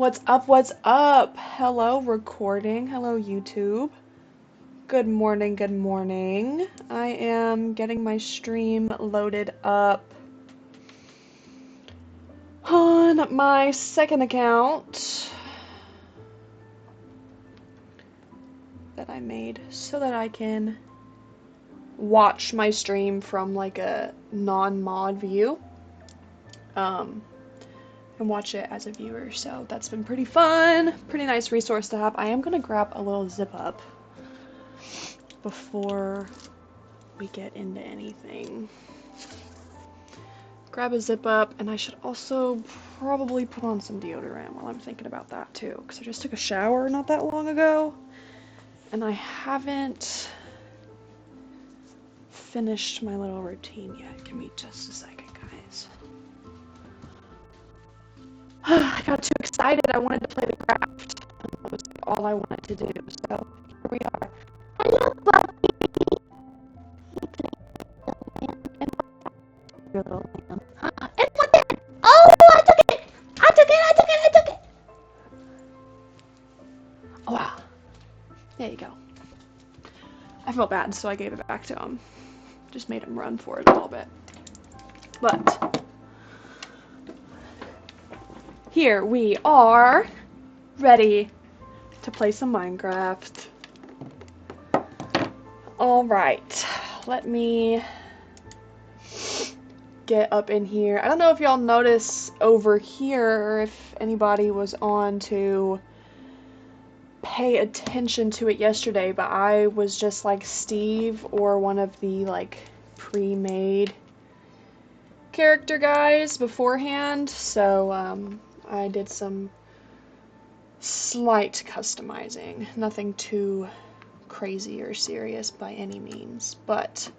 What's up? What's up? Hello, recording. Hello, YouTube. Good morning, good morning. I am getting my stream loaded up on my second account that I made so that I can watch my stream from like a non-mod view. And watch it as a viewer, so that's been pretty fun. Pretty nice resource to have. I am gonna grab a little zip up before we get into anything. Grab a zip up, and I should also probably put on some deodorant while I'm thinking about that too, because I just took a shower not that long ago, and I haven't finished my little routine yet. Give me just a second, guys. I got too excited. I wanted to play the craft. That was like all I wanted to do. So here we are. Hello, Buffy. And what then? Oh, I took it. I took it. I took it. I took it. Oh wow. There you go. I felt bad, so I gave it back to him. Just made him run for it a little bit. But here we are, ready to play some Minecraft. Alright, let me get up in here. I don't know if y'all notice over here, or if anybody was on to pay attention to it yesterday, but I was just like Steve or one of the like pre-made character guys beforehand, so I did some slight customizing. Nothing too crazy or serious by any means, but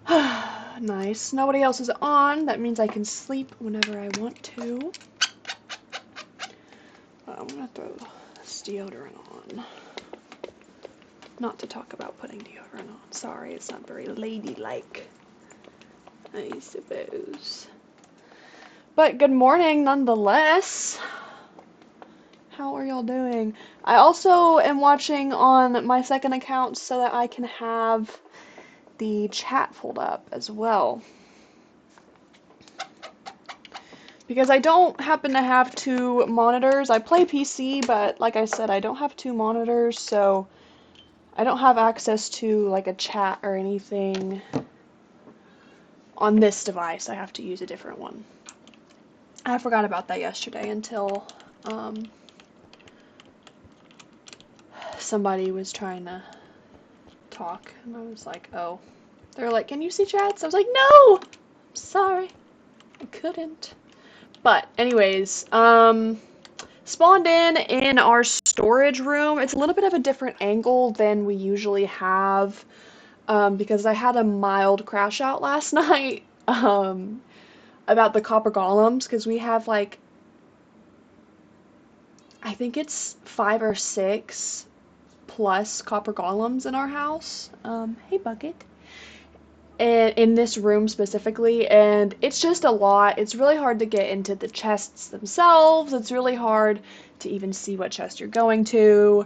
nice. Nobody else is on. That means I can sleep whenever I want to. I'm gonna throw this deodorant on. Not to talk about putting deodorant on. Sorry, it's not very ladylike, I suppose. But good morning nonetheless. How are y'all doing? I also am watching on my second account so that I can have the chat pulled up as well. Because I don't happen to have two monitors. I play PC, but like I said, I don't have two monitors, so I don't have access to like a chat or anything on this device. I have to use a different one. I forgot about that yesterday until somebody was trying to talk, and I was like, oh. They were like, can you see chats? I was like, no! I'm sorry. I couldn't. But, anyways, spawned in our storage room. It's a little bit of a different angle than we usually have, because I had a mild crash out last night, about the copper golems, because we have, like, I think it's 5 or 6 plus copper golems in our house. Hey, Bucket. And in this room specifically, and it's just a lot. It's really hard to get into the chests themselves. It's really hard to even see what chest you're going to.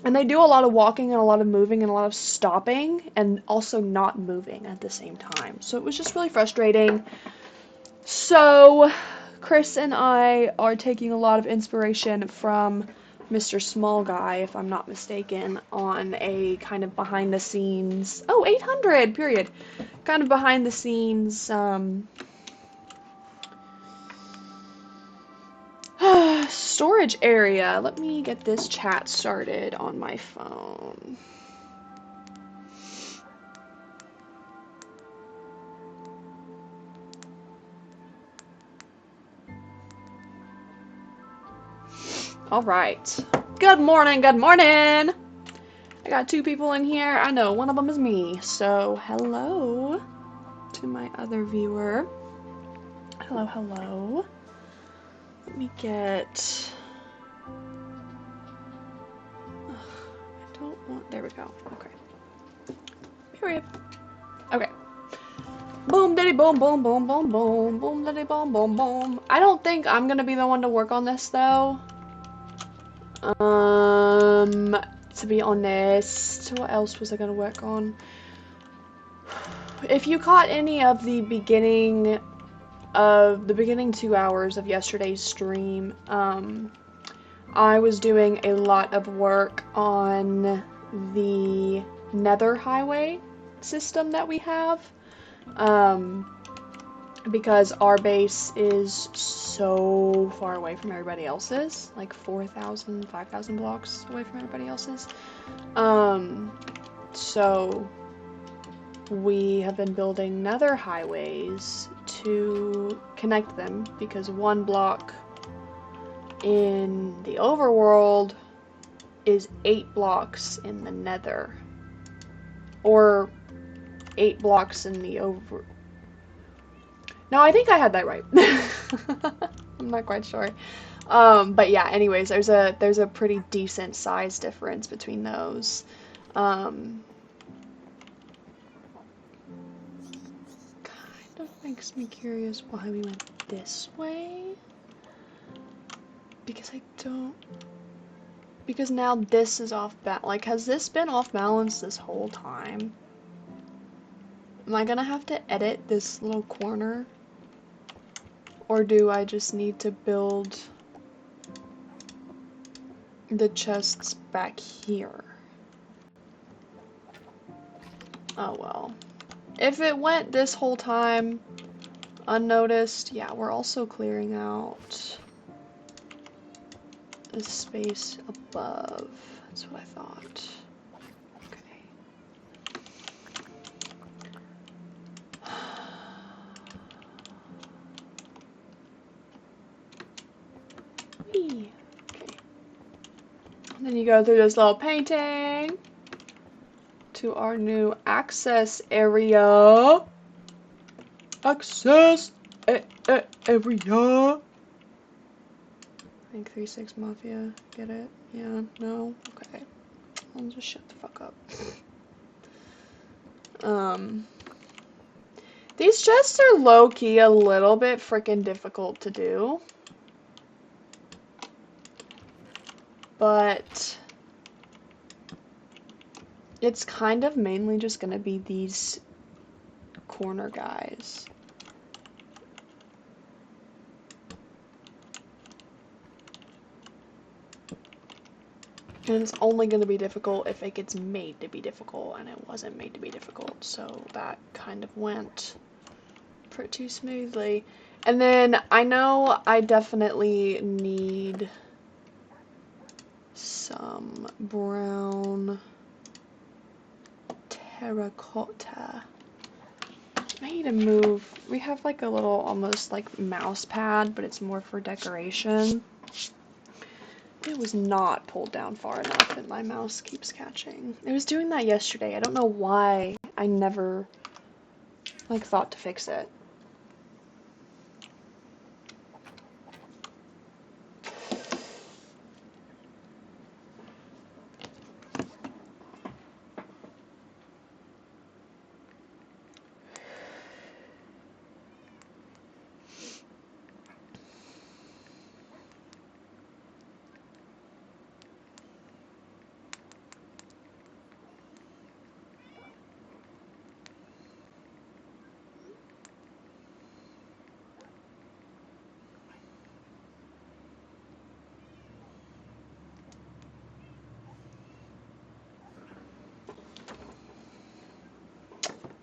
And they do a lot of walking and a lot of moving and a lot of stopping and also not moving at the same time. So it was just really frustrating. So Chris and I are taking a lot of inspiration from Mr. Small Guy, if I'm not mistaken, on a kind of behind the scenes, 800, period, kind of behind the scenes, storage area. Let me get this chat started on my phone. All right. Good morning, good morning. I got 2 people in here. I know one of them is me. So, hello to my other viewer. Hello, hello. Let me get... I don't want... There we go. Okay. Period. Okay. Boom, diddy, boom, boom, boom, boom, boom, boom, diddy, boom, boom, boom. I don't think I'm gonna be the one to work on this though. To be honest, what else was I gonna work on? If you caught any of the beginning 2 hours of yesterday's stream, I was doing a lot of work on the Nether highway system that we have. Because our base is so far away from everybody else's, like 4,000, 5,000 blocks away from everybody else's. So we have been building nether highways to connect them, because one block in the overworld is 8 blocks in the nether. Or 8 blocks in the over... No, I think I had that right. I'm not quite sure. But yeah, anyways, there's a pretty decent size difference between those. Kind of makes me curious why we went this way. Because now this is off balance. Like, has this been off balance this whole time? Am I gonna have to edit this little corner? Or do I just need to build the chests back here? Oh well. If it went this whole time unnoticed, yeah, we're also clearing out the space above. That's what I thought. Okay. Then you go through this little painting to our new access area. Access area. I think 3-6 Mafia. Get it? Yeah? No? Okay. I'll just shut the fuck up. These chests are low-key a little bit freaking difficult to do. But it's kind of mainly just gonna be these corner guys. And it's only going to be difficult if it gets made to be difficult, and it wasn't made to be difficult, so that kind of went pretty smoothly. And then I know I definitely need some brown terracotta. I need to move. We have like a little almost like mouse pad, but it's more for decoration. It was not pulled down far enough and my mouse keeps catching. It was doing that yesterday. I don't know why I never like thought to fix it.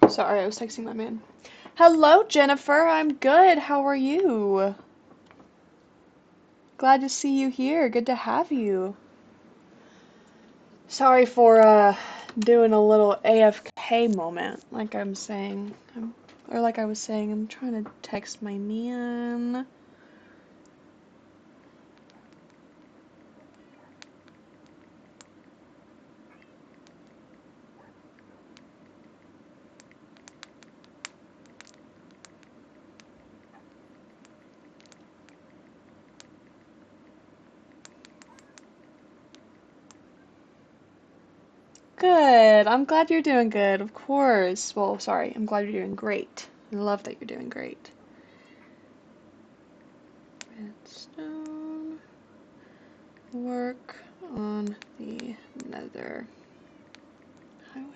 Sorry, I was texting my man. Hello, Jennifer. I'm good. How are you? Glad to see you here. Good to have you. Sorry for doing a little AFK moment, like I'm saying. Or like I was saying, I'm trying to text my man. Good. I'm glad you're doing good, of course. Well, sorry. I'm glad you're doing great. I love that you're doing great. Redstone. Work on the nether highway.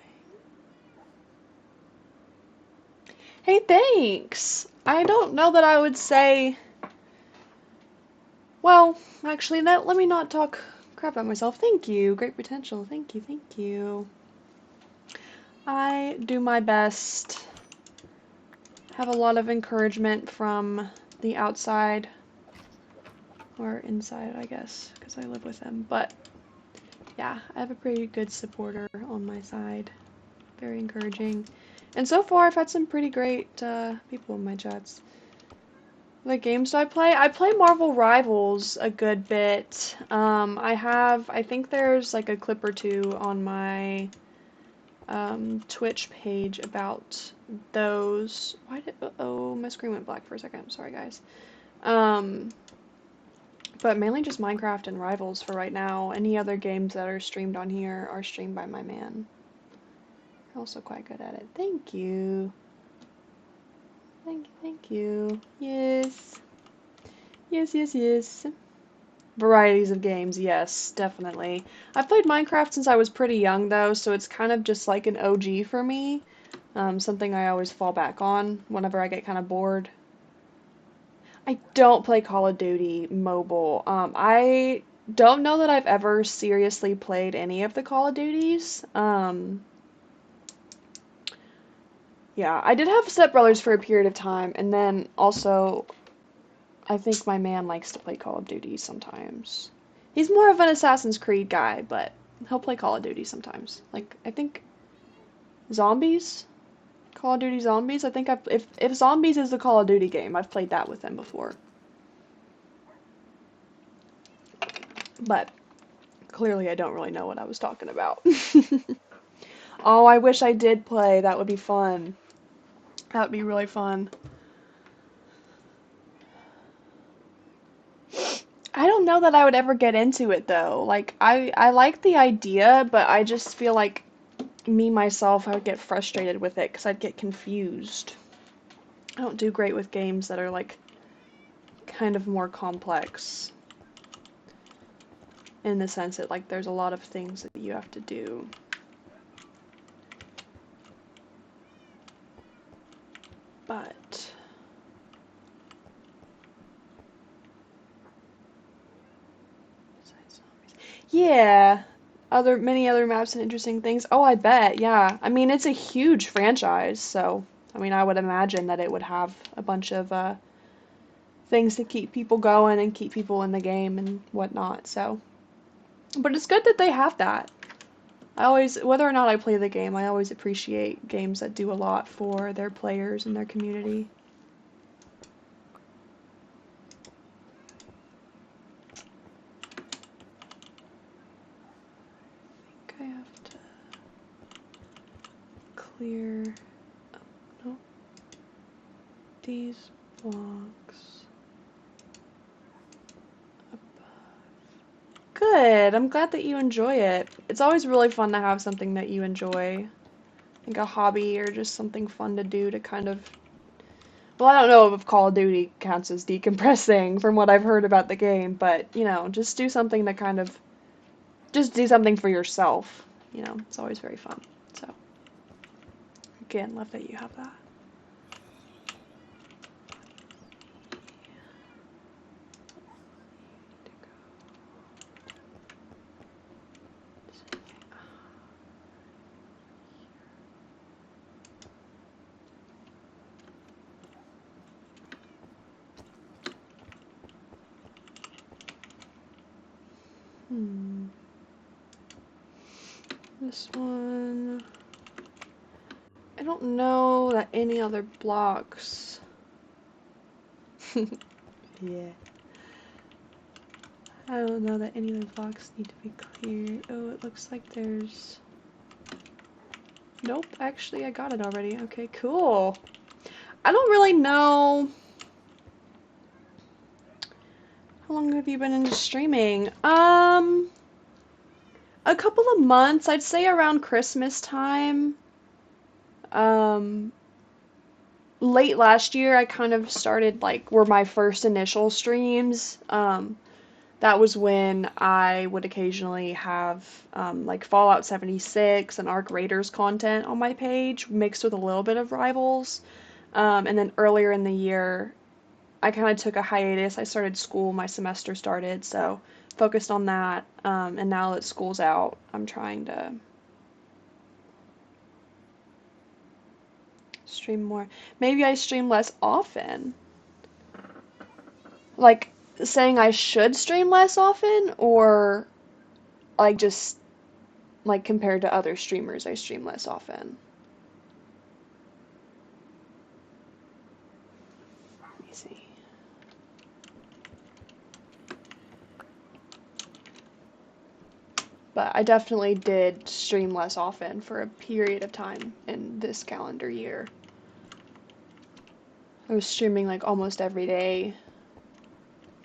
Hey, thanks! I don't know that I would say... Well, actually, let me not talk crap about myself. Thank you. Great potential. Thank you, thank you. I do my best. Have a lot of encouragement from the outside. Or inside, I guess, because I live with them. But, yeah, I have a pretty good supporter on my side. Very encouraging. And so far, I've had some pretty great people in my chats. The games do I play Marvel Rivals a good bit. I think there's like a clip or two on my Twitch page about those. Oh, my screen went black for a second. I'm sorry, guys. Um, but mainly just Minecraft and Rivals for right now. Any other games that are streamed on here are streamed by my man. Also quite good at it. Thank you. Thank you, thank you. Yes. Yes, yes, yes. Varieties of games, yes, definitely. I've played Minecraft since I was pretty young, though, so it's kind of just like an OG for me. Something I always fall back on whenever I get kind of bored. I don't play Call of Duty mobile. I don't know that I've ever seriously played any of the Call of Duties. Yeah, I did have Step Brothers for a period of time, and then also I think my man likes to play Call of Duty sometimes. He's more of an Assassin's Creed guy, but he'll play Call of Duty sometimes. Like, I think Zombies? Call of Duty Zombies? I think if Zombies is the Call of Duty game, I've played that with him before. But clearly I don't really know what I was talking about. Oh, I wish I did play. That would be fun. That would be really fun. I don't know that I would ever get into it though. Like I like the idea, but I just feel like me myself I would get frustrated with it because I'd get confused. I don't do great with games that are like kind of more complex in the sense that like there's a lot of things that you have to do. But yeah, many other maps and interesting things. Oh, I bet. Yeah. I mean, it's a huge franchise, so I mean, I would imagine that it would have a bunch of things to keep people going and keep people in the game and whatnot. So, but it's good that they have that. I always, whether or not I play the game, I always appreciate games that do a lot for their players and their community. I think I have to clear no, these blocks above. Good. I'm glad that you enjoy it. It's always really fun to have something that you enjoy. Like a hobby or just something fun to do to kind of... Well, I don't know if Call of Duty counts as decompressing from what I've heard about the game, but, you know, just do something to kind of... Just do something for yourself. You know, it's always very fun. So, again, love that you have that. This one... I don't know that any other blocks... Yeah. I don't know that any other blocks need to be cleared. Oh, it looks like there's... Nope, actually I got it already. Okay, cool. I don't really know... How long have you been into streaming? A couple of months. I'd say around Christmas time. Um, late last year, I kind of started, like, were my first initial streams. That was when I would occasionally have, like, Fallout 76 and Arc Raiders content on my page, mixed with a little bit of Rivals. And then earlier in the year, I kind of took a hiatus. I started school, my semester started, so focused on that. And now that school's out, I'm trying to stream more. Maybe I stream less often. Like, saying I should stream less often, or like just like compared to other streamers, I stream less often. Let me see. But I definitely did stream less often for a period of time in this calendar year. I was streaming like almost every day,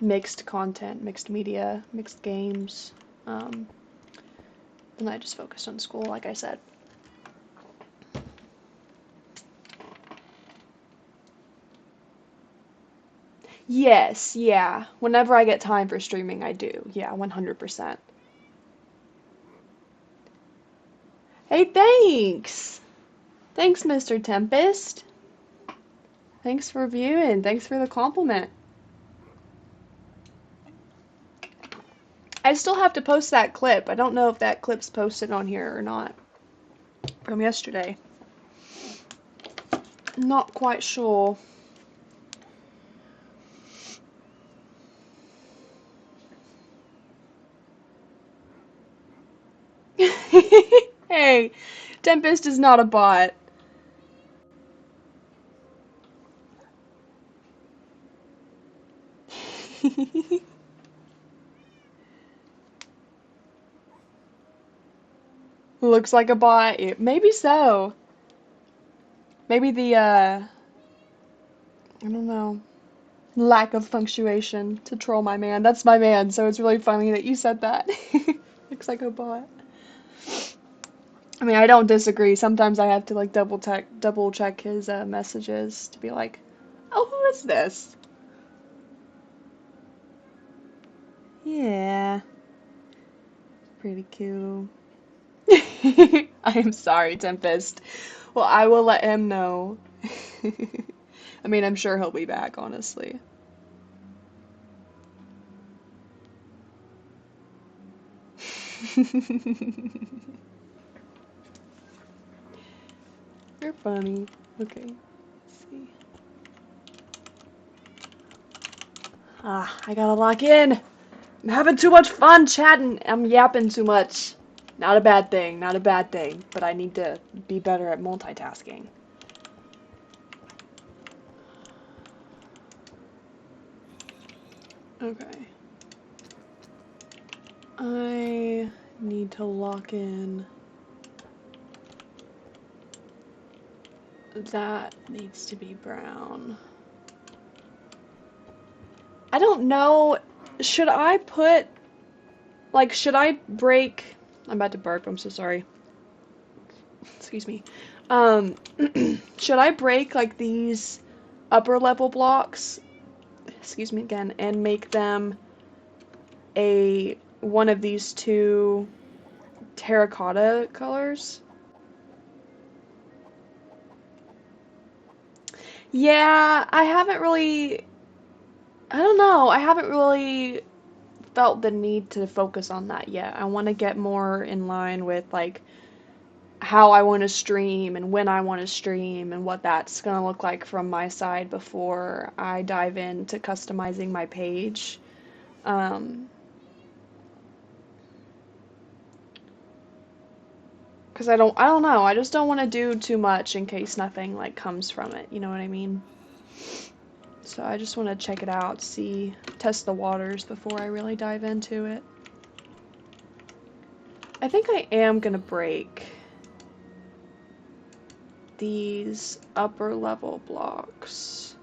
mixed content, mixed media, mixed games. And I just focused on school, like I said. Yes, yeah. Whenever I get time for streaming, I do. Yeah, 100%. Hey, thanks! Thanks, Mr. Tempest. Thanks for viewing. Thanks for the compliment. I still have to post that clip. I don't know if that clip's posted on here or not. From yesterday. Not quite sure. Hey, Tempest is not a bot. Looks like a bot. Maybe so. Maybe the, I don't know, lack of punctuation to troll my man. That's my man, so it's really funny that you said that. Looks like a bot. I mean, I don't disagree. Sometimes I have to like double check his messages to be like, "Oh, who is this?" Yeah, pretty cool. I am sorry, Tempest. Well, I will let him know. I mean, I'm sure he'll be back, honestly. You're funny. Okay, let's see. I gotta lock in. I'm having too much fun chatting. I'm yapping too much. Not a bad thing, not a bad thing, but I need to be better at multitasking. Okay. I need to lock in. That needs to be brown. I don't know. Should I put, like, should I break? I'm about to burp. I'm so sorry. Excuse me. Um, should I break like these upper level blocks? Excuse me again, and make them a one of these two terracotta colors? Yeah, I haven't really. I don't know. I haven't really felt the need to focus on that yet. I want to get more in line with like how I want to stream and when I want to stream and what that's going to look like from my side before I dive into customizing my page. Um, because I don't know. I just don't want to do too much in case nothing like comes from it. You know what I mean? So I just want to check it out, see, test the waters before I really dive into it. I think I am gonna break these upper level blocks.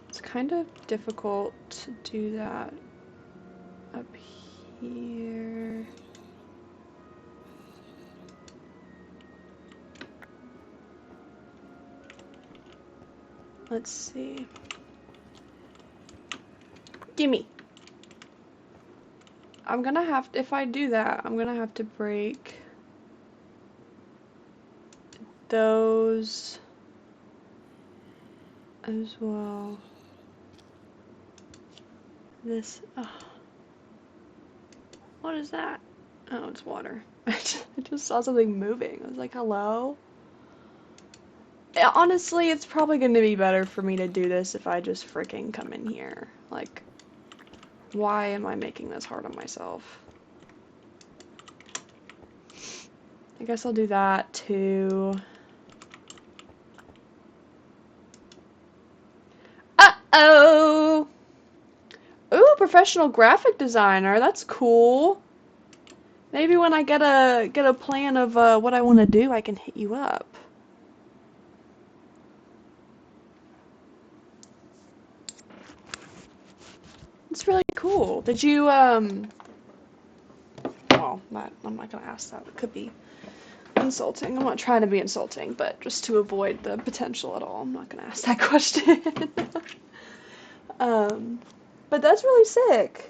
It's kind of difficult to do that up here. Let's see. Gimme. I'm gonna have to, if I do that, I'm gonna have to break those as well. This, what is that? Oh, it's water. I just saw something moving. I was like, hello? Honestly, it's probably going to be better for me to do this if I just freaking come in here. Like, why am I making this hard on myself? I guess I'll do that too. Uh-oh! Ooh, professional graphic designer. That's cool. Maybe when I get a plan of what I want to do, I can hit you up. It's really cool. Did you well, I'm not gonna ask that. It could be insulting. I'm not trying to be insulting, but just to avoid the potential at all, I'm not gonna ask that question. But that's really sick.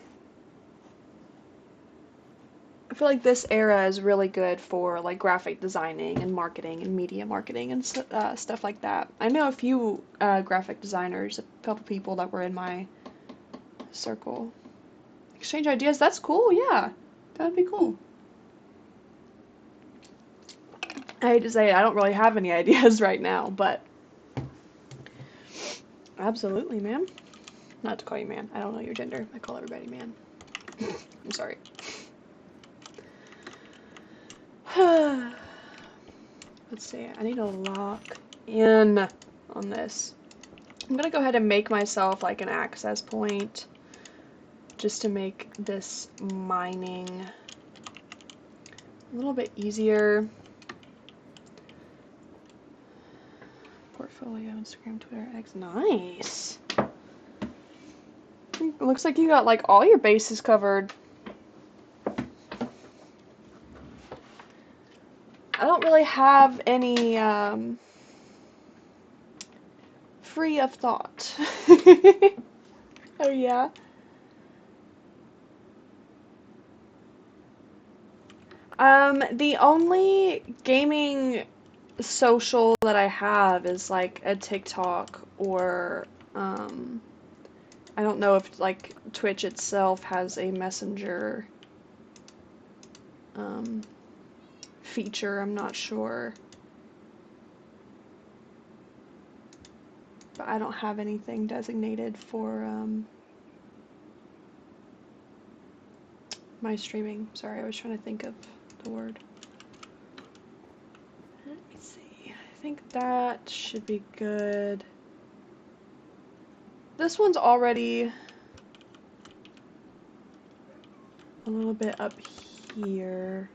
I feel like this era is really good for like graphic designing and marketing and media marketing and stuff like that. I know a few graphic designers, a couple people that were in my circle. Exchange ideas, that's cool, yeah. That'd be cool. I hate to say it, I don't really have any ideas right now, but absolutely, man. Not to call you man. I don't know your gender. I call everybody man. I'm sorry. Let's see. I need to lock in on this. I'm gonna go ahead and make myself like an access point just to make this mining a little bit easier. Portfolio, Instagram, Twitter, X. Nice. It looks like you got like all your bases covered. I don't really have any free of thought. Oh yeah. The only gaming social that I have is like a TikTok or I don't know if like Twitch itself has a messenger feature, I'm not sure. But I don't have anything designated for my streaming. Sorry, I was trying to think of the word. Let me see. I think that should be good. This one's already a little bit up here.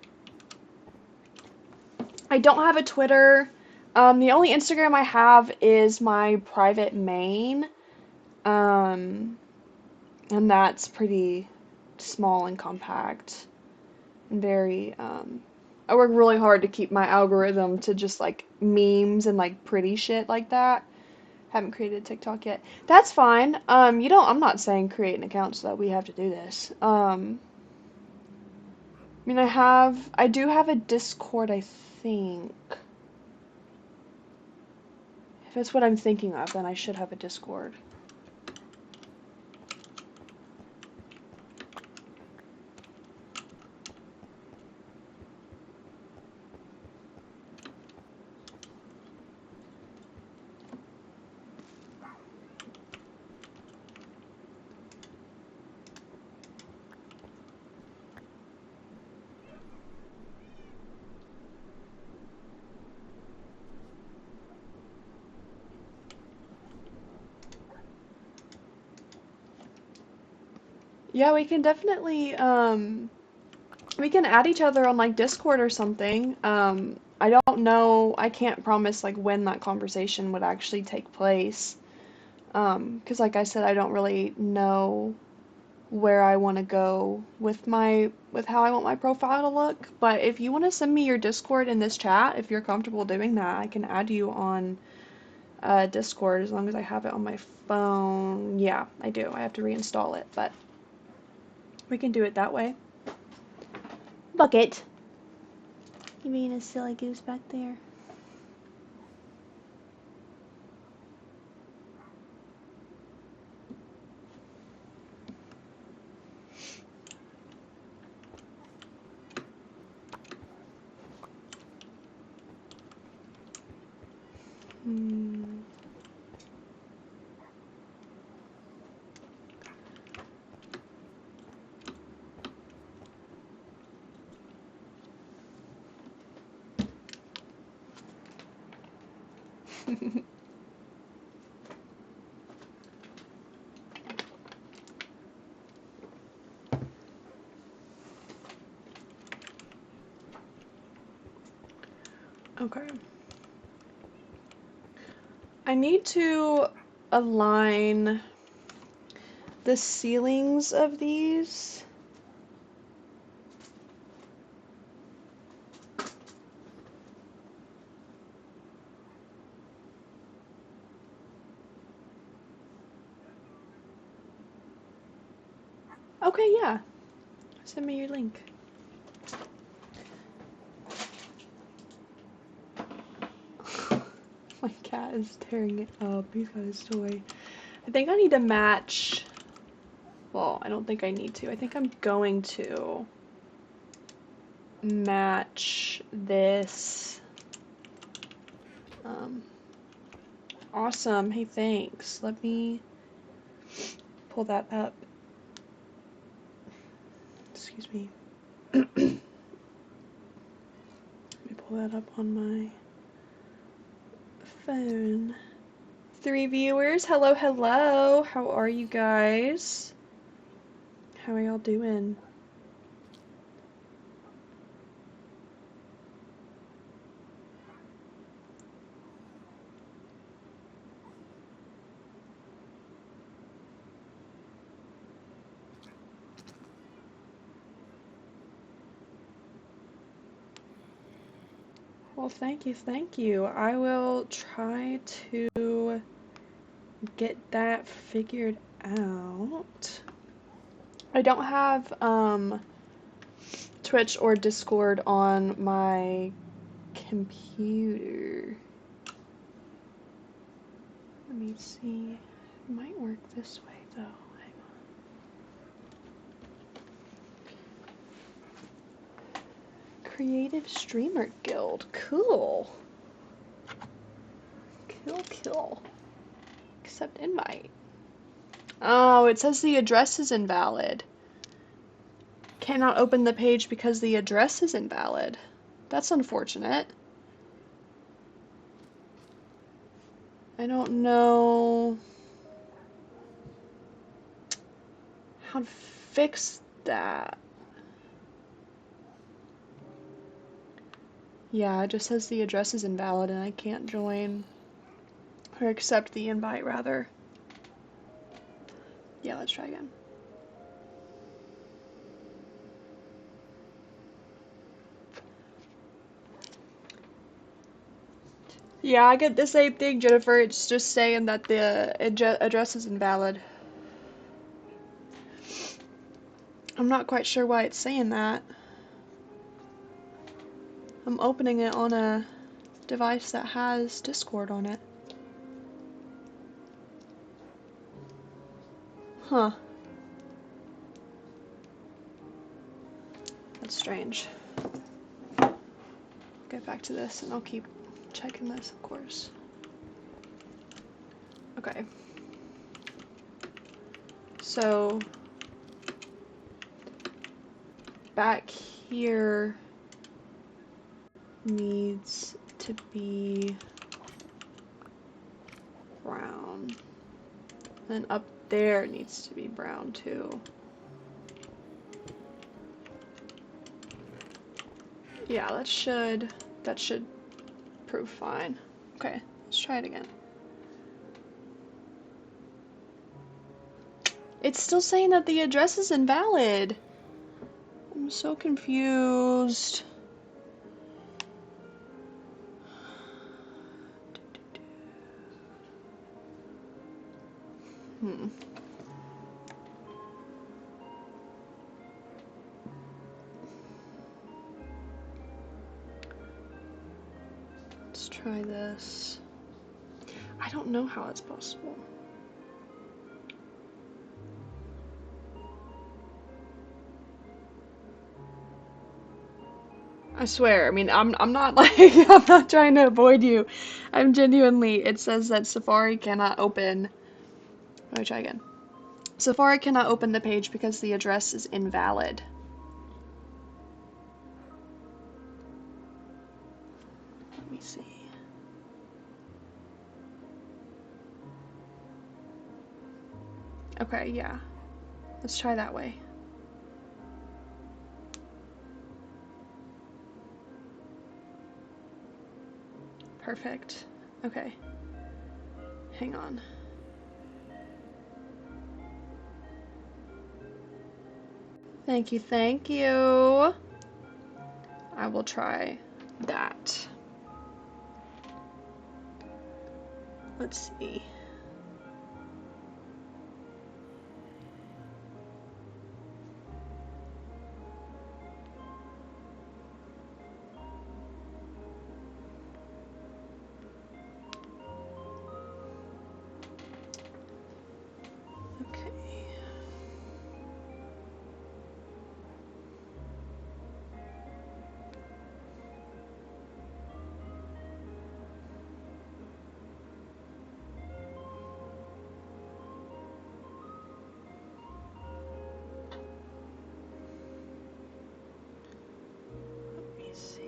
I don't have a Twitter. The only Instagram I have is my private main. And that's pretty small and compact. And very, I work really hard to keep my algorithm to just like memes and like pretty shit like that. Haven't created a TikTok yet. That's fine. I'm not saying create an account so that we have to do this. I mean, I do have a Discord, I think. If it's what I'm thinking of, then I should have a Discord. Yeah, we can definitely, we can add each other on like Discord or something. I don't know, I can't promise like when that conversation would actually take place. 'Cause like I said, I don't really know where I want to go with how I want my profile to look. But if you want to send me your Discord in this chat, if you're comfortable doing that, I can add you on Discord as long as I have it on my phone. Yeah, I do. I have to reinstall it, but we can do it that way. Bucket. You being a silly goose back there. Okay. I need to align the ceilings of these. Okay, yeah. Send me your link. My cat is tearing it up. He's got his toy. I think I need to match. Well, I don't think I need to. I think I'm going to match this. Awesome. Hey, thanks. Let me pull that up. Excuse me. Let me pull that up on my phone. 3 viewers. Hello, hello. How are you guys? How are y'all doing? Well, thank you, thank you. I will try to get that figured out. I don't have Twitch or Discord on my computer. Let me see. It might work this way though. Hang on. Creative Streamer Guild. Cool. Cool. Accept invite. Oh, it says the address is invalid. Cannot open the page because the address is invalid. That's unfortunate. I don't know how to fix that. Yeah, it just says the address is invalid and I can't join. Or accept the invite, rather. Yeah, let's try again. Yeah, I get the same thing, Jennifer. It's just saying that the address is invalid. I'm not quite sure why it's saying that. I'm opening it on a device that has Discord on it. Huh. That's strange. Get back to this and I'll keep checking this, of course. Okay. So back here needs to be brown. And up there needs to be brown too. Yeah, that should prove fine. Okay, let's try it again. It's still saying that the address is invalid. I'm so confused. Hmm. Let's try this. I don't know how it's possible. I swear, I mean, I'm not like, I'm not trying to avoid you. I'm genuinely, it says that Safari cannot open. Let me try again. Safari cannot open the page because the address is invalid. Let me see. Okay, yeah. Let's try that way. Perfect. Okay. Hang on. Thank you, thank you. I will try that. Let's see. Okay. Let me see.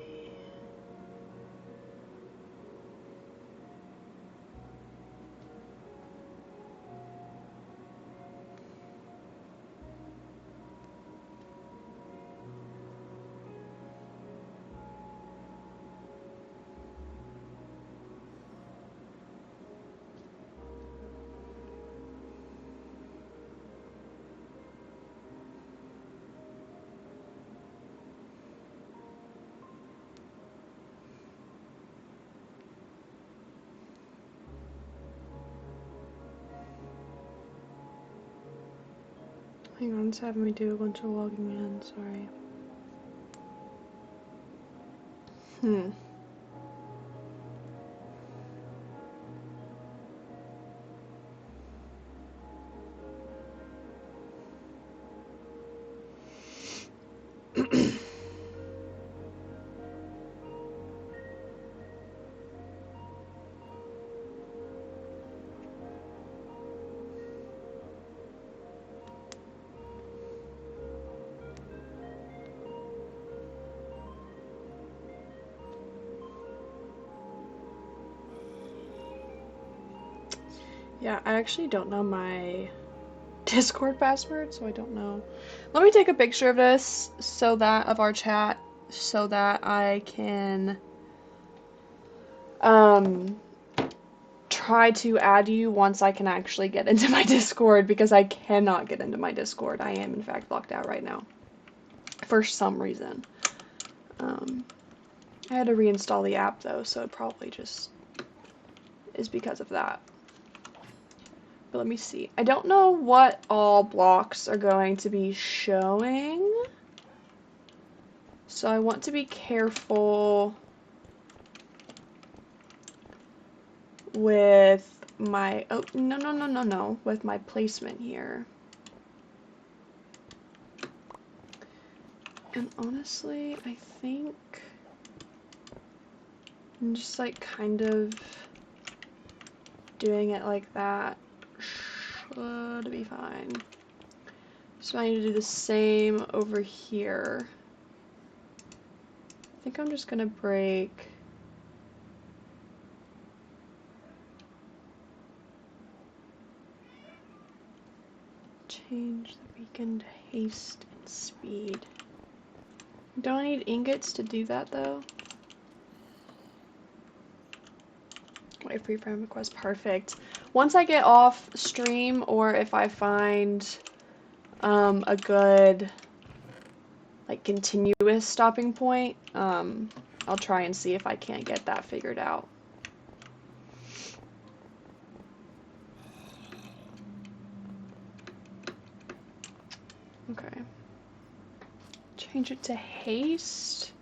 Hang on, it's having me do a bunch of logging in, sorry. Hmm. Yeah, I actually don't know my Discord password, so I don't know. Let me take a picture of this of our chat so that I can um try to add you once I can actually get into my Discord, because I cannot get into my Discord. I am in fact locked out right now for some reason. I had to reinstall the app though, so it probably just is because of that. But let me see. I don't know what all blocks are going to be showing, so I want to be careful with my, oh, no, with my placement here. And honestly, I think I'm just like kind of doing it like that should be fine. So I need to do the same over here. I think I'm just gonna break change the beacon to haste and speed. Don't I need ingots to do that though? Wait for your friend request. Perfect. Once I get off stream, or if I find a good like continuous stopping point, I'll try and see if I can't get that figured out. Okay. Change it to haste.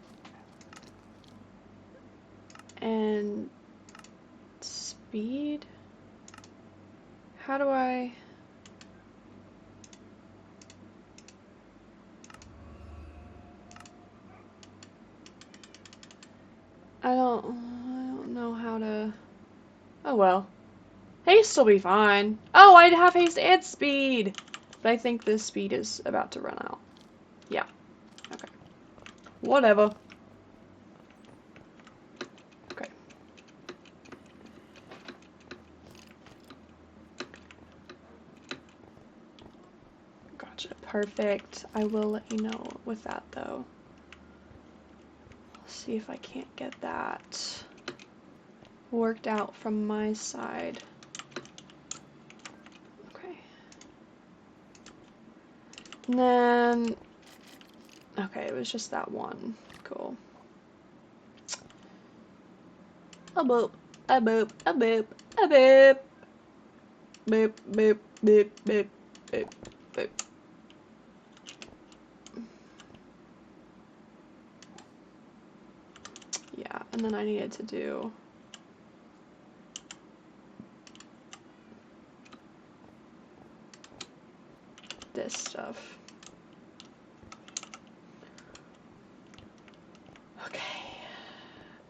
And speed. How do I... I don't know how to... Oh well. Haste will be fine. Oh, I'd have haste and speed! But I think this speed is about to run out. Yeah. Okay. Whatever. Okay. Gotcha. Perfect. I will let you know with that, though. Let's see if I can't get that worked out from my side. Okay. And then... Okay, it was just that one. Cool. A boop, a boop, a boop, a boop. Boop, boop, boop, boop, boop, boop. Yeah, and then I needed to do this stuff. Okay.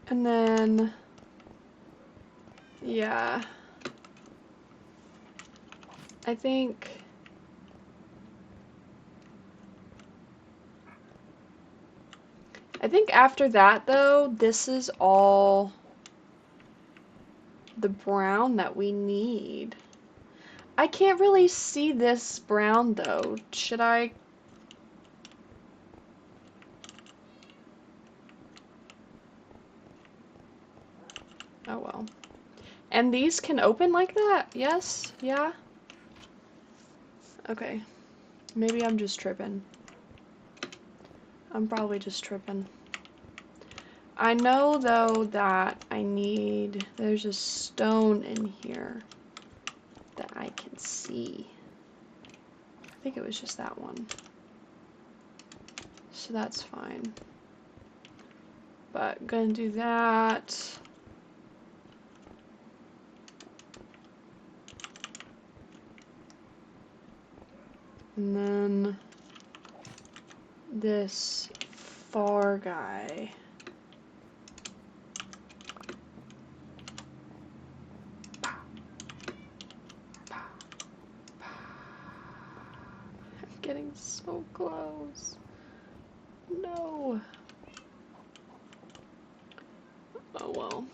And then, yeah. I think after that, though, this is all the brown that we need. I can't really see this brown, though. Should I? Oh, well. And these can open like that? Yes? Yeah? Okay. Maybe I'm just tripping. I'm probably just tripping. I know, though, that there's a stone in here that I can see. I think it was just that one. So that's fine. But gonna do that. And then this far guy. I'm getting so close. No. Oh well.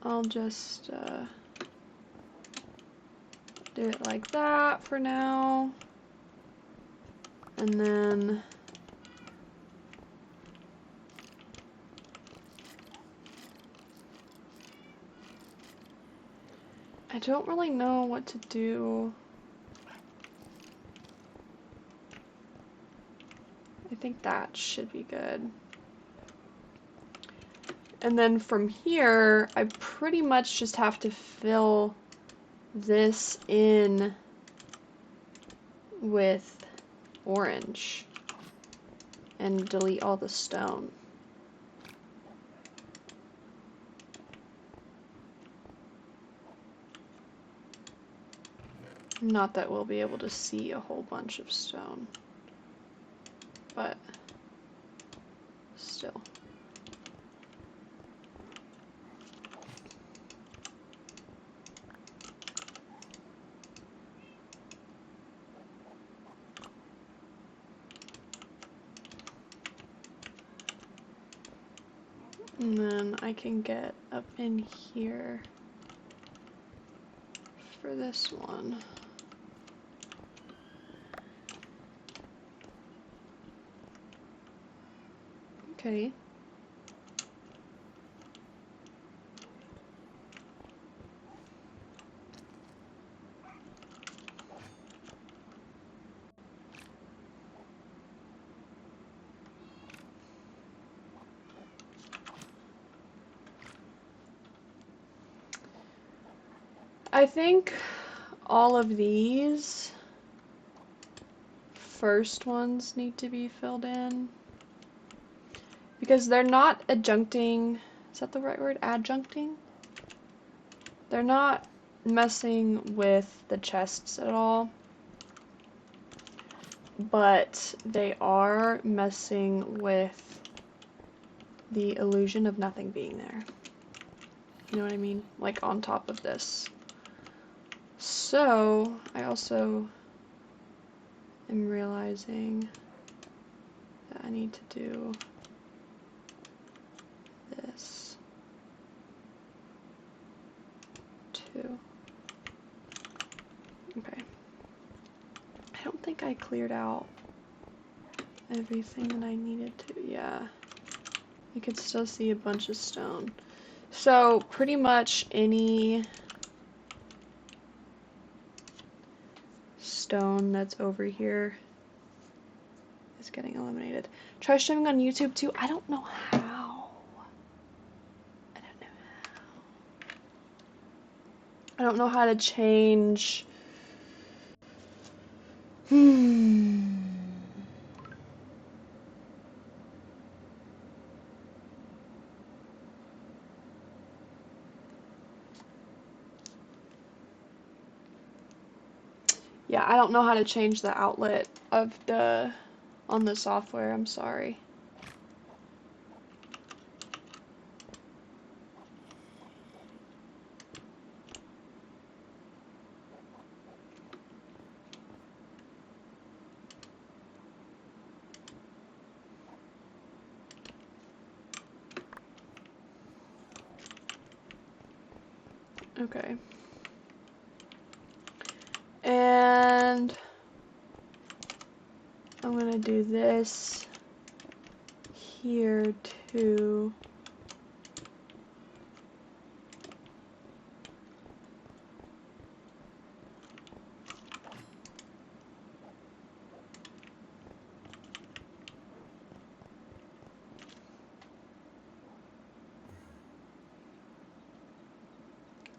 I'll just do it like that for now. And then I don't really know what to do. I think that should be good. And then from here, I pretty much just have to fill this in with orange and delete all the stone. Not that we'll be able to see a whole bunch of stone, but still. And then I can get up in here for this one. Okay. I think all of these first ones need to be filled in. Because they're not adjuncting, is that the right word? Adjuncting? They're not messing with the chests at all. But they are messing with the illusion of nothing being there. You know what I mean? Like on top of this. So, I also am realizing that I need to do this too. Okay. I don't think I cleared out everything that I needed to. Yeah. You could still see a bunch of stone. So, pretty much any stone that's over here is getting eliminated. Try streaming on YouTube too. I don't know how. I don't know how. I don't know how to change. Yeah, I don't know how to change the outlet of the on the software. I'm sorry. Okay. And I'm gonna do this here too.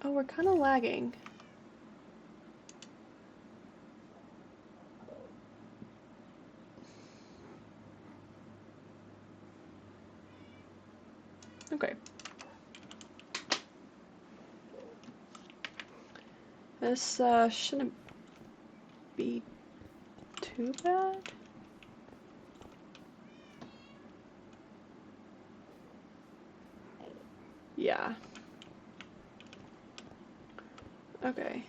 Oh, we're kind of lagging. Okay. This shouldn't be too bad. Yeah. Okay.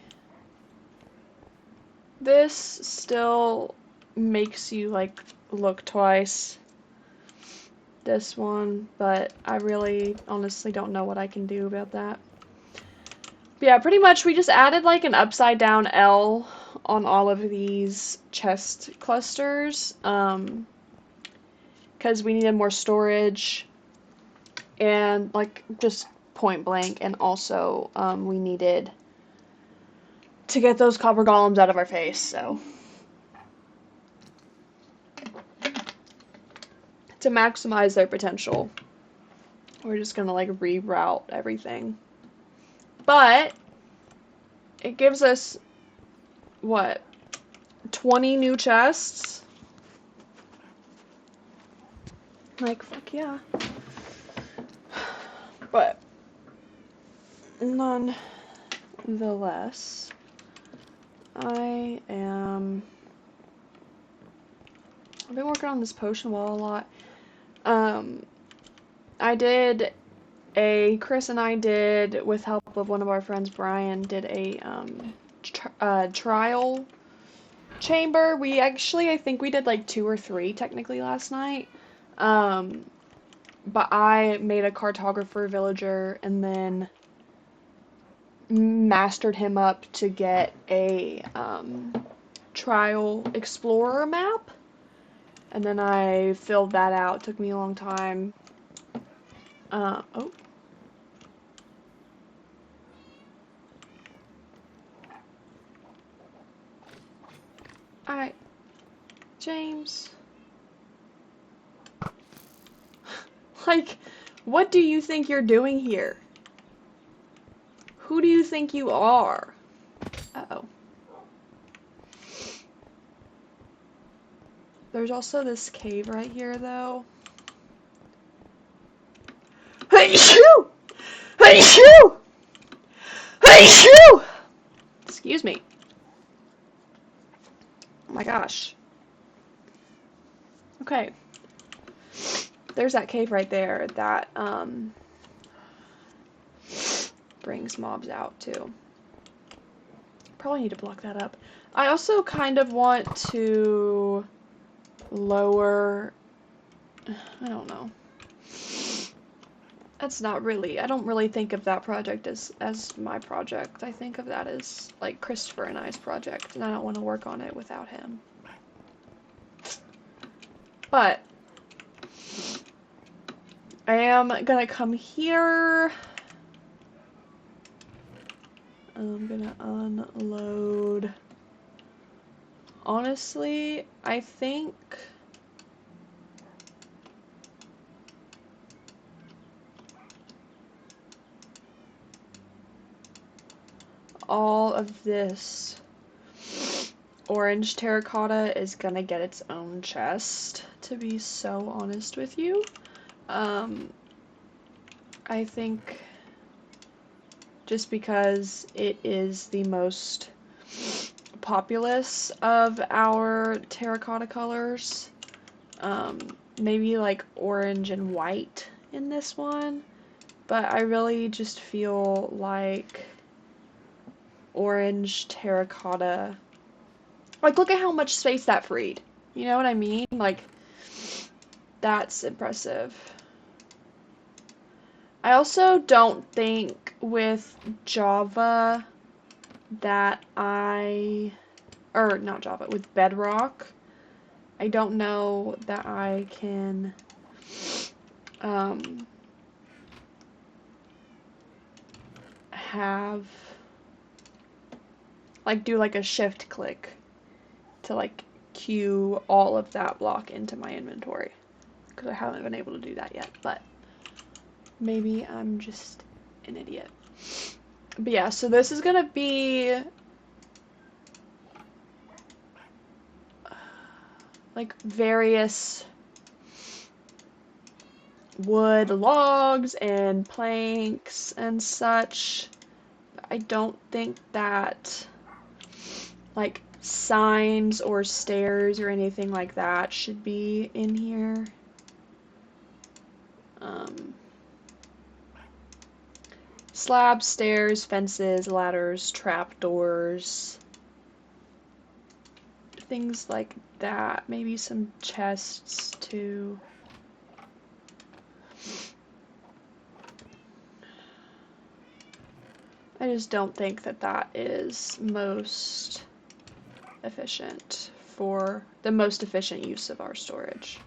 This still makes you like look twice. This one, but I really honestly don't know what I can do about that. But yeah, pretty much we just added like an upside down L on all of these chest clusters, because we needed more storage and like just point blank, and also we needed to get those copper golems out of our face, so to maximize their potential, we're just gonna like reroute everything. But it gives us what, 20 new chests? Like, fuck yeah. But nonetheless, I've been working on this potion wall a lot. Chris and I did, with help of one of our friends, Brian, did a trial chamber. I think we did like 2 or 3 technically last night. But I made a cartographer villager and then mastered him up to get a trial explorer map. And then I filled that out. It took me a long time. Oh. Alright. James. Like, what do you think you're doing here? Who do you think you are? Uh-oh. There's also this cave right here, though. Hey, shoo! Hey, shoo! Hey, shoo! Excuse me. Oh my gosh. Okay. There's that cave right there that, brings mobs out, too. Probably need to block that up. I also kind of want to lower... I don't know. That's not really... I don't really think of that project as my project. I think of that as, like, Christopher and I's project, and I don't want to work on it without him. But I am gonna come here. I'm gonna unload. Honestly, I think all of this orange terracotta is gonna get its own chest, to be so honest with you. I think just because it is the most populous of our terracotta colors. Maybe like orange and white in this one, but I really just feel like orange terracotta, like look at how much space that freed. You know what I mean? Like, that's impressive. I also don't think with Java that or not Java, with Bedrock, I don't know that I can, have, like, do like a shift click to like queue all of that block into my inventory, because I haven't been able to do that yet, but maybe I'm just an idiot. But yeah, so this is gonna be like various wood logs and planks and such. I don't think that like signs or stairs or anything like that should be in here. Slabs, stairs, fences, ladders, trapdoors, things like that. Maybe some chests too. I just don't think that that is most efficient for the most efficient use of our storage.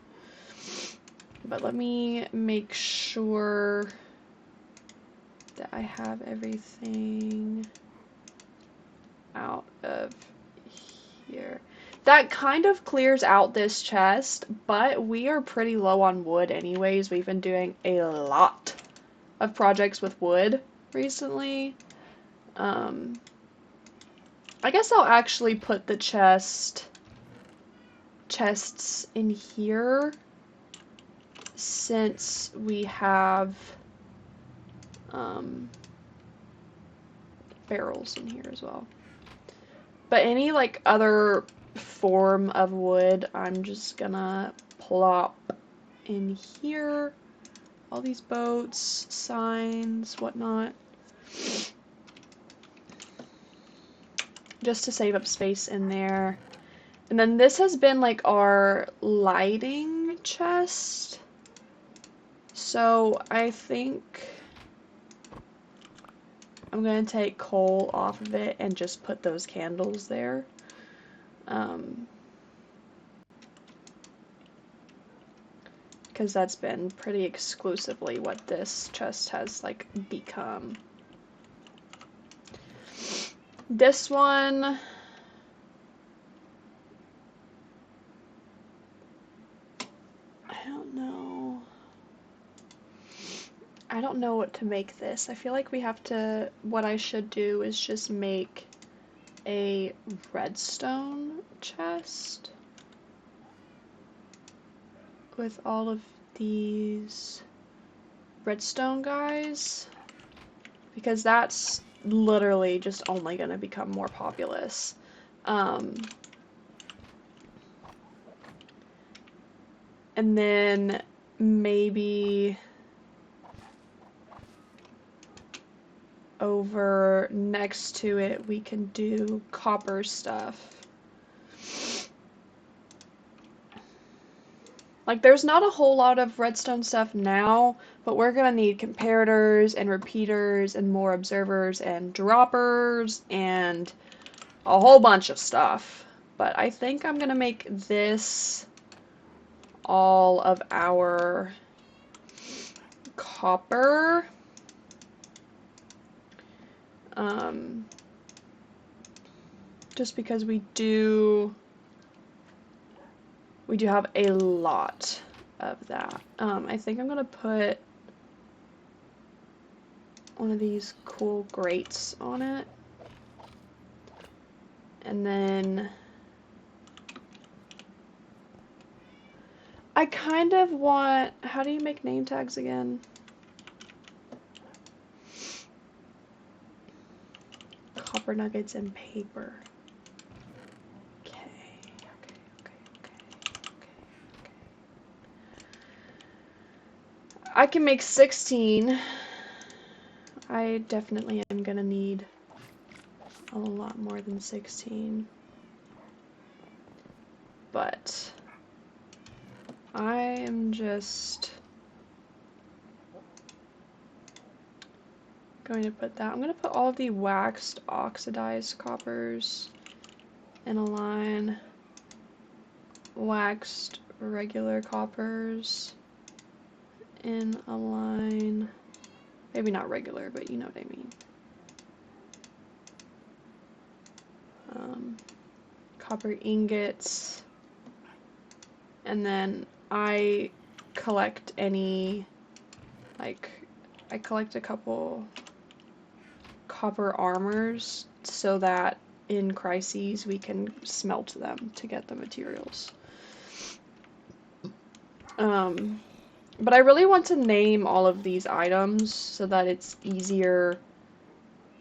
But let me make sure that I have everything out of here. That kind of clears out this chest, but we are pretty low on wood anyways. We've been doing a lot of projects with wood recently. I guess I'll actually put the chests in here since we have barrels in here as well. But any like other form of wood, I'm just gonna plop in here. All these boats, signs, whatnot. Just to save up space in there. And then this has been like our lighting chest. So I think I'm gonna take coal off of it and just put those candles there. Because that's been pretty exclusively what this chest has like become. This one, I don't know. I don't know what to make this. I feel like we have to, what I should do is just make a redstone chest. with all of these redstone guys, because that's literally just only going to become more populous. And then maybe over next to it we can do copper stuff. Like, there's not a whole lot of redstone stuff now, but we're gonna need comparators and repeaters and more observers and droppers and a whole bunch of stuff. But I think I'm gonna make this all of our copper. Just because we do have a lot of that. I think I'm gonna put one of these cool grates on it. And then I kind of want, how do you make name tags again? Copper nuggets and paper. I can make 16. I definitely am gonna need a lot more than 16. But I am just going to put that. I'm going to put all of the waxed oxidized coppers in a line. Waxed regular coppers in a line. Maybe not regular, but you know what I mean. Copper ingots. And then I collect any, like, I collect a couple copper armors so that in crises we can smelt them to get the materials. But I really want to name all of these items so that it's easier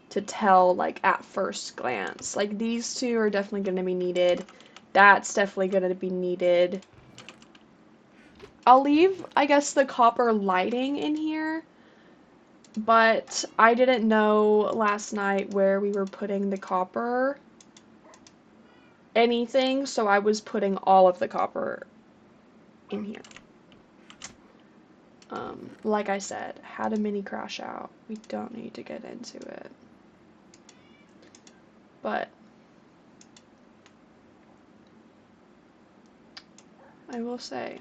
to tell, like, at first glance. Like, these two are definitely going to be needed. That's definitely going to be needed. I'll leave, I guess, the copper lighting in here, but I didn't know last night where we were putting the copper anything, so I was putting all of the copper in here. Like I said, had a mini crash out. We don't need to get into it. But I will say,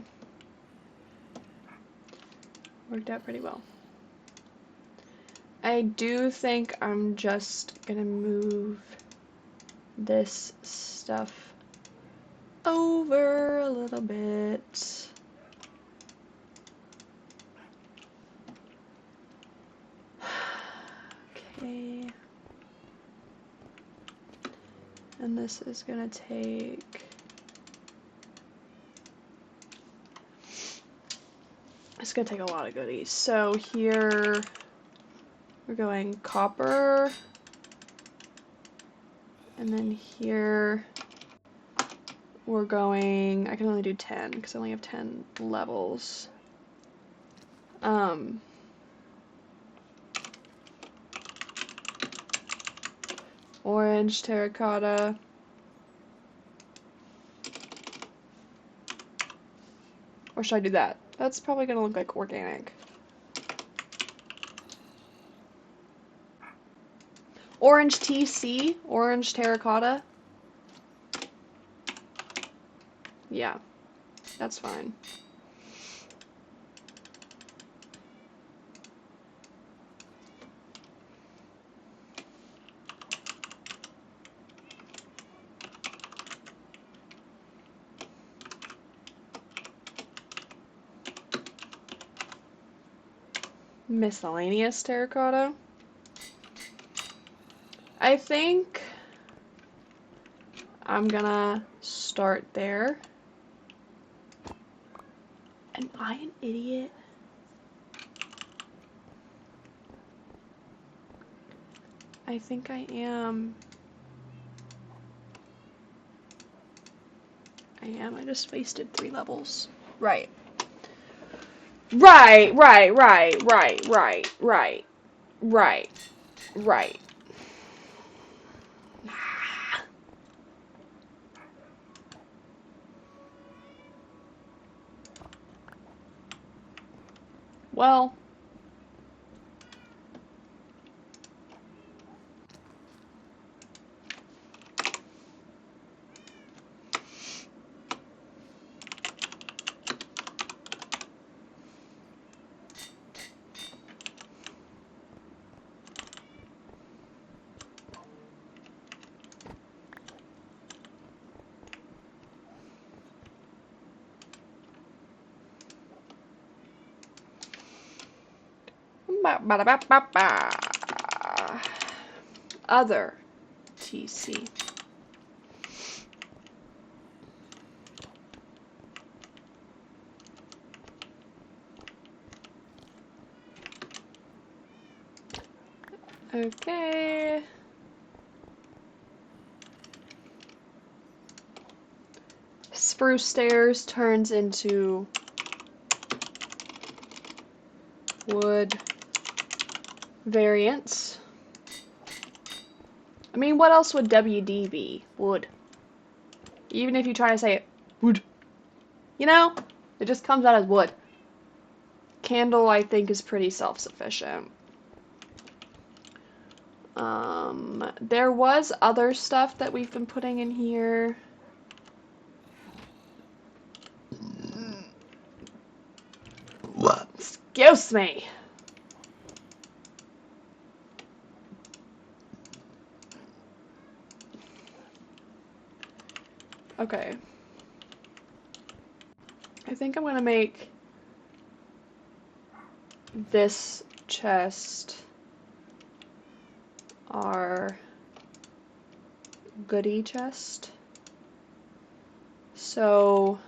worked out pretty well. I do think I'm just gonna move this stuff over a little bit. Okay. And this is gonna take, it's gonna take a lot of goodies. So here we're going copper, and then here we're going, I can only do 10 because I only have 10 levels. Orange, terracotta. Or should I do that? That's probably gonna look like organic. Orange TC, orange terracotta. Yeah, that's fine. Miscellaneous terracotta. I think I'm gonna start there. Am I an idiot? I think I am. I just wasted 3 levels. Right. Right. Well. Other TC. Okay. Spruce stairs turns into wood variants. I mean, what else would WD be? Wood. Even if you try to say it, wood. You know? It just comes out as wood. Candle, I think, is pretty self-sufficient. There was other stuff that we've been putting in here. Excuse me. Okay. I think I'm gonna make this chest our goodie chest. So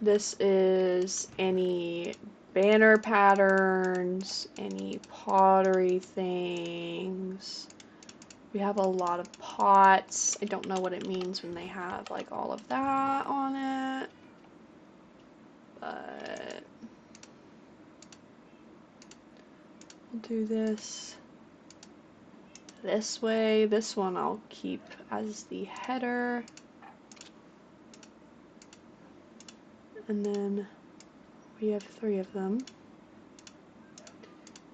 this is any banner patterns, any pottery things. We have a lot of pots. I don't know what it means when they have like all of that on it. But I'll do this way. This one I'll keep as the header. And then we have 3 of them.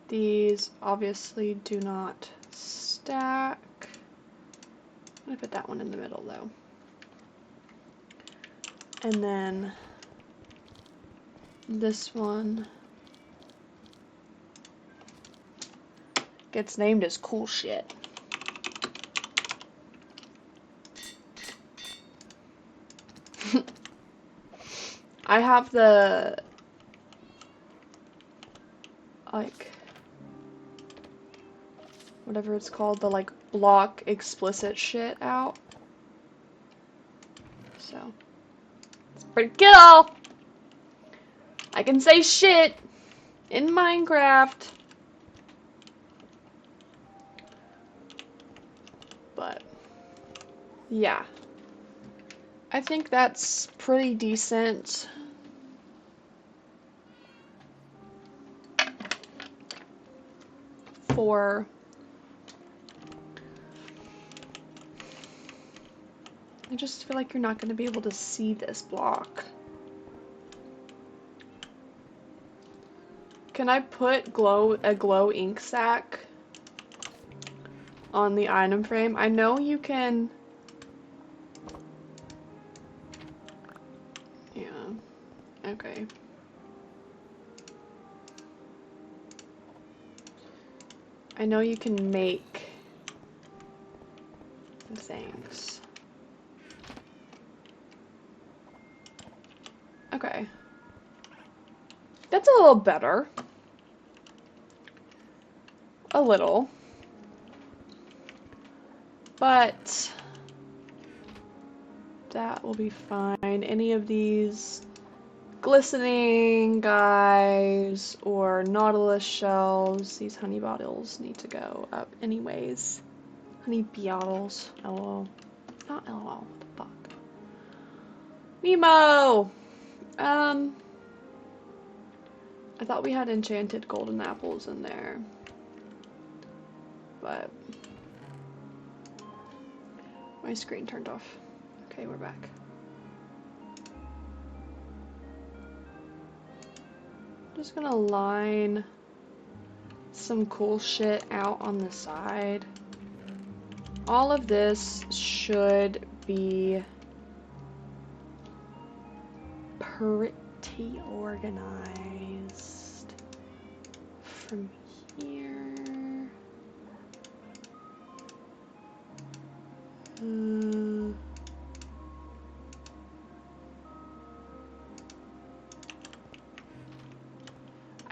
These obviously do not stack. I'm gonna put that one in the middle though. And then this one gets named as cool shit. I have the like whatever it's called, the like block explicit shit out. So it's pretty cool. I can say shit in Minecraft. But yeah. I think that's pretty decent. For I just feel like you're not going to be able to see this block. Can I put a glow ink sac on the item frame? I know you can. Yeah. Okay. I know you can make things. Okay. That's a little better. A little. But that will be fine. Any of these glistening guys or nautilus shells. These honey bottles need to go up anyways. Honey bottles. LOL. Not LOL. What the fuck? Nemo! I thought we had enchanted golden apples in there. But my screen turned off. Okay, we're back. Just gonna line some cool shit out on the side. All of this should be pretty organized from here.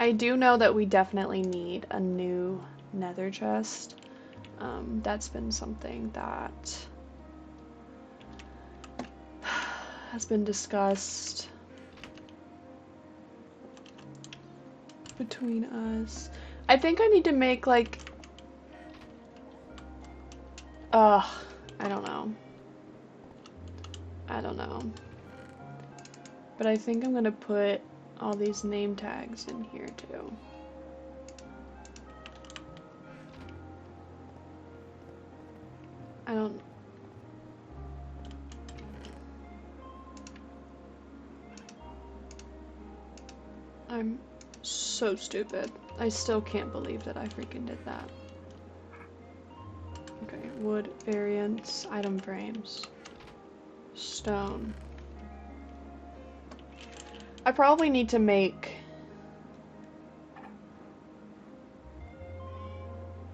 I do know that we definitely need a new nether chest. That's been something that has been discussed between us. I think I need to make like, I don't know. I don't know. But I think I'm gonna put all these name tags in here too. I'm so stupid. I still can't believe that I freaking did that. Okay, wood variants, item frames, stone. I probably need to make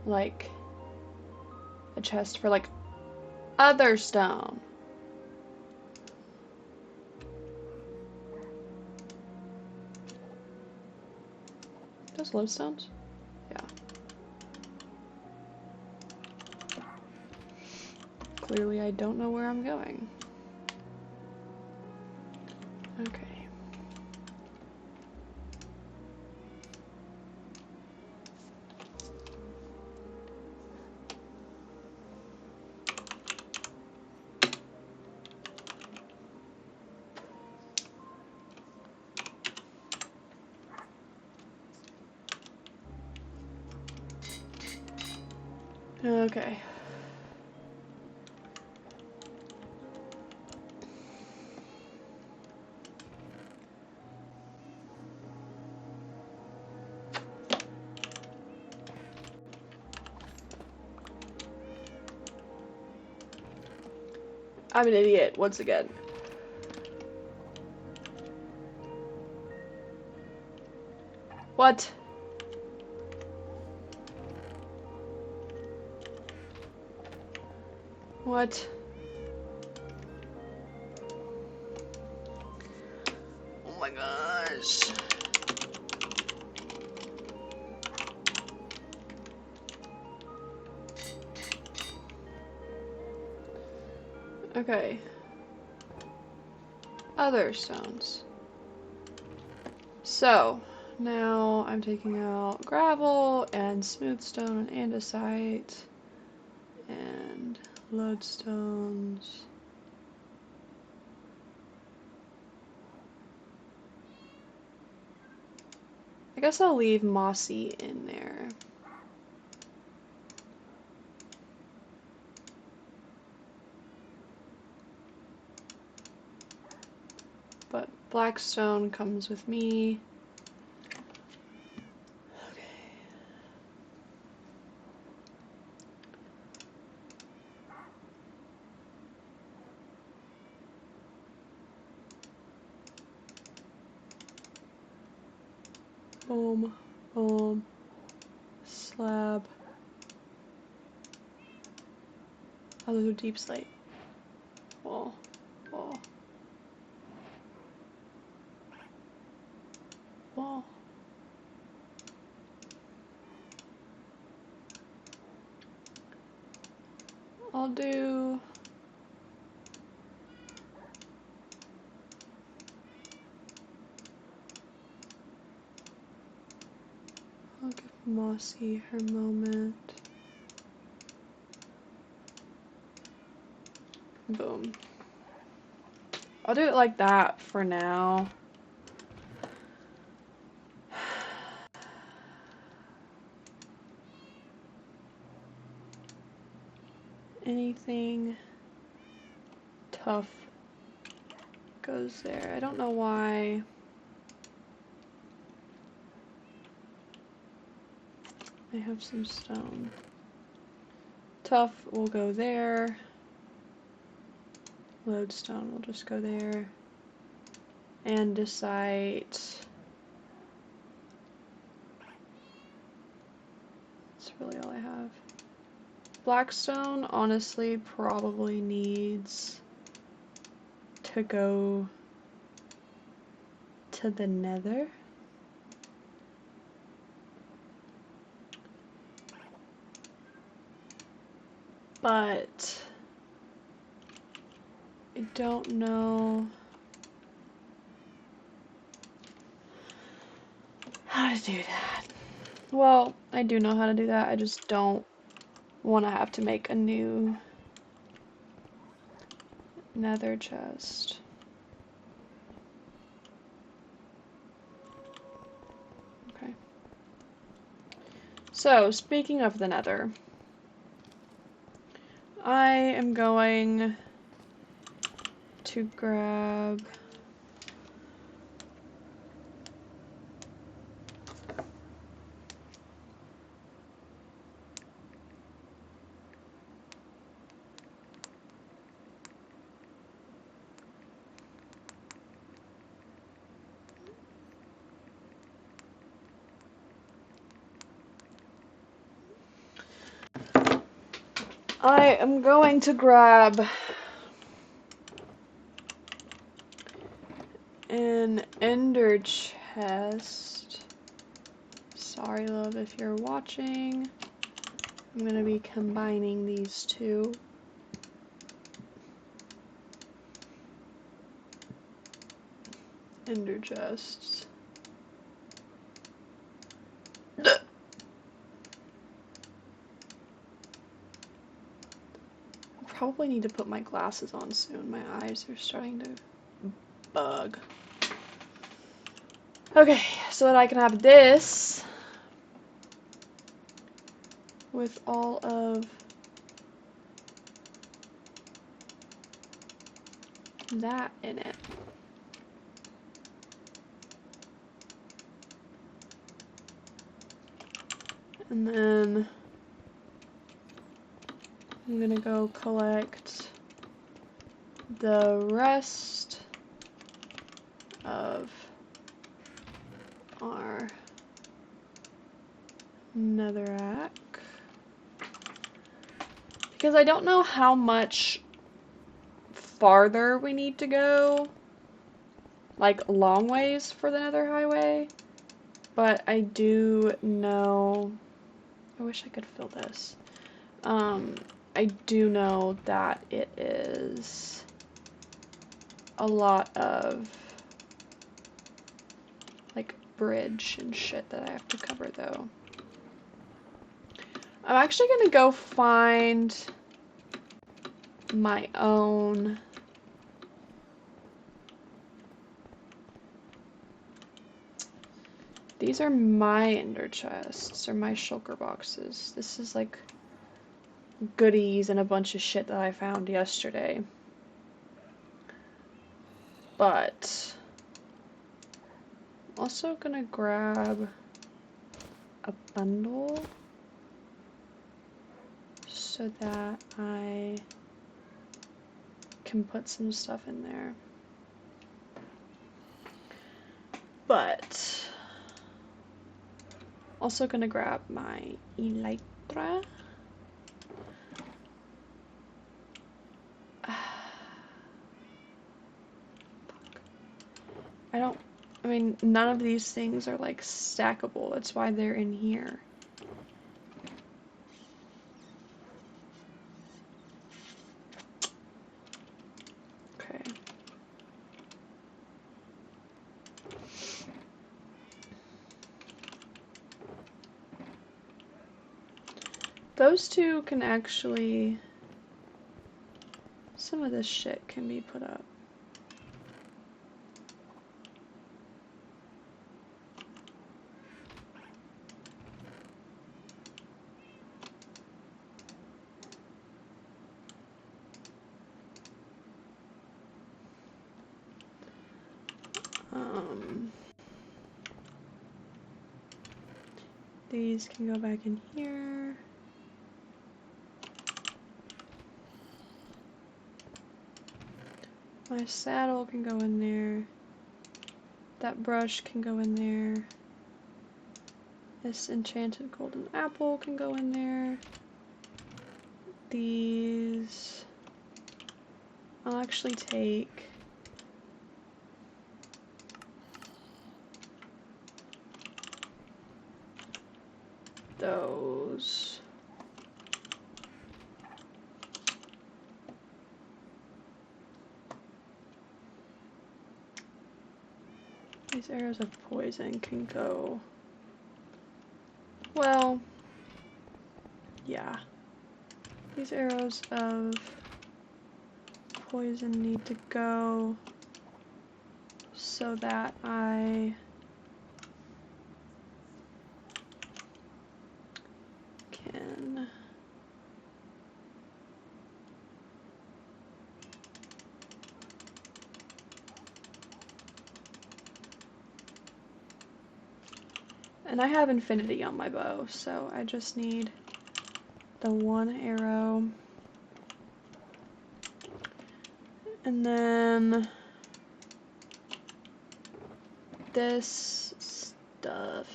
like a chest for like other stone. Those lodestones? Yeah. Clearly I don't know where I'm going. Okay. Okay. I'm an idiot once again. What? What? Oh my gosh. Okay. Other stones. So, now I'm taking out gravel and smooth stone and andesite and lodestones. I guess I'll leave mossy in there. But blackstone comes with me. Boom, boom, slab. Oh, those are deep slate. Wall, wall, wall. I'll do Mossy her moment. Boom. I'll do it like that for now. Anything tough goes there. I don't know why. I have some stone. Tough will go there. Lodestone will just go there. Andesite. That's really all I have. Blackstone, honestly, probably needs to go to the nether. But I don't know how to do that. Well, I do know how to do that. I just don't want to have to make a new nether chest. Okay. So, speaking of the nether, I am going to grab an ender chest. Sorry, love, if you're watching. I'm gonna be combining these two. Ender chests. Probably need to put my glasses on soon. My eyes are starting to bug. Okay, so that I can have this with all of that in it. And then I'm gonna go collect the rest of our netherrack. Because I don't know how much farther we need to go, like long ways for the nether highway, but I do know, I wish I could fill this. I do know that it is a lot of like bridge and shit that I have to cover though. I'm actually gonna go find my own these are my ender chests, or my shulker boxes. This is like goodies and a bunch of shit that I found yesterday. But also gonna grab a bundle so that I can put some stuff in there. But also gonna grab my elytra. I mean, none of these things are like stackable. That's why they're in here. Okay. those two can actually... Some of this shit can be put up. These can go back in here. My saddle can go in there. That brush can go in there. This enchanted golden apple can go in there. These... I'll actually take... those. These arrows of poison can go... Well... Yeah. These arrows of poison need to go so that I can and I have infinity on my bow, so I just need the one arrow. And then this stuff.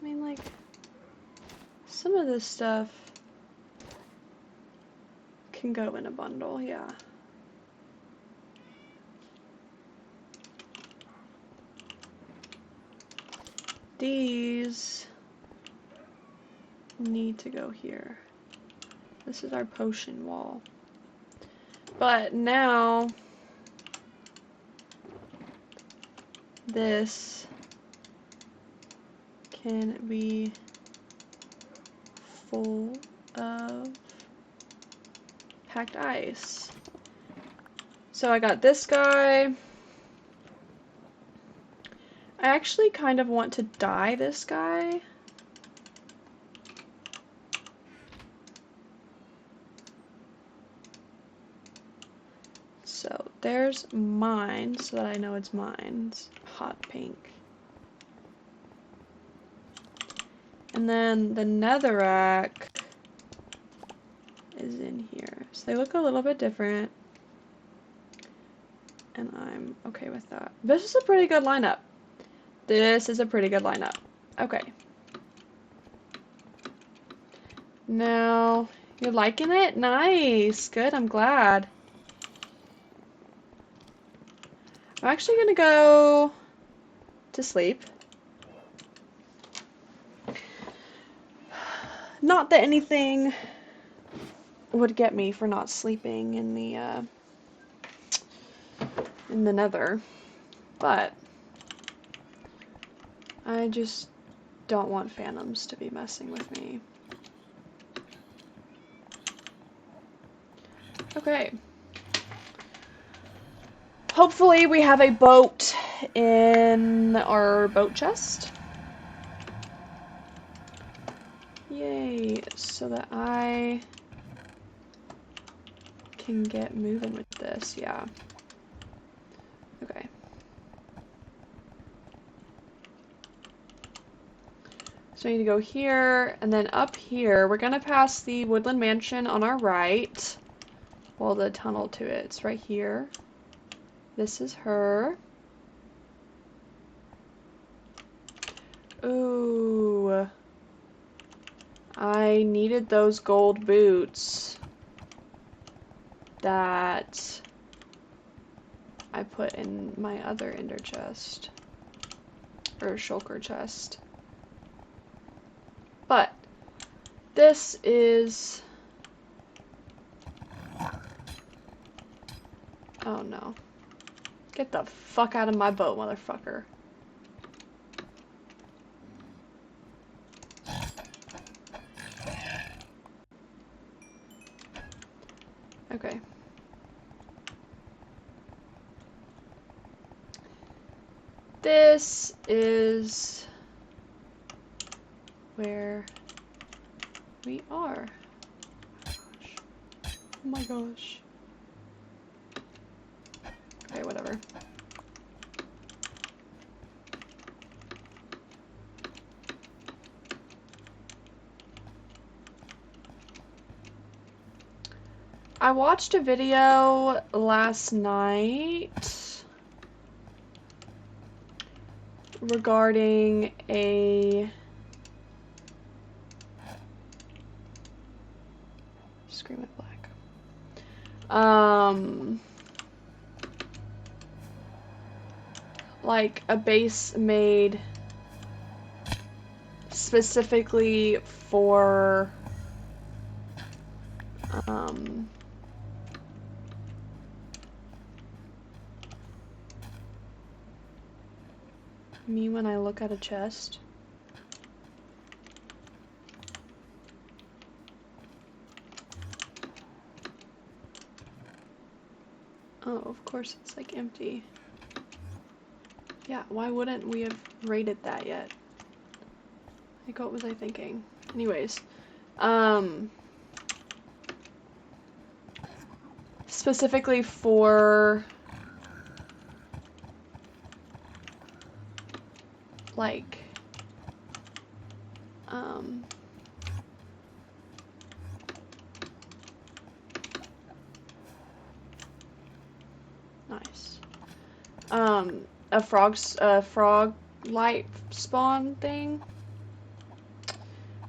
I mean, like, some of this stuff can go in a bundle, yeah. These need to go here. This is our potion wall. But now this can be full of packed ice. So I got this guy. I actually kind of want to dye this guy. So there's mine, so that I know it's mine. It's hot pink. And then the netherrack is in here. So they look a little bit different. And I'm okay with that. This is a pretty good lineup. This is a pretty good lineup. Okay. Now, you're liking it? Nice. Good, I'm glad. I'm actually gonna go to sleep. Not that anything would get me for not sleeping in the nether, but I just don't want phantoms to be messing with me. Okay. Hopefully we have a boat in our boat chest. Yay, so that I can get moving with this, yeah. Okay. So I need to go here, and then up here, we're gonna pass the woodland mansion on our right. Well, the tunnel to it, it's right here. This is her. Ooh. I needed those gold boots that I put in my other ender chest. Or shulker chest. But this is... Oh no. Get the fuck out of my boat, motherfucker. Okay. This is where we are. Oh my gosh. Okay, whatever. I watched a video last night regarding a Scream it black. Like a base made specifically for me when I look at a chest. Oh, of course it's like empty. Yeah, why wouldn't we have rated that yet? Like, what was I thinking? Anyways, specifically for like nice. A frog light spawn thing,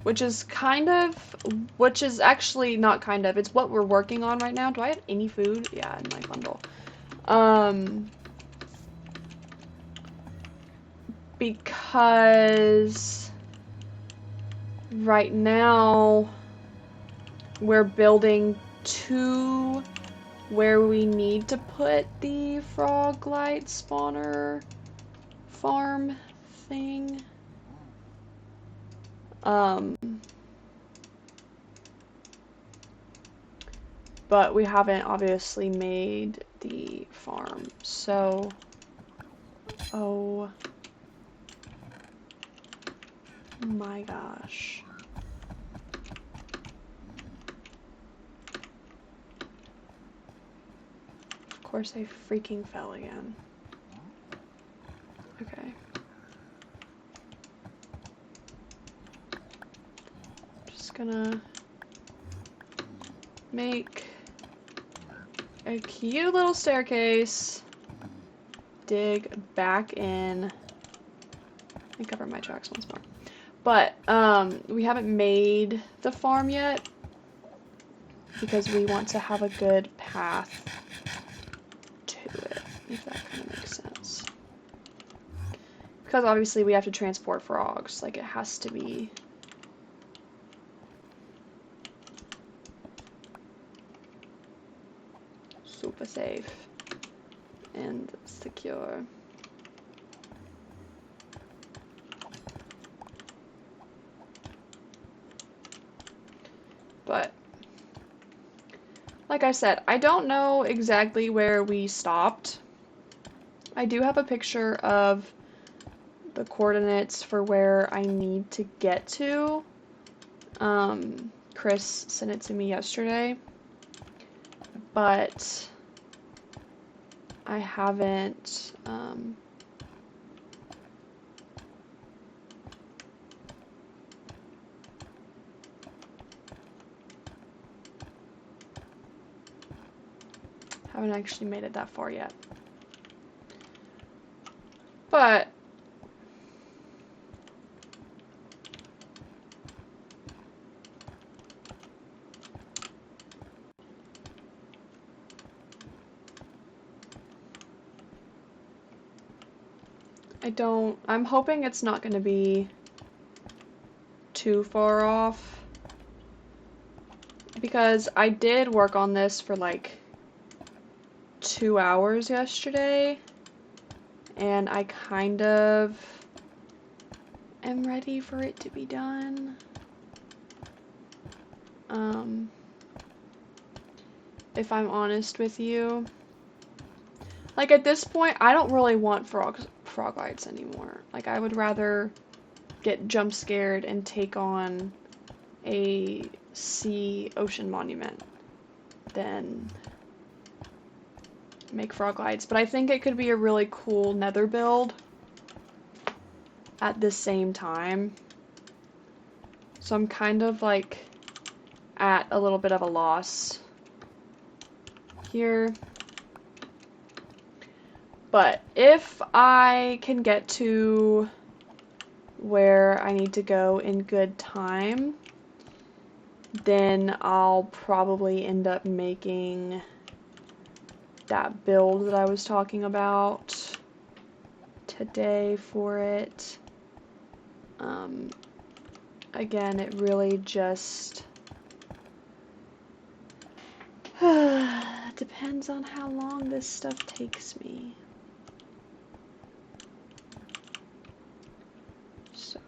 which is actually not kind of, it's what we're working on right now. Do I have any food? Yeah, in my bundle. Because right now we're building to where we need to put the frog light spawner farm thing. But we haven't obviously made the farm, so oh my gosh. Of course I freaking fell again. Okay. Just gonna make a cute little staircase. Dig back in and cover my tracks once more. But we haven't made the farm yet because we want to have a good path to it, if that kind of makes sense. Because obviously we have to transport frogs, like it has to be super safe and secure. But like I said, I don't know exactly where we stopped. I do have a picture of the coordinates for where I need to get to. Chris sent it to me yesterday, but I haven't actually made it that far yet. But I'm hoping it's not going to be too far off, because I did work on this for like 2 hours yesterday, and I kind of am ready for it to be if I'm honest with you. Like, at this point, I don't really want frog lights anymore. Like, I would rather get jump scared and take on a sea ocean monument than make frog lights. But I think it could be a really cool nether build at the same time. So I'm kind of like at a little bit of a loss here. But if I can get to where I need to go in good time, then I'll probably end up making that build that I was talking about today for it. Again, it really just depends on how long this stuff takes me. So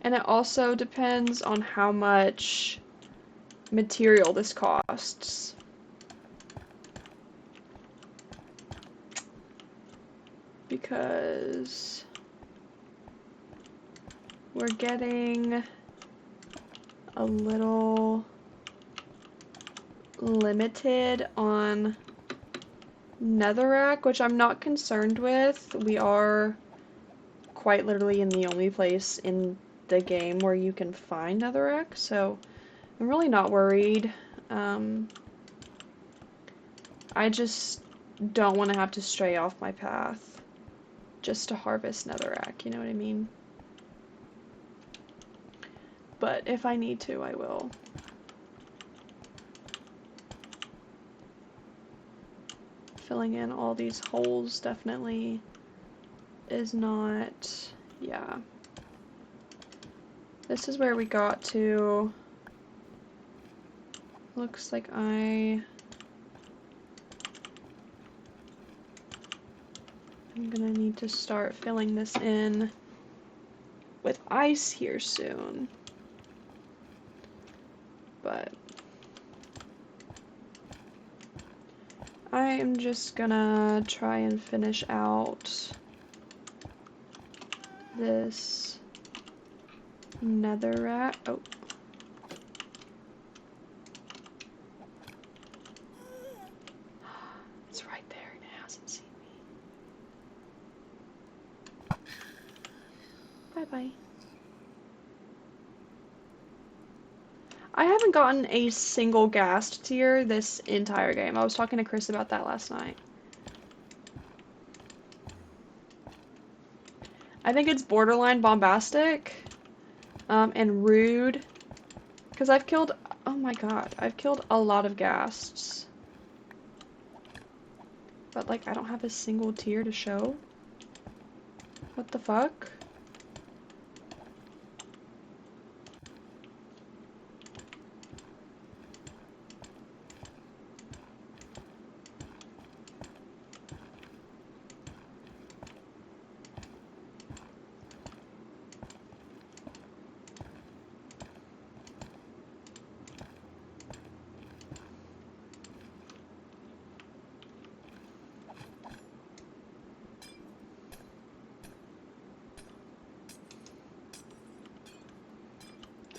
and it also depends on how much material this costs. Because we're getting a little limited on netherrack, which I'm not concerned with. We are quite literally in the only place in the game where you can find netherrack, so I'm really not worried. I just don't want to have to stray off my path just to harvest netherrack, you know what I mean? But if I need to, I will. Filling in all these holes definitely is not, yeah. This is where we got to. Looks like I'm gonna need to start filling this in with ice here soon. But I am just gonna try and finish out this netherrack. Oh. It's right there and it hasn't seen me. Bye-bye. I haven't gotten a single ghast tier this entire game. I was talking to Chris about that last night. I think it's borderline bombastic and rude because I've killed, oh my god, I've killed a lot of ghasts. But like I don't have a single tier to show. What the fuck?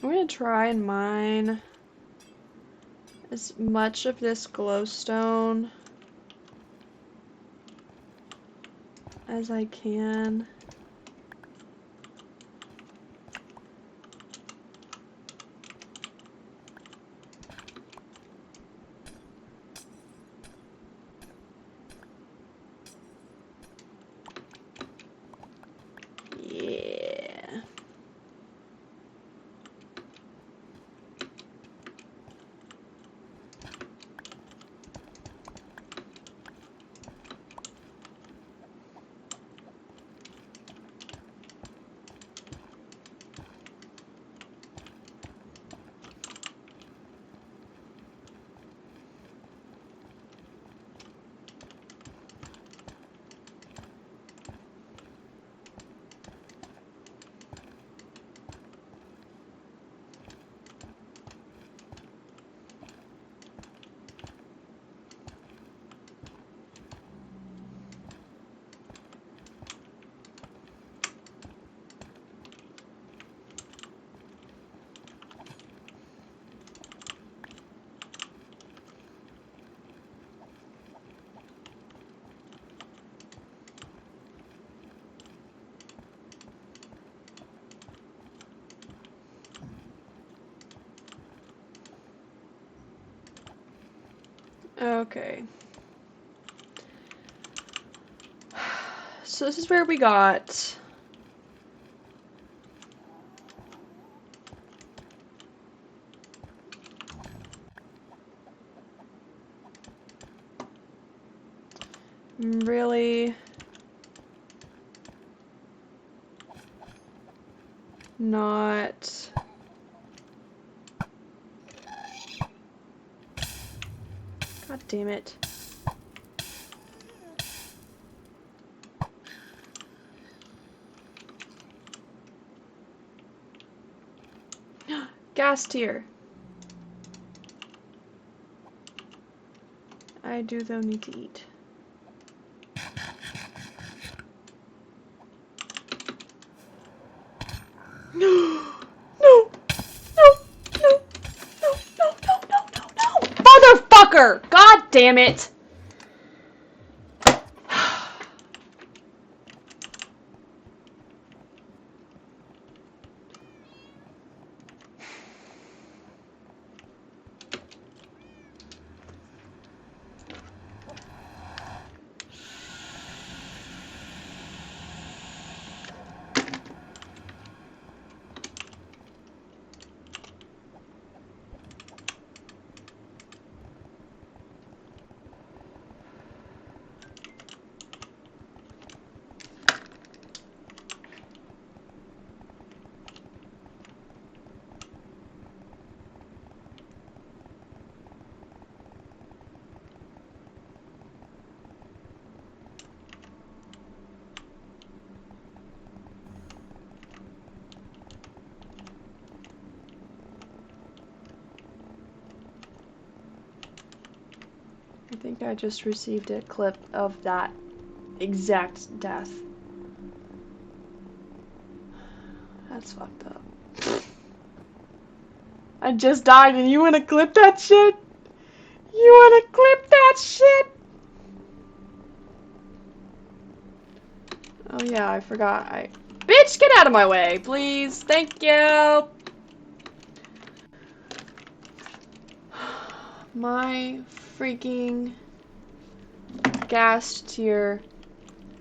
I'm gonna try and mine as much of this glowstone as I can. Yeah. Okay. So this is where we got... Really... not... God damn it. Gas tier. I do though need to eat. No! No! No! No! No! No! No! No! No! No! Motherfucker! God damn it! I think I just received a clip of that exact death. That's fucked up. I just died and you wanna clip that shit? You wanna clip that shit? Oh yeah, I forgot. Bitch, get out of my way, please. Thank you. My freaking gas tier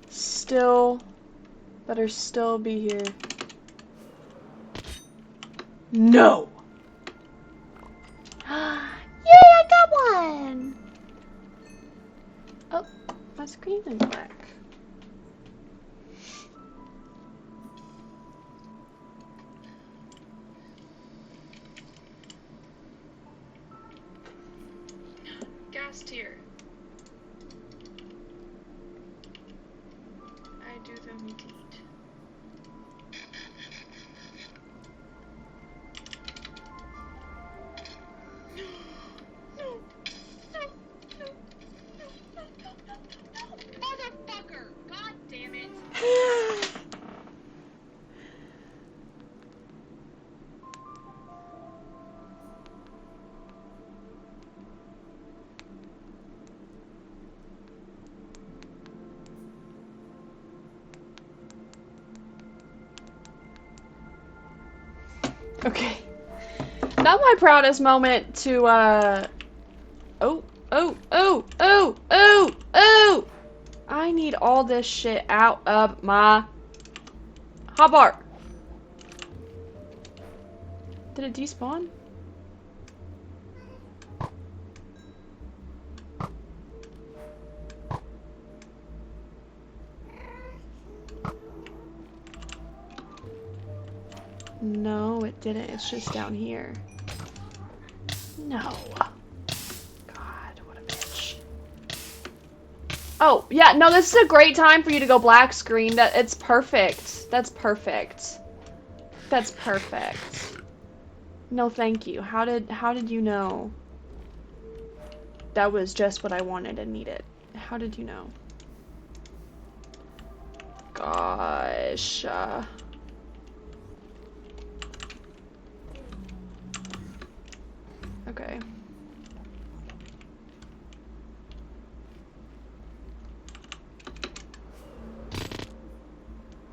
still better still be here. No. Yay, I got one. Oh, my screen is black. Gas tier. I do though need to eat. No. No. No. No. No. No. No. No. Motherfucker! God damn it! Okay. Not my proudest moment to, oh, oh, oh, oh, oh, oh! I need all this shit out of my hotbar. Did it despawn? No, it didn't. It's just down here. No. God, what a bitch. Oh, yeah, no, this is a great time for you to go black screen. It's perfect. That's perfect. That's perfect. No, thank you. How did you know? That was just what I wanted and needed. How did you know? Gosh. Okay.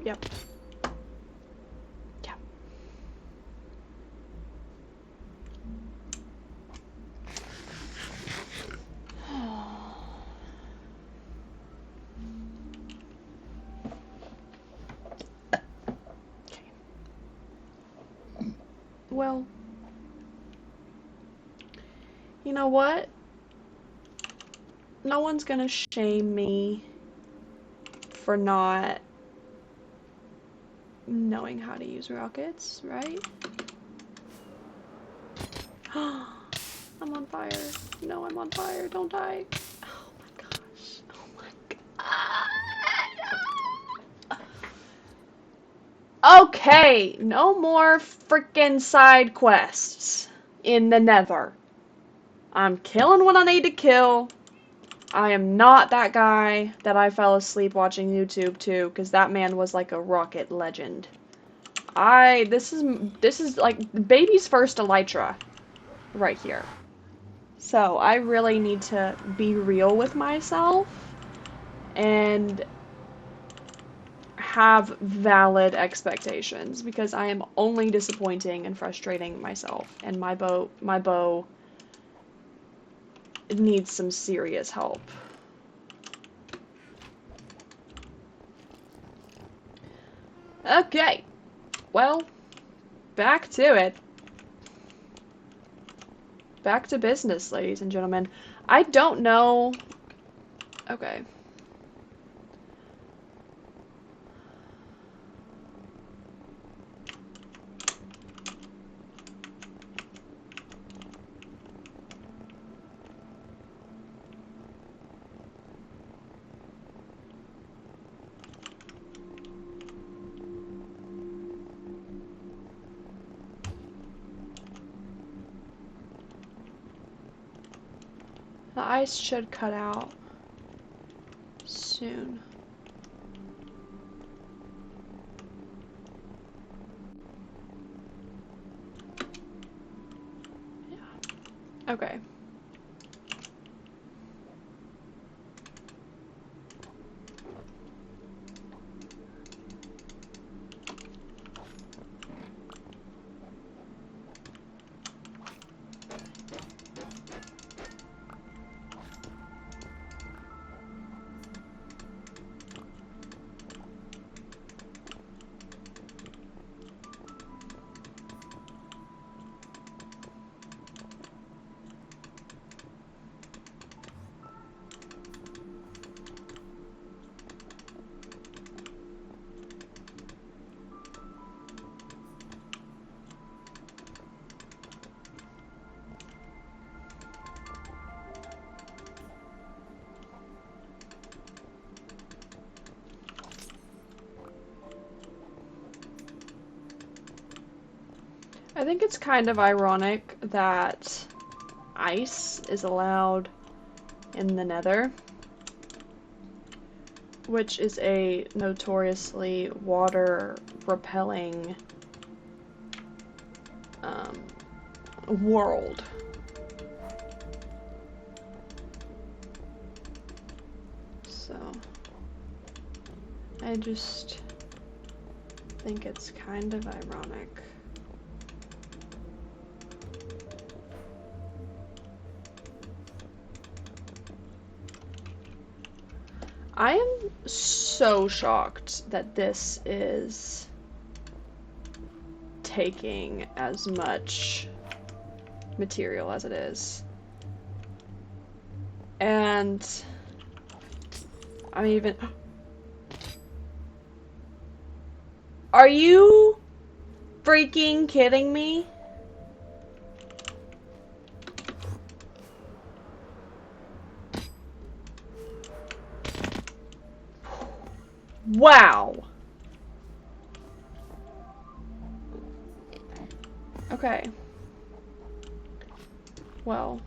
Yep. Yeah. well, you know what? No one's gonna shame me for not knowing how to use rockets, right? I'm on fire. No, I'm on fire. Don't die. Oh my gosh. Oh my god. Okay, no more freaking side quests in the Nether. I'm killing what I need to kill. I am not that guy that I fell asleep watching YouTube to, because that man was like a rocket legend. This is like baby's first elytra right here. So I really need to be real with myself and have valid expectations, because I am only disappointing and frustrating myself, and my bow needs some serious help. Okay, well, back to it. Back to business, ladies and gentlemen. I don't know. Okay. The ice should cut out soon. Yeah. Okay. I think it's kind of ironic that ice is allowed in the Nether, which is a notoriously water-repelling world. So, I just think it's kind of ironic. I am so shocked that this is taking as much material as it is. And I'm even... Are you freaking kidding me? Wow. Okay. Well,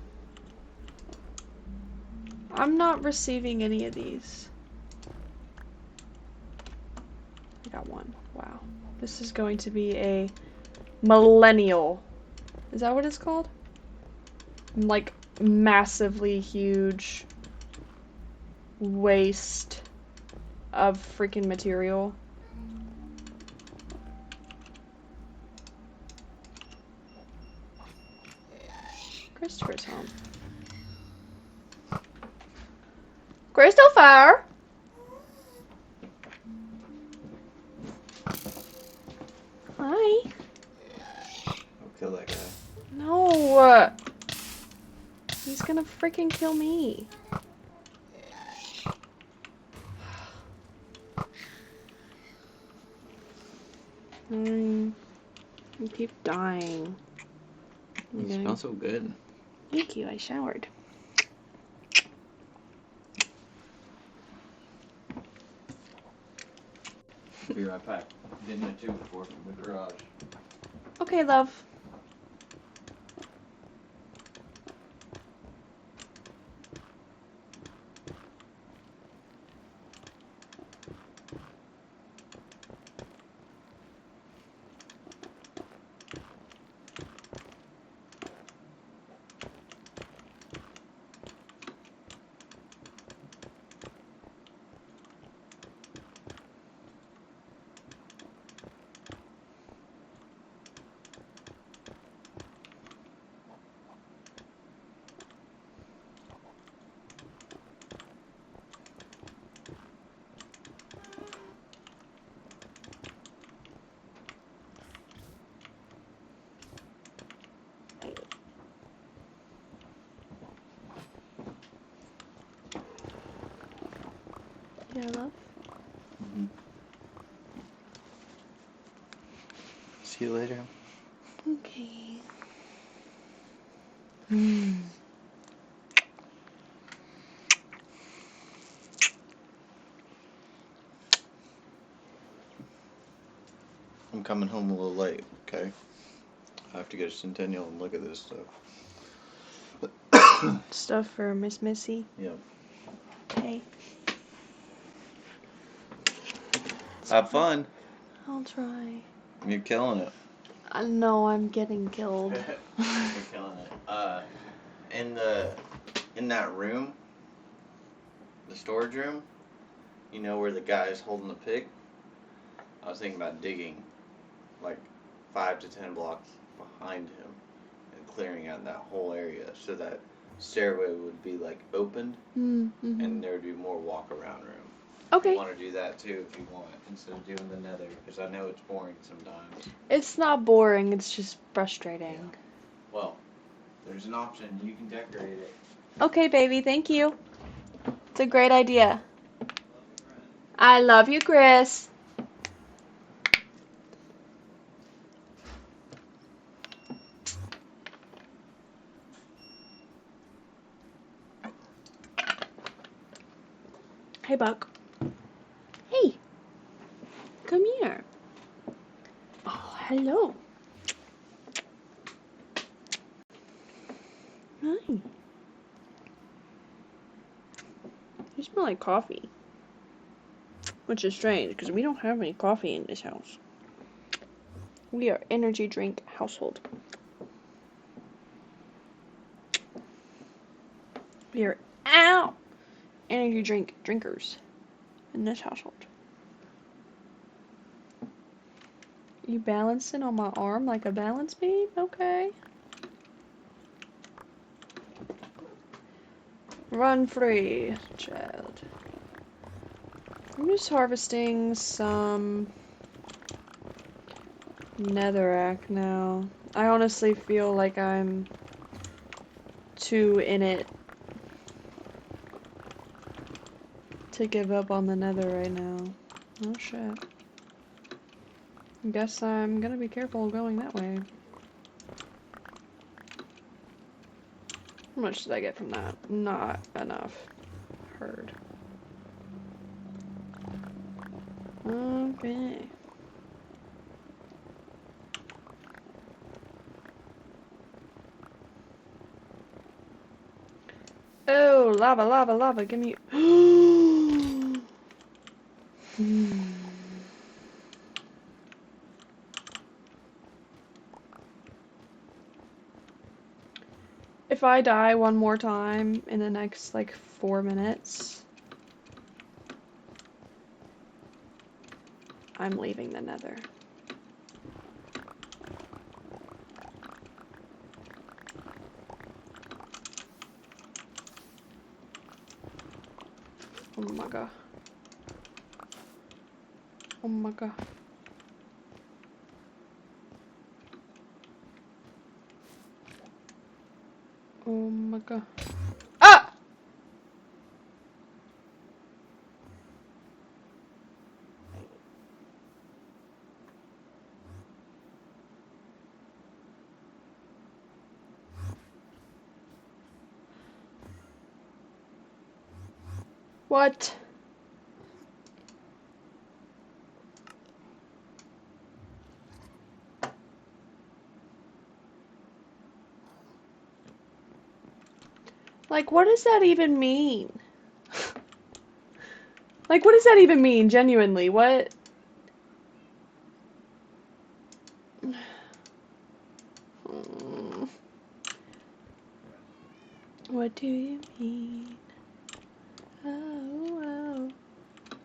I'm not receiving any of these. I got one. Wow. This is going to be a millennial. Is that what it's called? Like, massively huge waste of freaking material. Christopher's home. Christopher! Hi. kill that guy. No! He's gonna freaking kill me. You keep dying. You smell so good. Thank you, I showered. I'll be right back. Didn't get two before from the garage. Okay, love. Yeah, love. Mm-hmm. See you later. Okay. I'm coming home a little late, okay? I have to go to Centennial and look at this stuff. Stuff for Miss Missy. Yeah. Okay. Have fun. I'll try. You're killing it. I know I'm getting killed. You're killing it. In that room, the storage room, you know where the guy's holding the pick? I was thinking about digging like 5 to 10 blocks behind him and clearing out that whole area so that stairway would be like opened Mm-hmm. and there would be more walk around room. Okay. You want to do that too if you want instead of doing the nether because I know it's boring sometimes. It's not boring, it's just frustrating. Yeah. Well, there's an option. You can decorate it. Okay, baby, thank you. It's a great idea. I love you, Chris. Hey, Buck. Hey. Come here. Oh, hello. Hi. You smell like coffee. Which is strange, because we don't have any coffee in this house. We are energy drink household. We are energy drink drinkers in this household. You balancing on my arm like a balance beam? Okay. Run free, child. I'm just harvesting some netherrack now. I honestly feel like I'm too in it to give up on the nether right now. Oh shit. I guess I'm gonna be careful going that way. How much did I get from that? Not enough. Heard. Okay. Oh, lava, lava, lava, give me... If I die one more time in the next, like, 4 minutes, I'm leaving the nether. Oh my god. Oh my god. Oh my god. Ah! What? Like, what does that even mean? Like, what does that even mean, genuinely? What? Hmm. What do you mean? Oh, oh.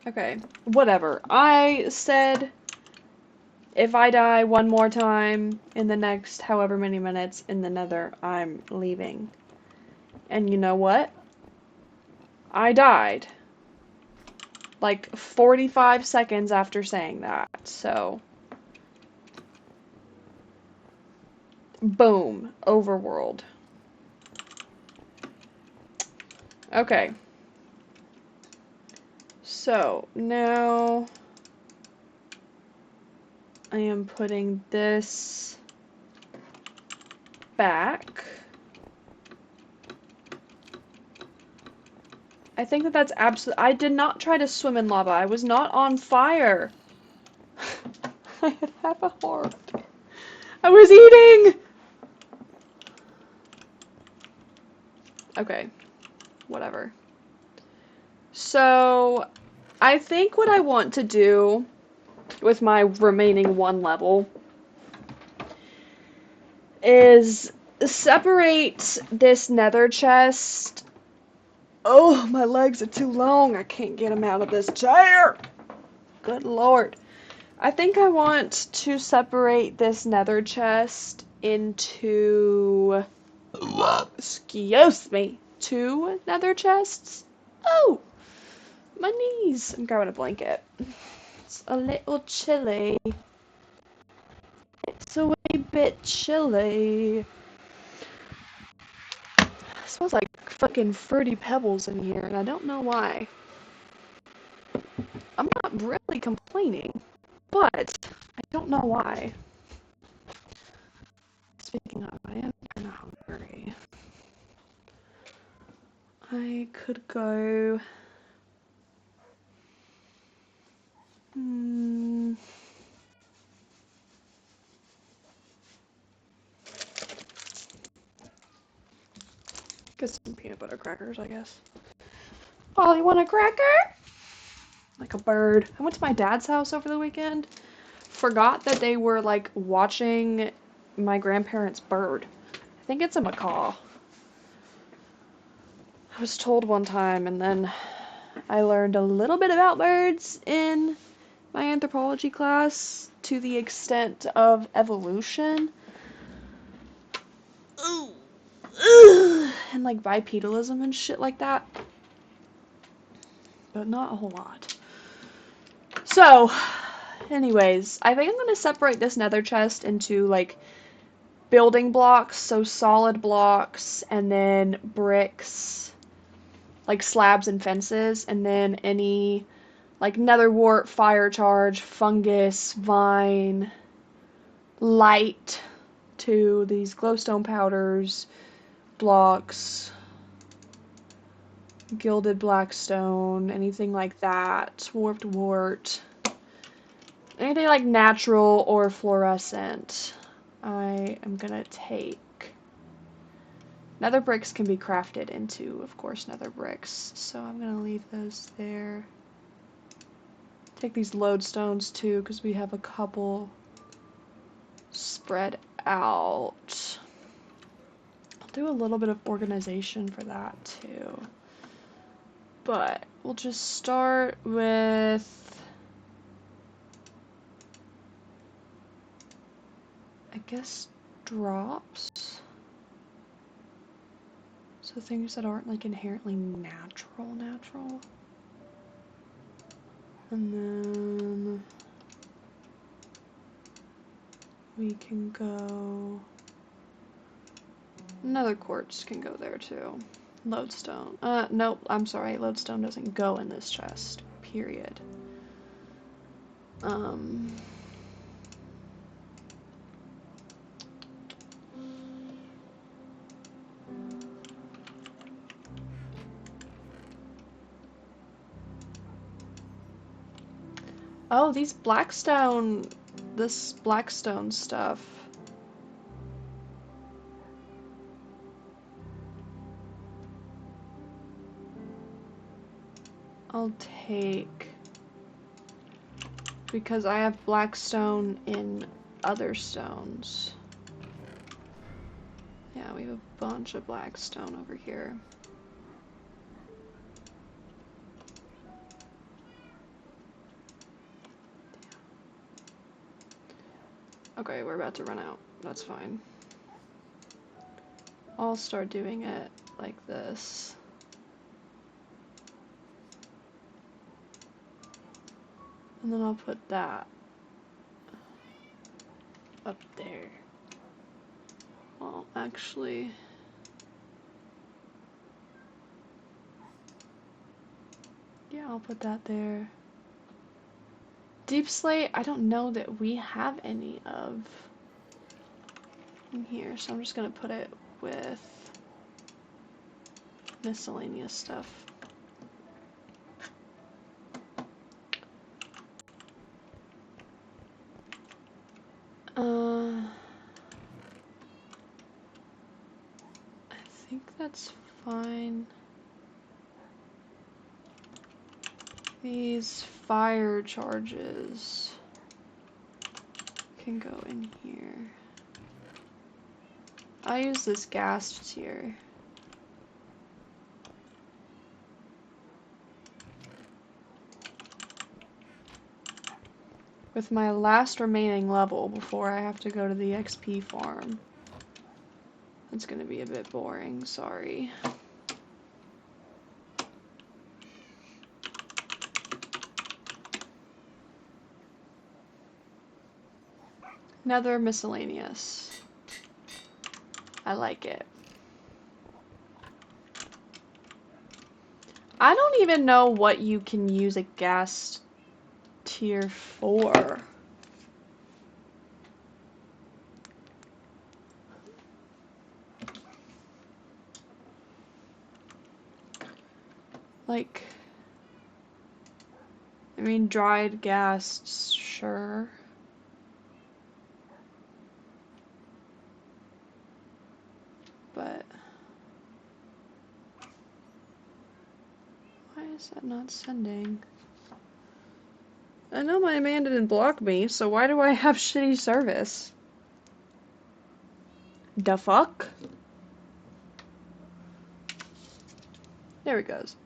Okay, whatever. I said if I die one more time in the next however many minutes in the nether, I'm leaving. And you know what? I died. Like 45 seconds after saying that, so. Boom. Overworld. Okay. So, now I am putting this back. I think that that's absolute. I did not try to swim in lava. I was not on fire. I have a heart. I was eating! Okay, whatever. So, I think what I want to do with my remaining one level is separate this nether chest. Oh, my legs are too long. I can't get them out of this chair. Good lord. I think I want to separate this nether chest into, excuse me, two nether chests. Oh, my knees. I'm grabbing a blanket. It's a little chilly. It's a wee bit chilly. It smells like fucking fruity pebbles in here, and I don't know why. I'm not really complaining, but I don't know why. Speaking of, I am kinda hungry. I could go. Hmm. Get some peanut butter crackers, I guess. Oh, you want a cracker? Like a bird. I went to my dad's house over the weekend. Forgot that they were like watching my grandparents' bird. I think it's a macaw. I was told one time, and then I learned a little bit about birds in my anthropology class to the extent of evolution. Ooh. And like bipedalism and shit like that. But not a whole lot. So, anyways, I think I'm going to separate this nether chest into like building blocks, so solid blocks, and then bricks, like slabs and fences, and then any like nether wart, fire charge, fungus, vine, light to these glowstone powders, blocks, gilded blackstone, anything like that, warped wart, anything like natural or fluorescent. I am gonna take. Nether bricks can be crafted into, of course, nether bricks, so I'm gonna leave those there. Take these lodestones too, because we have a couple spread out. I'll do a little bit of organization for that too. But we'll just start with, I guess, drops. So things that aren't like inherently natural. And then we can go Another quartz can go there too. Lodestone. Nope, I'm sorry. Lodestone doesn't go in this chest. Period. Oh, this blackstone stuff. I'll take, because I have blackstone in other stones. Yeah, we have a bunch of blackstone over here. Okay, we're about to run out. That's fine. I'll start doing it like this. And then I'll put that up there. Well, actually, yeah, I'll put that there. Deep slate, I don't know that we have any of in here, so I'm just gonna put it with miscellaneous stuff. I think that's fine. These fire charges can go in here. I use this gas tier. With my last remaining level before I have to go to the XP farm. It's gonna be a bit boring, sorry. Another miscellaneous. I like it. I don't even know what you can use a gas tier for. Like, I mean, dried gas, sure. But why is that not sending? I know my man didn't block me, so why do I have shitty service? The fuck? There it goes.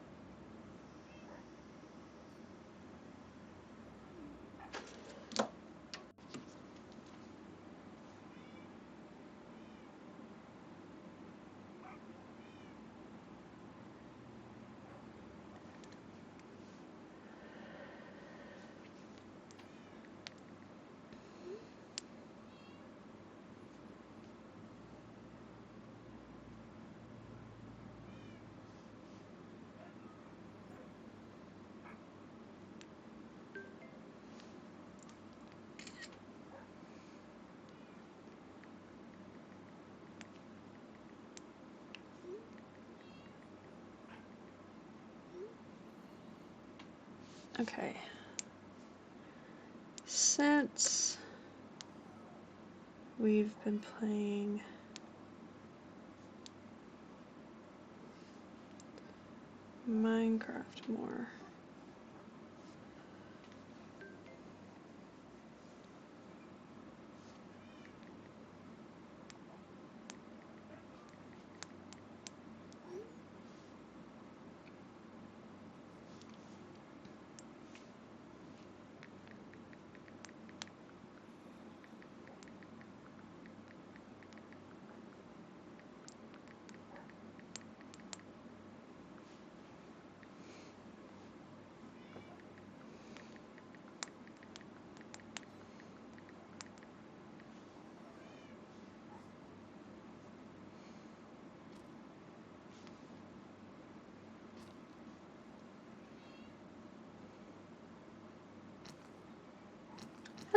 Okay. Since we've been playing Minecraft more.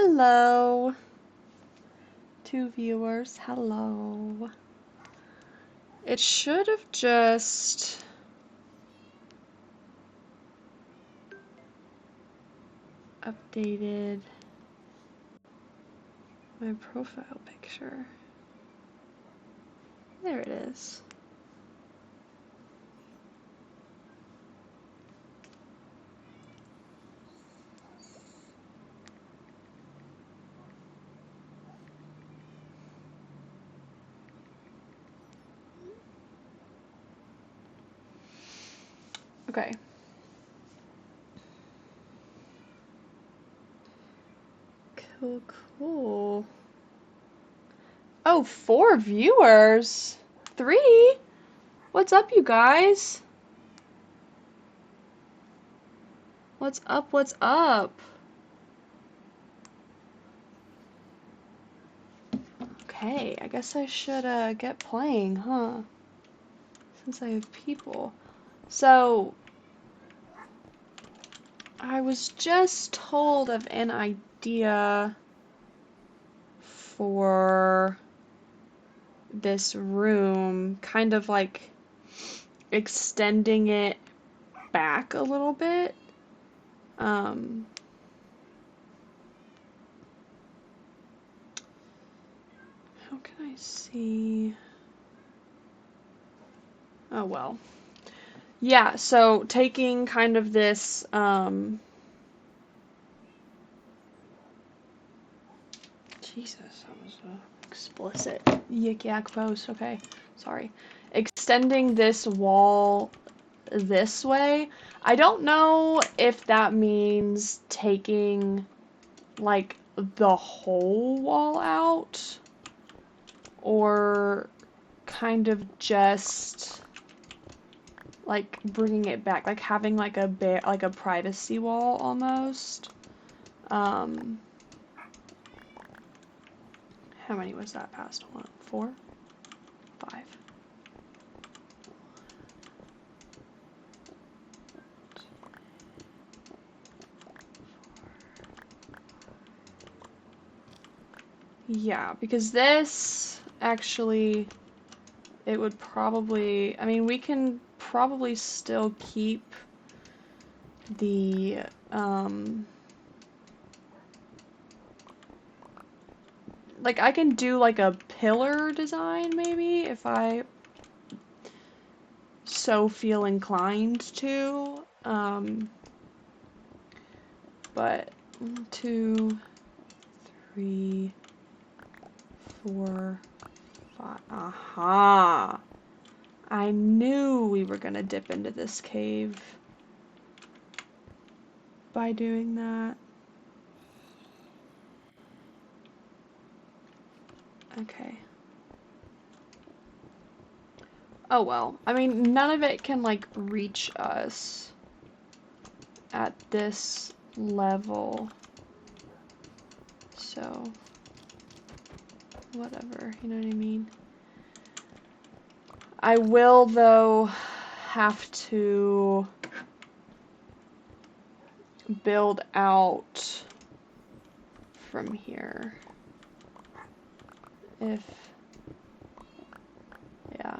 Hello. 2 viewers. Hello. It should have just updated my profile picture. There it is. Okay. Cool, cool. Oh, 4 viewers? 3? What's up, you guys? What's up, what's up? Okay, I guess I should get playing, huh? Since I have people. So, I was just told of an idea for this room, kind of like extending it back a little bit. Um, how can I see? Oh well. Yeah, so taking kind of this, Jesus, that was explicit. Yik yak post, okay, sorry. Extending this wall this way. I don't know if that means taking, like, the whole wall out, or kind of just, like, bringing it back, like having, like, a privacy wall, almost. How many was that past one? 4? 5. Yeah, because this actually, it would probably, I mean, we can probably still keep the, like, I can do, like, a pillar design, maybe, if I so feel inclined to, but 1, 2, 3, 4, 5, aha! I knew we were gonna dip into this cave by doing that. Okay. Oh well. I mean, none of it can, like, reach us at this level. So, whatever, you know what I mean? I will, though, have to build out from here. If, yeah.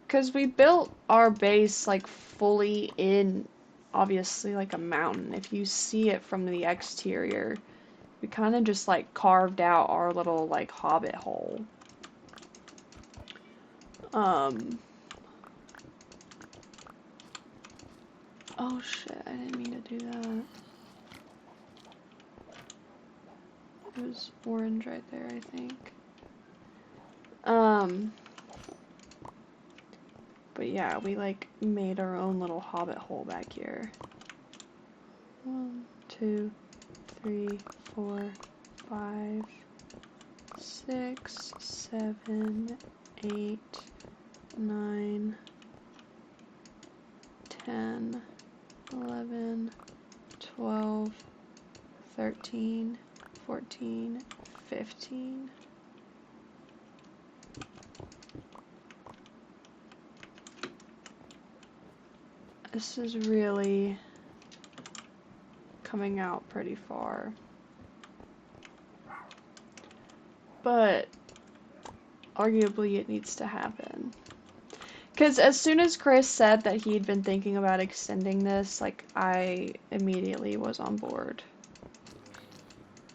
Because we built our base, like, fully in, obviously, like, a mountain. If you see it from the exterior, we kind of just, like, carved out our little, like, hobbit hole. Oh shit, I didn't mean to do that. It was orange right there, I think. But yeah, we, like, made our own little hobbit hole back here. 1, 2, 3, 4, 5, 6, 7, 8, 9, 10, 11, 12, 13, 14, 15. This is really coming out pretty far. But arguably it needs to happen. Because as soon as Chris said that he'd been thinking about extending this, like, I immediately was on board.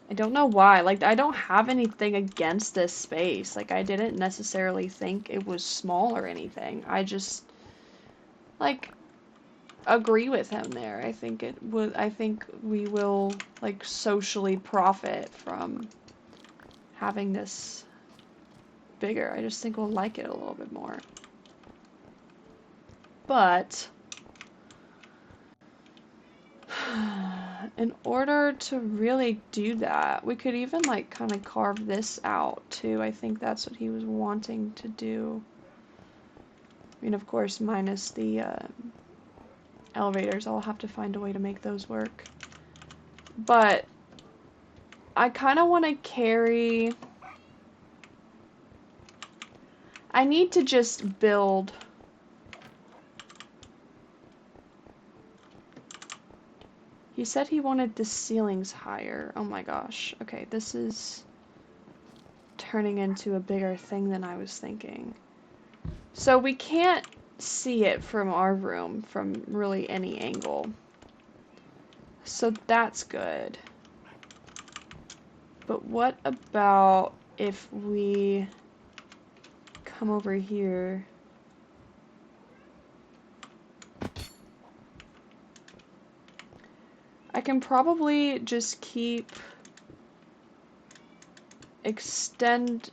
I don't know why. Like, I don't have anything against this space. Like, I didn't necessarily think it was small or anything. I just, like, agree with him there. I think we will, like, socially profit from having this bigger. I just think we'll like it a little bit more. But in order to really do that, we could even like kind of carve this out too. I think that's what he was wanting to do. I mean, of course, minus the elevators. I'll have to find a way to make those work. But I kind of want to carry... I need to just build... He said he wanted the ceilings higher. Oh my gosh. Okay, this is turning into a bigger thing than I was thinking. So we can't see it from our room from really any angle. So that's good. But what about if we come over here? I can probably just extend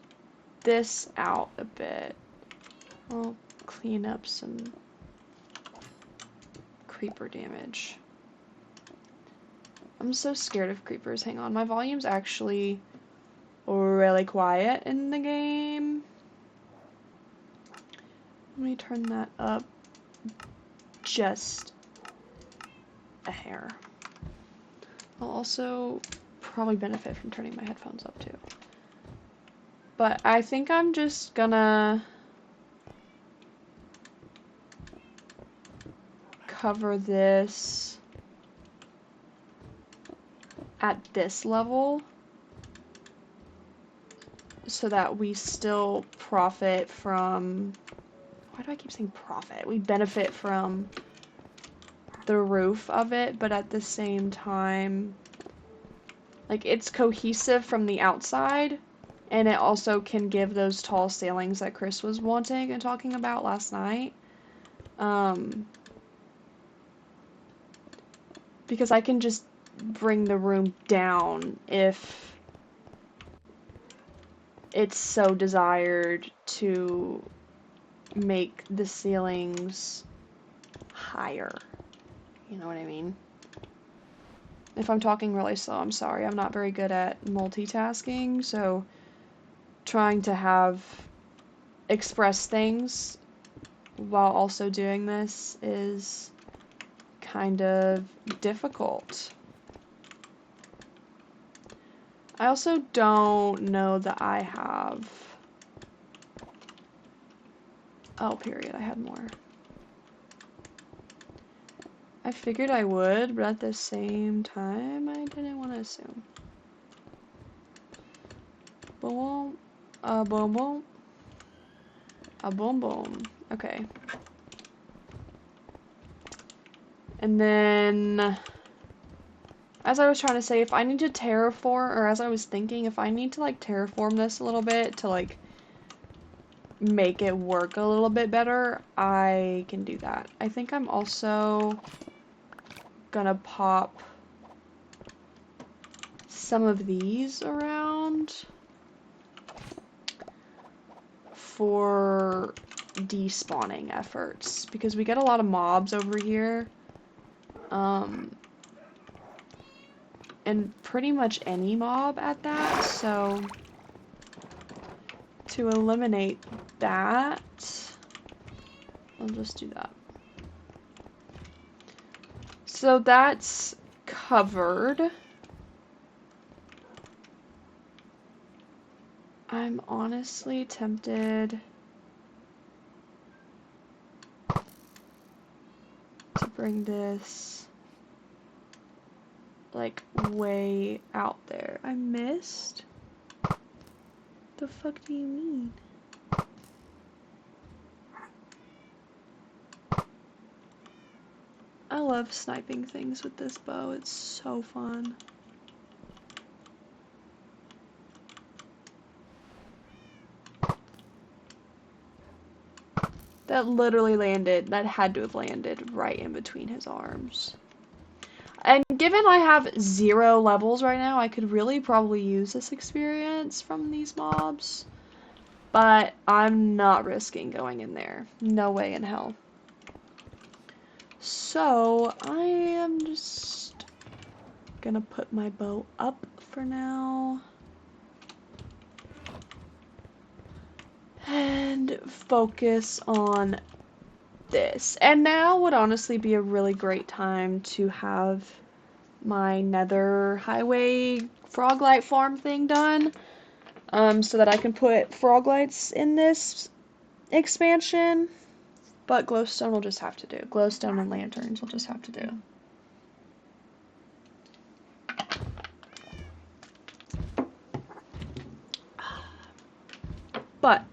this out a bit. I'll clean up some creeper damage. I'm so scared of creepers. Hang on, my volume's actually really quiet in the game. Let me turn that up just a hair. I'll also probably benefit from turning my headphones up too. But I think I'm just gonna cover this at this level so that we still profit from... Why do I keep saying profit? We benefit from the roof of it, but at the same time, like, it's cohesive from the outside, and it also can give those tall ceilings that Chris was wanting and talking about last night. Because I can just bring the room down if it's so desired to make the ceilings higher. You know what I mean? If I'm talking really slow, I'm sorry. I'm not very good at multitasking, so trying to express things while also doing this is kind of difficult. I also don't know that I have... Oh, period. I had more. I figured I would, but at the same time, I didn't want to assume. Boom, boom, boom. Boom, boom. Okay. And then, as I was trying to say, if I need to terraform, or as I was thinking, if I need to, like, terraform this a little bit to, like, make it work a little bit better, I can do that. I think I'm also gonna pop some of these around for despawning efforts, because we get a lot of mobs over here, and pretty much any mob at that, so to eliminate that, I'll just do that. So that's covered. I'm honestly tempted to bring this like way out there. I missed? The fuck do you mean? I love sniping things with this bow. It's so fun. That literally landed. That had to have landed right in between his arms. And given I have 0 levels right now, I could really probably use this experience from these mobs. But I'm not risking going in there. No way in hell. So, I am just gonna put my bow up for now. And focus on this. And now would honestly be a really great time to have my nether highway frog light farm thing done. So that I can put frog lights in this expansion. But glowstone will just have to do. Glowstone and lanterns will just have to do. But,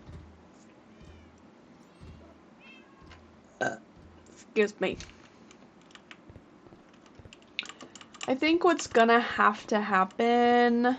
excuse me. I think what's gonna have to happen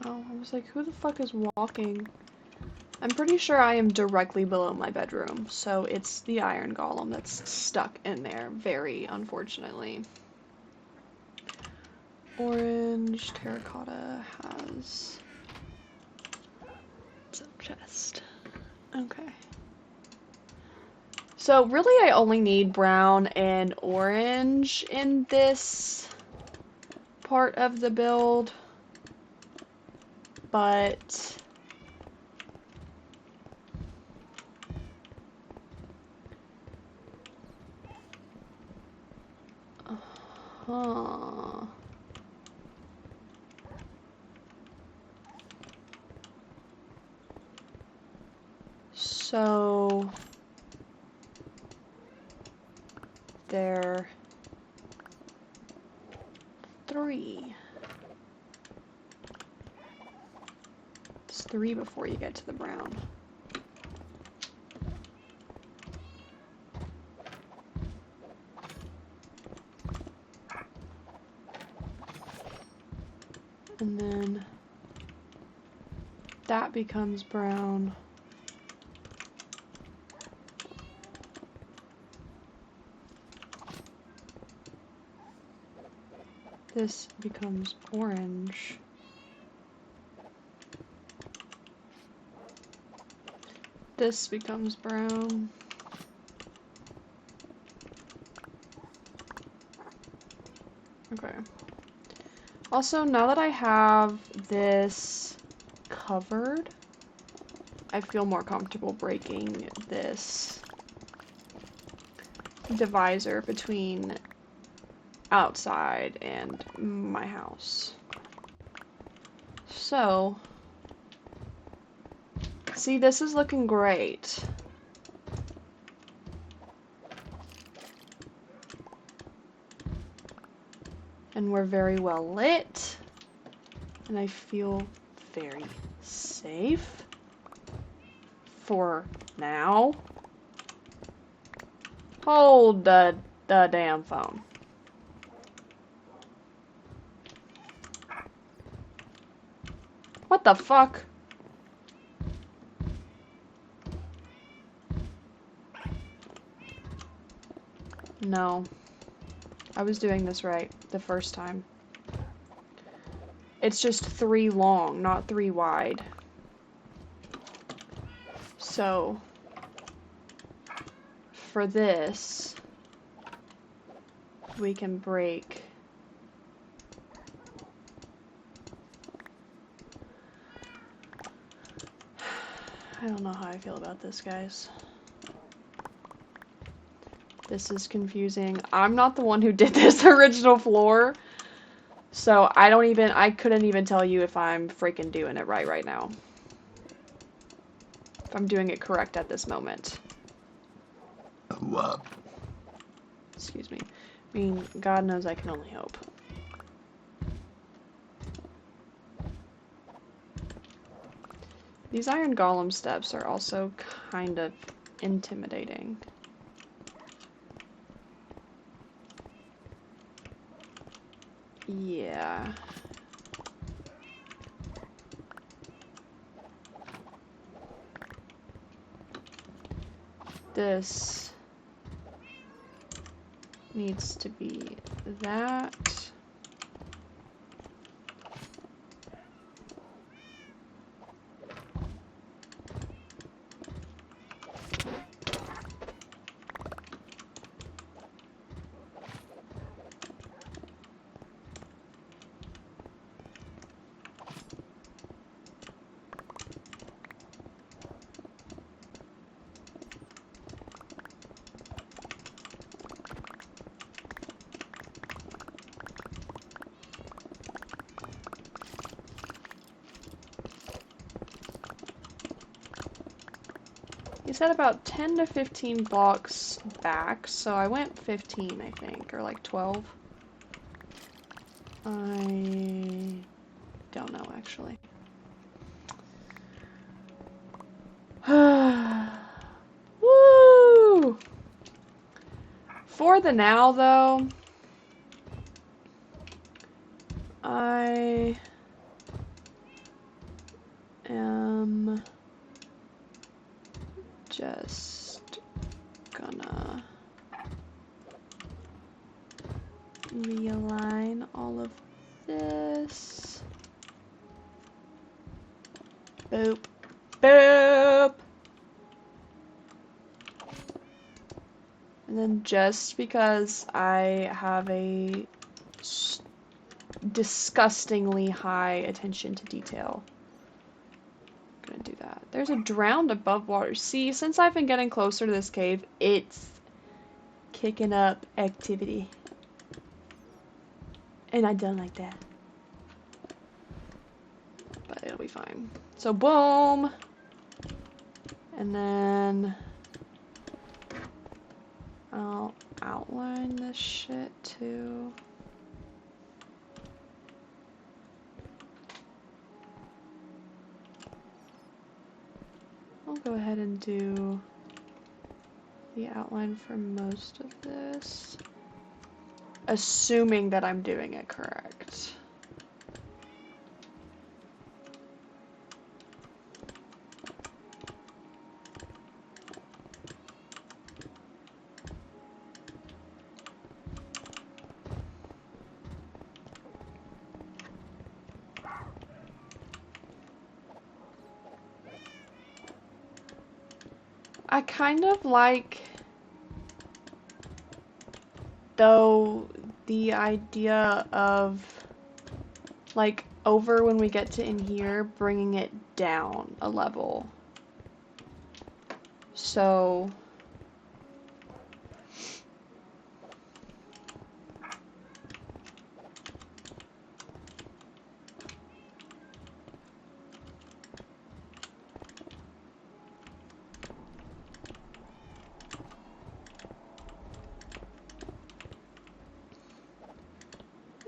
Oh, I was like, who the fuck is walking? I'm pretty sure I am directly below my bedroom, so it's the iron golem that's stuck in there, very unfortunately. Orange terracotta has some chest. Okay. So really I only need brown and orange in this part of the build, but huh. So there 3. It's 3 before you get to the brown. And then that becomes brown. This becomes orange. This becomes brown. Okay. Also, now that I have this covered, I feel more comfortable breaking this divisor between outside and my house. So, see, this is looking great. And we're very well lit. And I feel very safe. For now. Hold the damn phone. What the fuck? No. I was doing this right the first time. It's just 3 long, not 3 wide. So, for this, we can break I don't know how I feel about this, guys. This is confusing. I'm not the one who did this original floor. So I couldn't even tell you if I'm freaking doing it right now. If I'm doing it correct at this moment. Excuse me. I mean, God knows I can only hope. These iron golem steps are also kind of intimidating. Yeah. This needs to be that. He said about 10 to 15 blocks back, so I went 15, I think, or like 12. I don't know, actually. Woo! For the now, though, I am just gonna realign all of this. Boop. Boop! And then just because I have a disgustingly high attention to detail, I'm gonna do that. There's a drowned above water. See, since I've been getting closer to this cave, it's kicking up activity. And I don't like that. But it'll be fine. So boom! And then I'll outline this shit too. I'll go ahead and do the outline for most of this, assuming that I'm doing it correct. I kind of like, though, the idea of, like, over when we get to in here, bringing it down a level. So,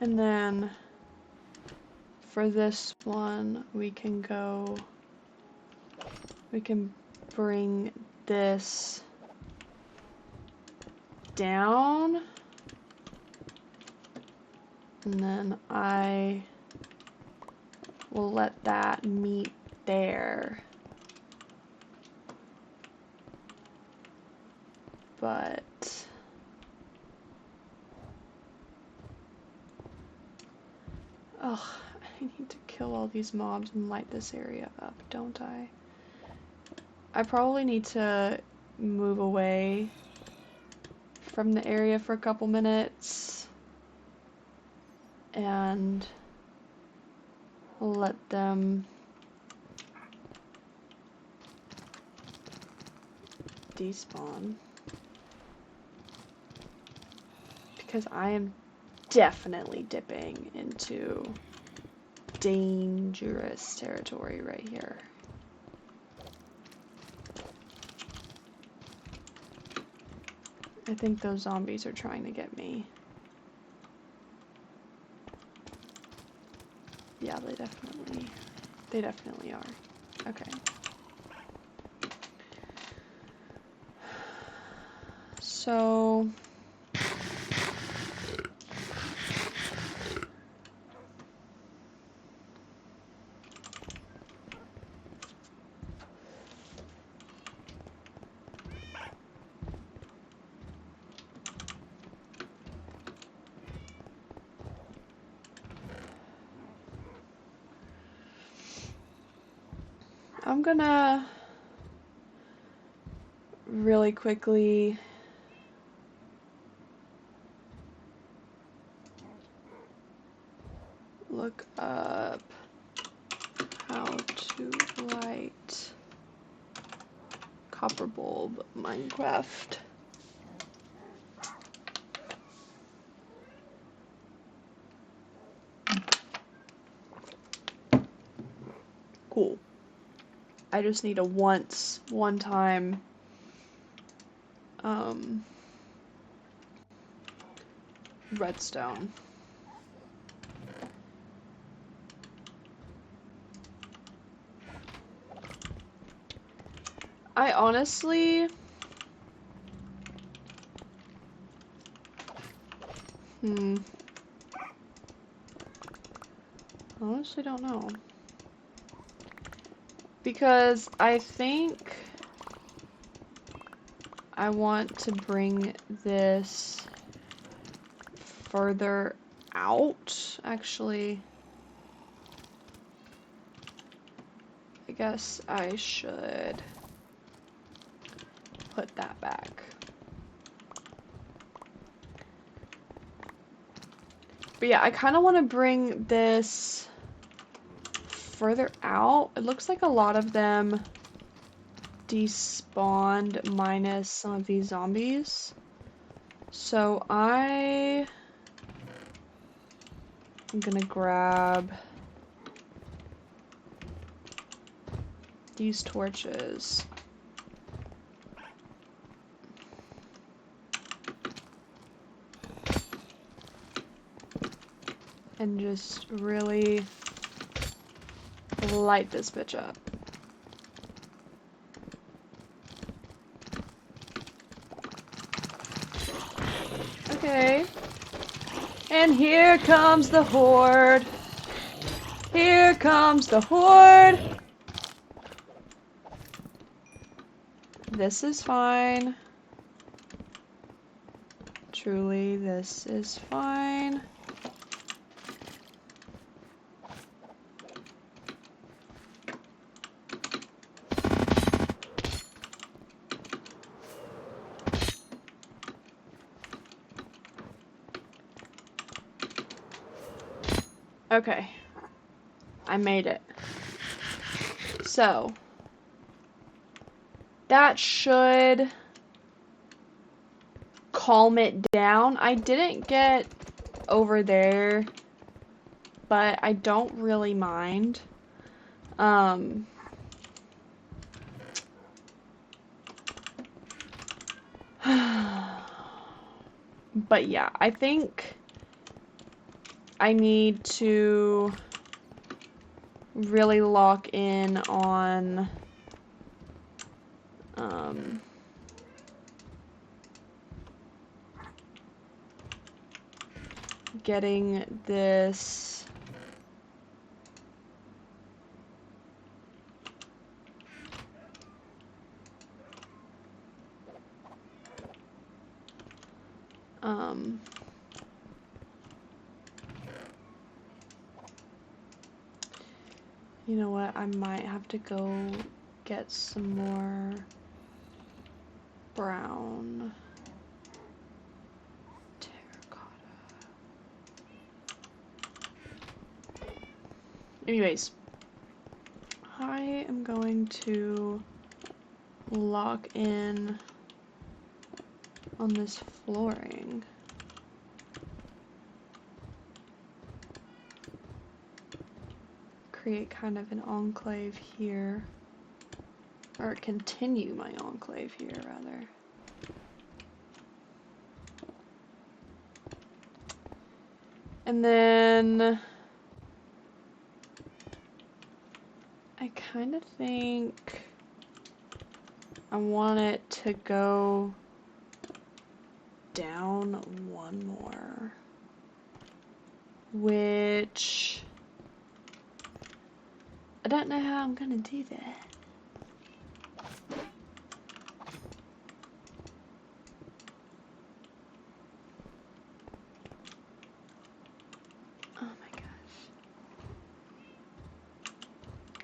and then for this one, we can bring this down, and then I will let that meet there. But oh, I need to kill all these mobs and light this area up, don't I? I probably need to move away from the area for a couple minutes and let them despawn. Because I am definitely dipping into dangerous territory right here. I think those zombies are trying to get me. Yeah, they definitely are. Okay. So I'm gonna really quickly look up how to light copper bulb Minecraft. Cool. I just need a one time redstone. I honestly honestly don't know. Because I think I want to bring this further out. Actually, I guess I should put that back. But yeah, I kind of want to bring this further out. It looks like a lot of them despawned minus some of these zombies. So I'm gonna grab these torches. And just really light this bitch up. Okay. And here comes the horde. Here comes the horde. This is fine. Truly, this is fine. Okay. I made it. So, that should calm it down. I didn't get over there, but I don't really mind. But yeah, I think I need to really lock in on getting this you know what, I might have to go get some more brown terracotta. Anyways, I am going to lock in on this flooring. Create kind of an enclave here. Or continue my enclave here, rather. And then I kind of think I want it to go down one more, which I don't know how I'm gonna do that. Oh my gosh.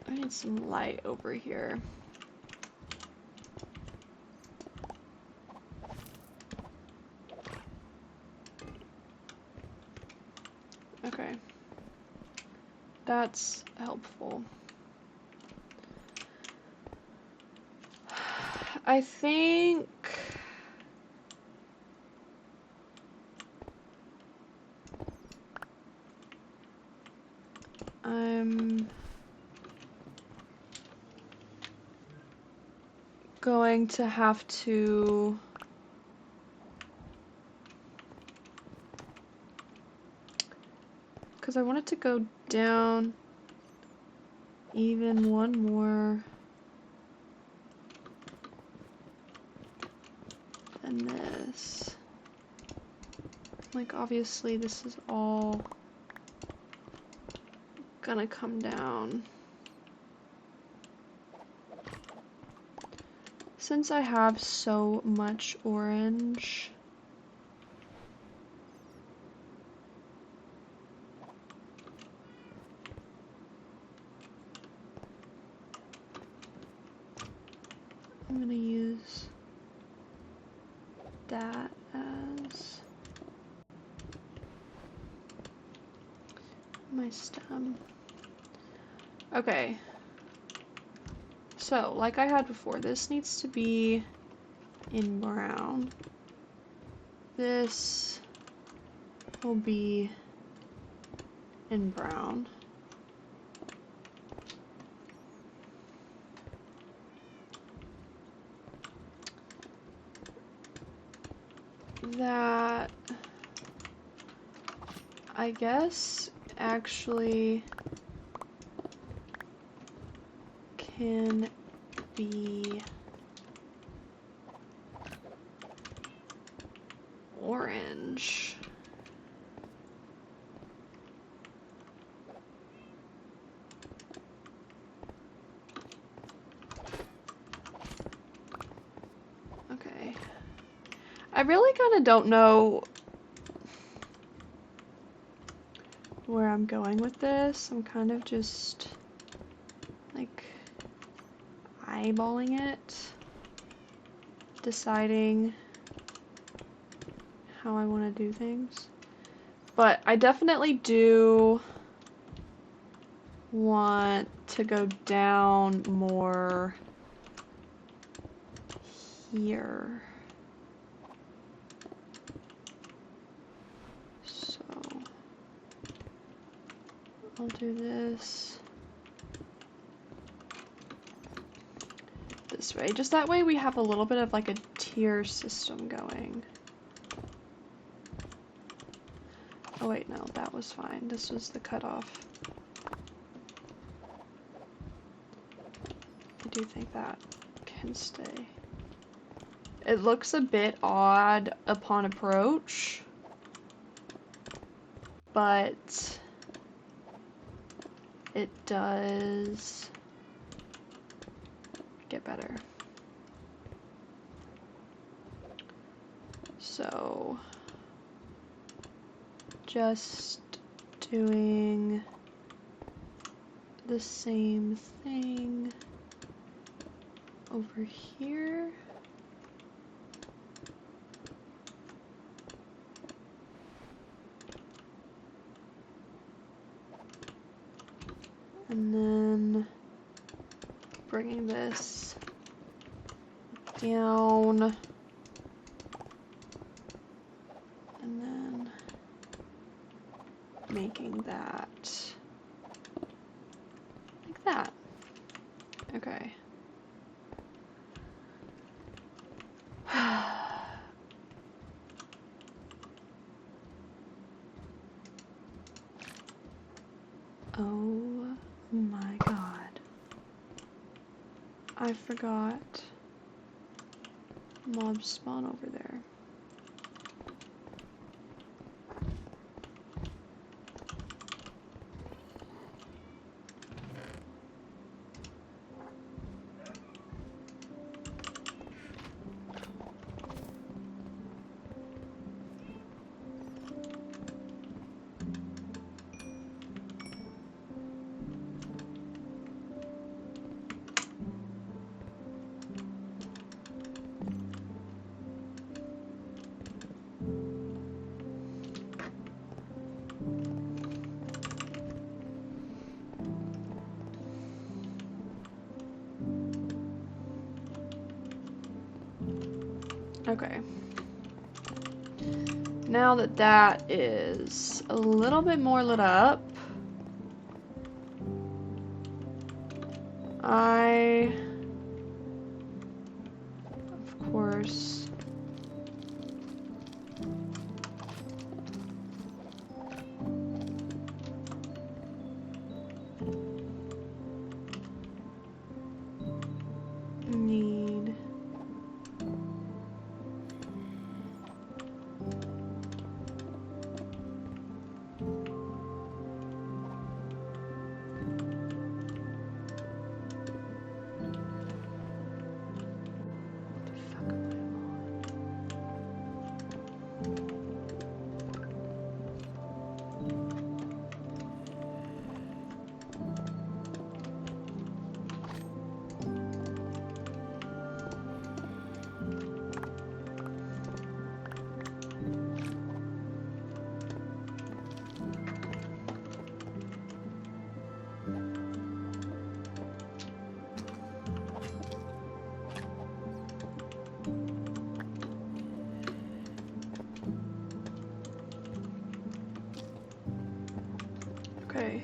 I need some light over here. Okay. That's helpful. I think I'm going to have to because I want it to go down even one more than this. Like, obviously this is all gonna come down. Since I have so much orange, I'm gonna use that as my stem. Okay. So, like I had before, this needs to be in brown. This will be in brown. That, I guess, actually can be orange. Okay. I really kind of don't know where I'm going with this. I'm kind of just like eyeballing it, deciding how I want to do things. But I definitely do want to go down more here. So I'll do this way. Just that way we have a little bit of like a tier system going. Oh wait, no, that was fine. This was the cutoff. I do think that can stay. It looks a bit odd upon approach, but it does get better. So just doing the same thing over here. And then bringing this down. And then making that like that. Okay. Oh my god. I forgot mobs spawn over there. Okay. Now that that is a little bit more lit up, I, of course, need okay.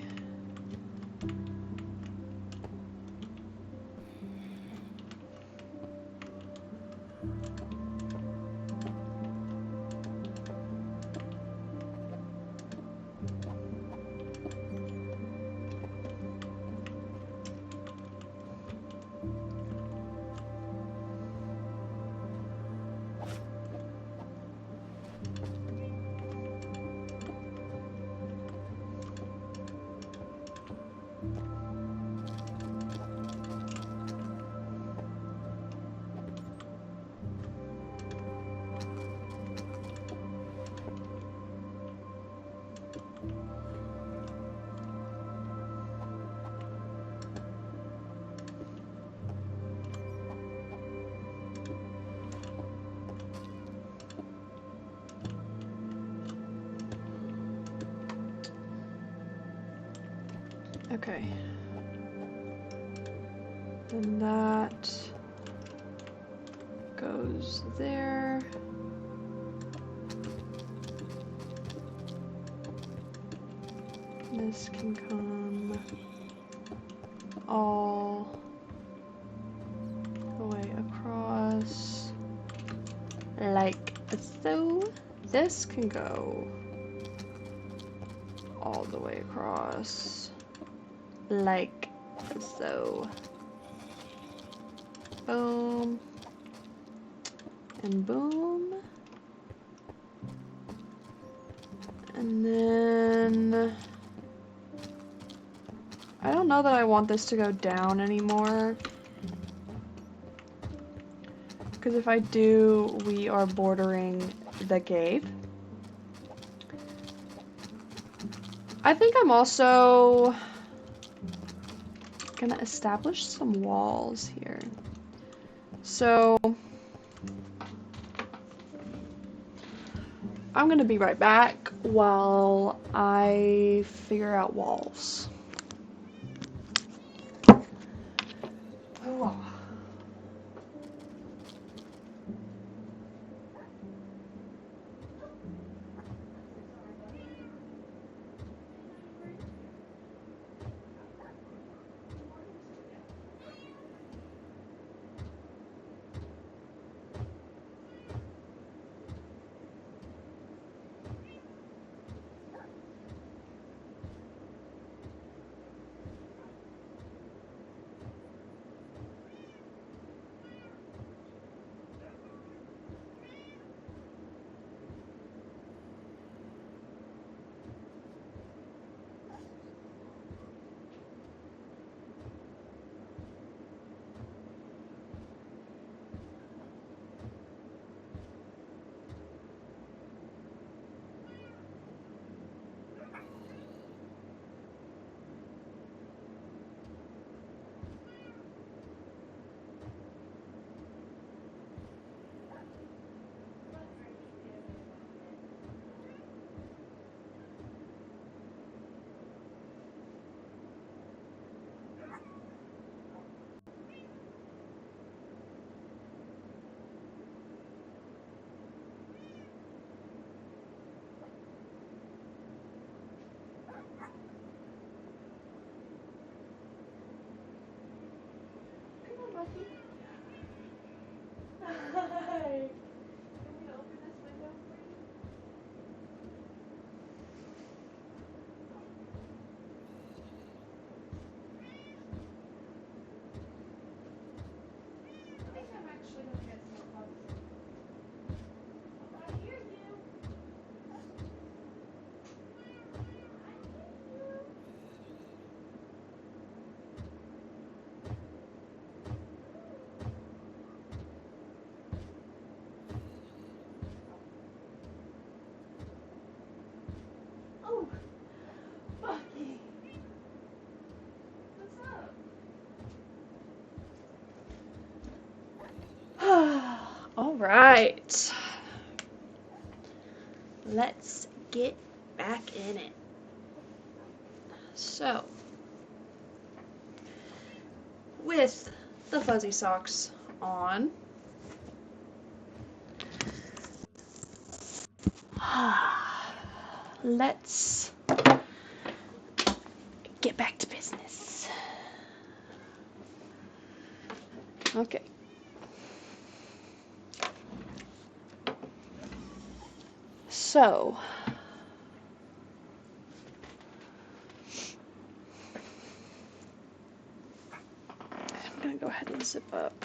Okay. And that goes there. This can come all the way across like so. This can go all the way across like so. Boom. And boom. And then I don't know that I want this to go down anymore. Because if I do, we are bordering the cave. I think I'm also gonna establish some walls here. So I'm gonna be right back while I figure out walls. Oh. right. Let's get back in it. So, with the fuzzy socks on, let's get back to business. Okay. So, I'm gonna go ahead and zip up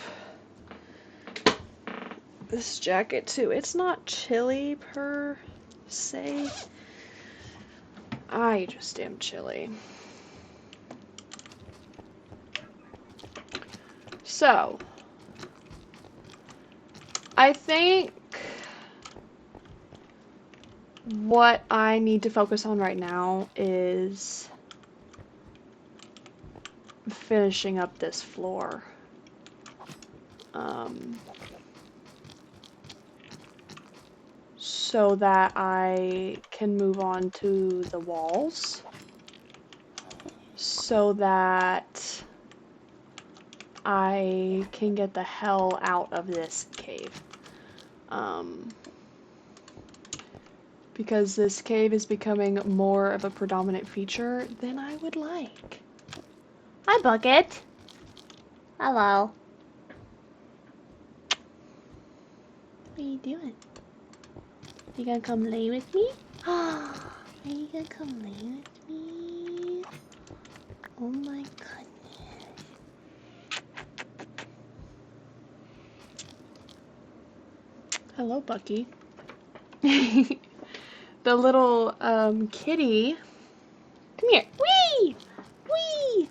this jacket too. It's not chilly per se. I just am chilly. So, I think what I need to focus on right now is finishing up this floor. So that I can move on to the walls. So that I can get the hell out of this cave. Because this cave is becoming more of a predominant feature than I would like. Hi, Bucket. Hello. What are you doing? You gonna come lay with me? Are you gonna come lay with me? Oh my goodness. Hello, Bucky. The little kitty. Come here. Wee! Wee!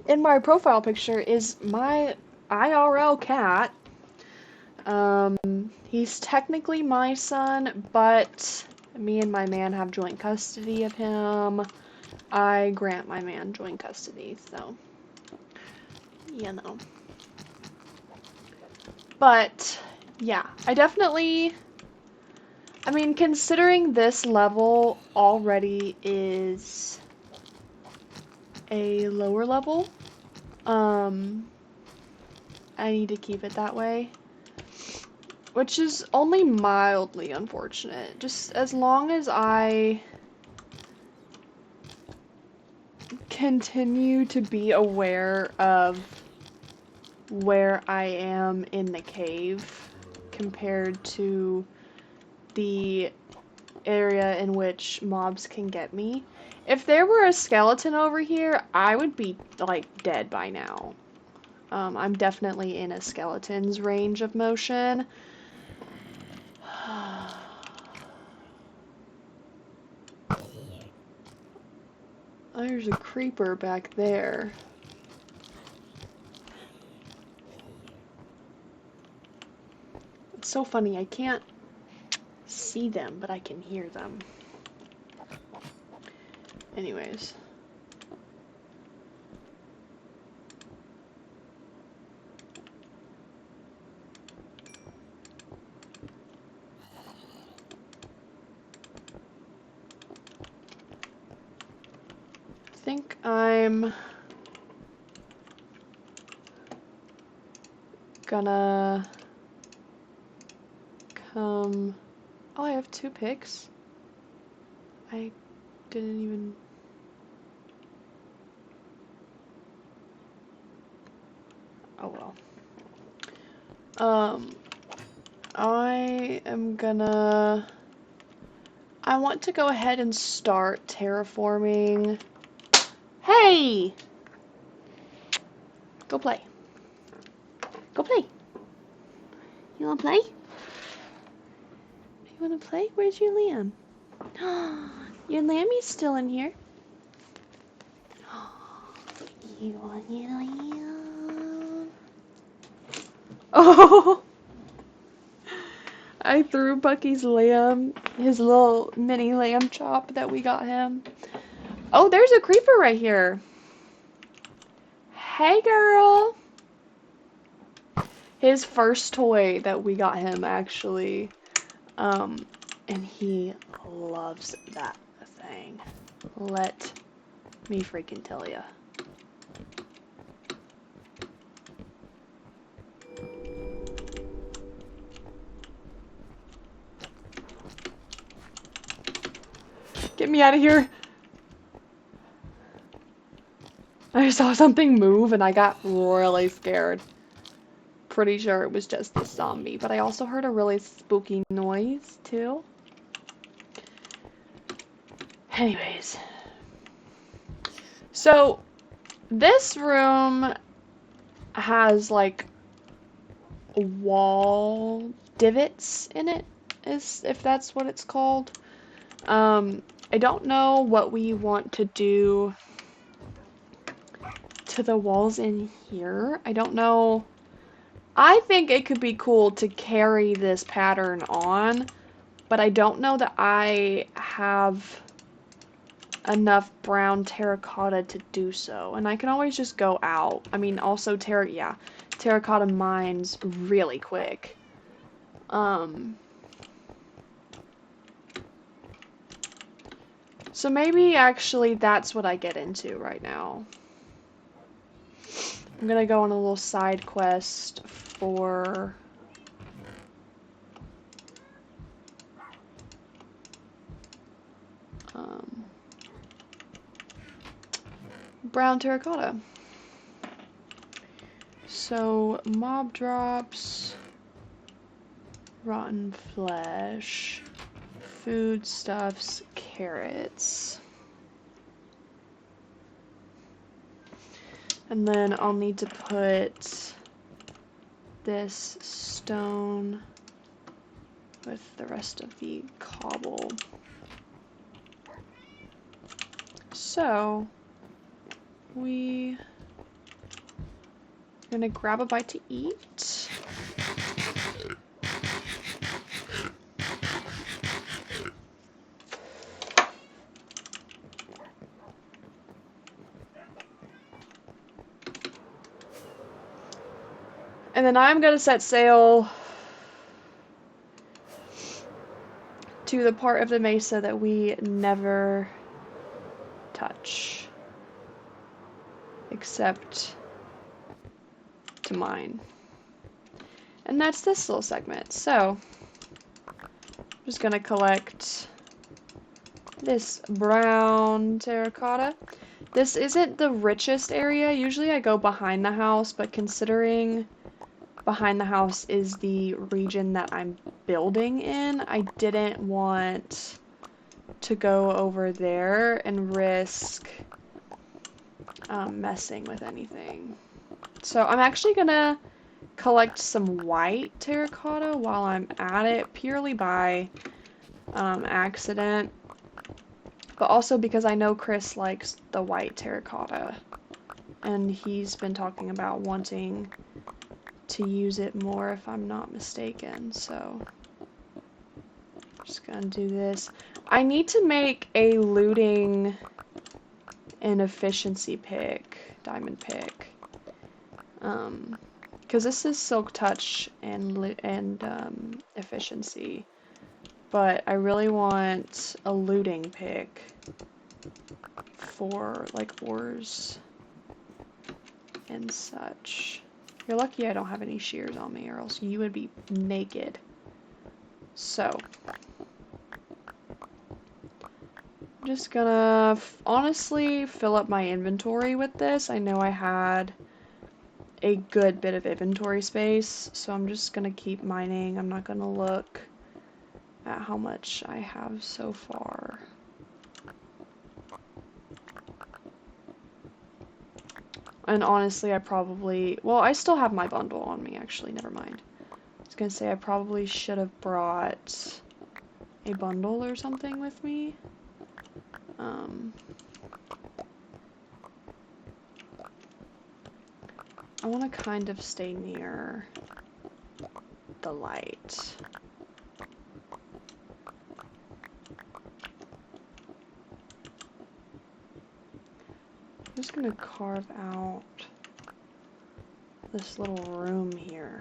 In my profile picture is my IRL cat. He's technically my son, but me and my man have joint custody of him. I grant my man joint custody, so, you know. But, yeah, I mean, considering this level already is a lower level, I need to keep it that way. Which is only mildly unfortunate. Just as long as I continue to be aware of where I am in the cave compared to the area in which mobs can get me. If there were a skeleton over here, I would be, like, dead by now. I'm definitely in a skeleton's range of motion. There's a creeper back there. It's so funny, I can't see them, but I can hear them. Anyways. I think I'm gonna come... Oh, I have 2 picks. I didn't even... Oh well. I am gonna... I want to go ahead and start terraforming... Hey! Go play. Go play. You wanna play? You wanna play? Where's your lamb? Your lammy's still in here. You want your lamb? Oh! I threw Bucky's lamb, his little mini lamb chop that we got him. Oh, there's a creeper right here. Hey, girl. his first toy that we got him, actually. And he loves that thing. Let me freaking tell ya. Get me out of here. I saw something move and I got really scared. Pretty sure it was just the zombie, but I also heard a really spooky noise too. Anyways. So, this room has like wall divots in it, if that's what it's called. I don't know what we want to do to the walls in here. I don't know. I think it could be cool to carry this pattern on, but I don't know that I have enough brown terracotta to do so. And I can always just go out. I mean, also terracotta mines really quick. So maybe actually that's what I get into right now. I'm gonna go on a little side quest for brown terracotta. So mob drops, rotten flesh, foodstuffs, carrots. And then I'll need to put this stone with the rest of the cobble. So we are gonna grab a bite to eat. And then I'm gonna set sail to the part of the mesa that we never touch. Except to mine. And that's this little segment. So, I'm just gonna collect this brown terracotta. This isn't the richest area. Usually I go behind the house, but considering behind the house is the region that I'm building in, I didn't want to go over there and risk messing with anything. So I'm actually gonna collect some white terracotta while I'm at it, purely by accident, but also because I know Chris likes the white terracotta, and he's been talking about wanting to use it more if I'm not mistaken, so I'm just gonna do this. I need to make a looting and efficiency pick, diamond pick, because this is silk touch and efficiency, but I really want a looting pick for like ores and such. You're lucky I don't have any shears on me, or else you would be naked. So, I'm just gonna honestly fill up my inventory with this. I know I had a good bit of inventory space, so I'm just gonna keep mining. I'm not gonna look at how much I have so far. And honestly, well, I still have my bundle on me, actually, never mind. I was gonna say I probably should have brought a bundle or something with me. I want to kind of stay near the light. I'm just gonna carve out this little room here.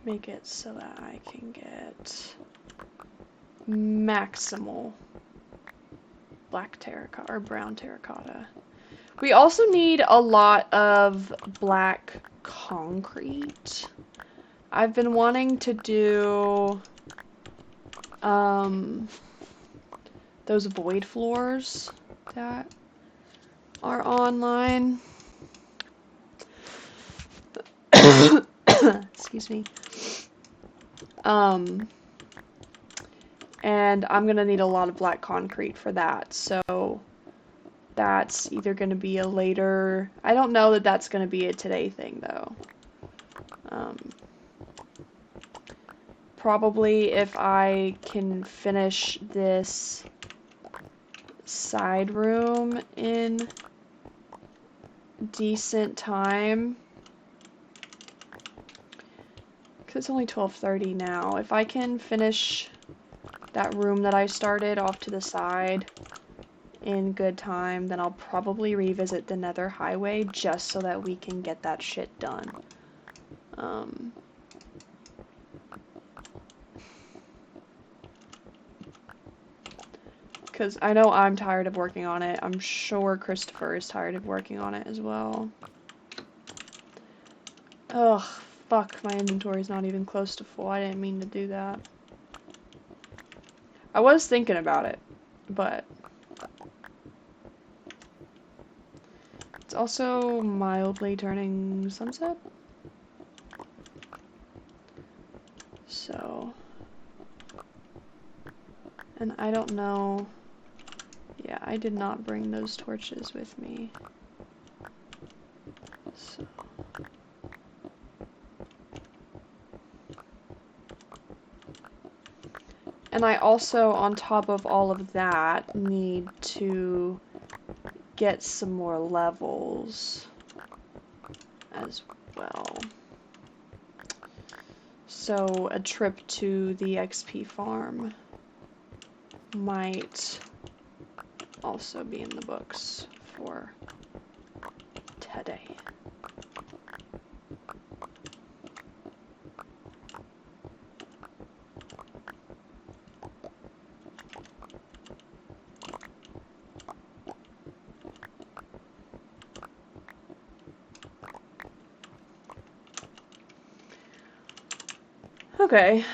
make it so that I can get maximal black terracotta or brown terracotta. We also need a lot of black concrete. I've been wanting to do those void floors that are online. Excuse me. And I'm gonna need a lot of black concrete for that, so that's either gonna be a later. I don't know that that's gonna be a today thing though. Probably if I can finish this side room in decent time, because it's only 12:30 now. If I can finish that room that I started off to the side in good time, then I'll probably revisit the Nether Highway just so that we can get that shit done. Because I know I'm tired of working on it. I'm sure Christopher is tired of working on it as well. Ugh, fuck, my inventory's not even close to full. I didn't mean to do that. I was thinking about it, but it's also mildly turning sunset. So, and I don't know. Yeah, I did not bring those torches with me. So. And I also, on top of all of that, need to get some more levels as well. So a trip to the XP farm might also be in the books for today. Okay.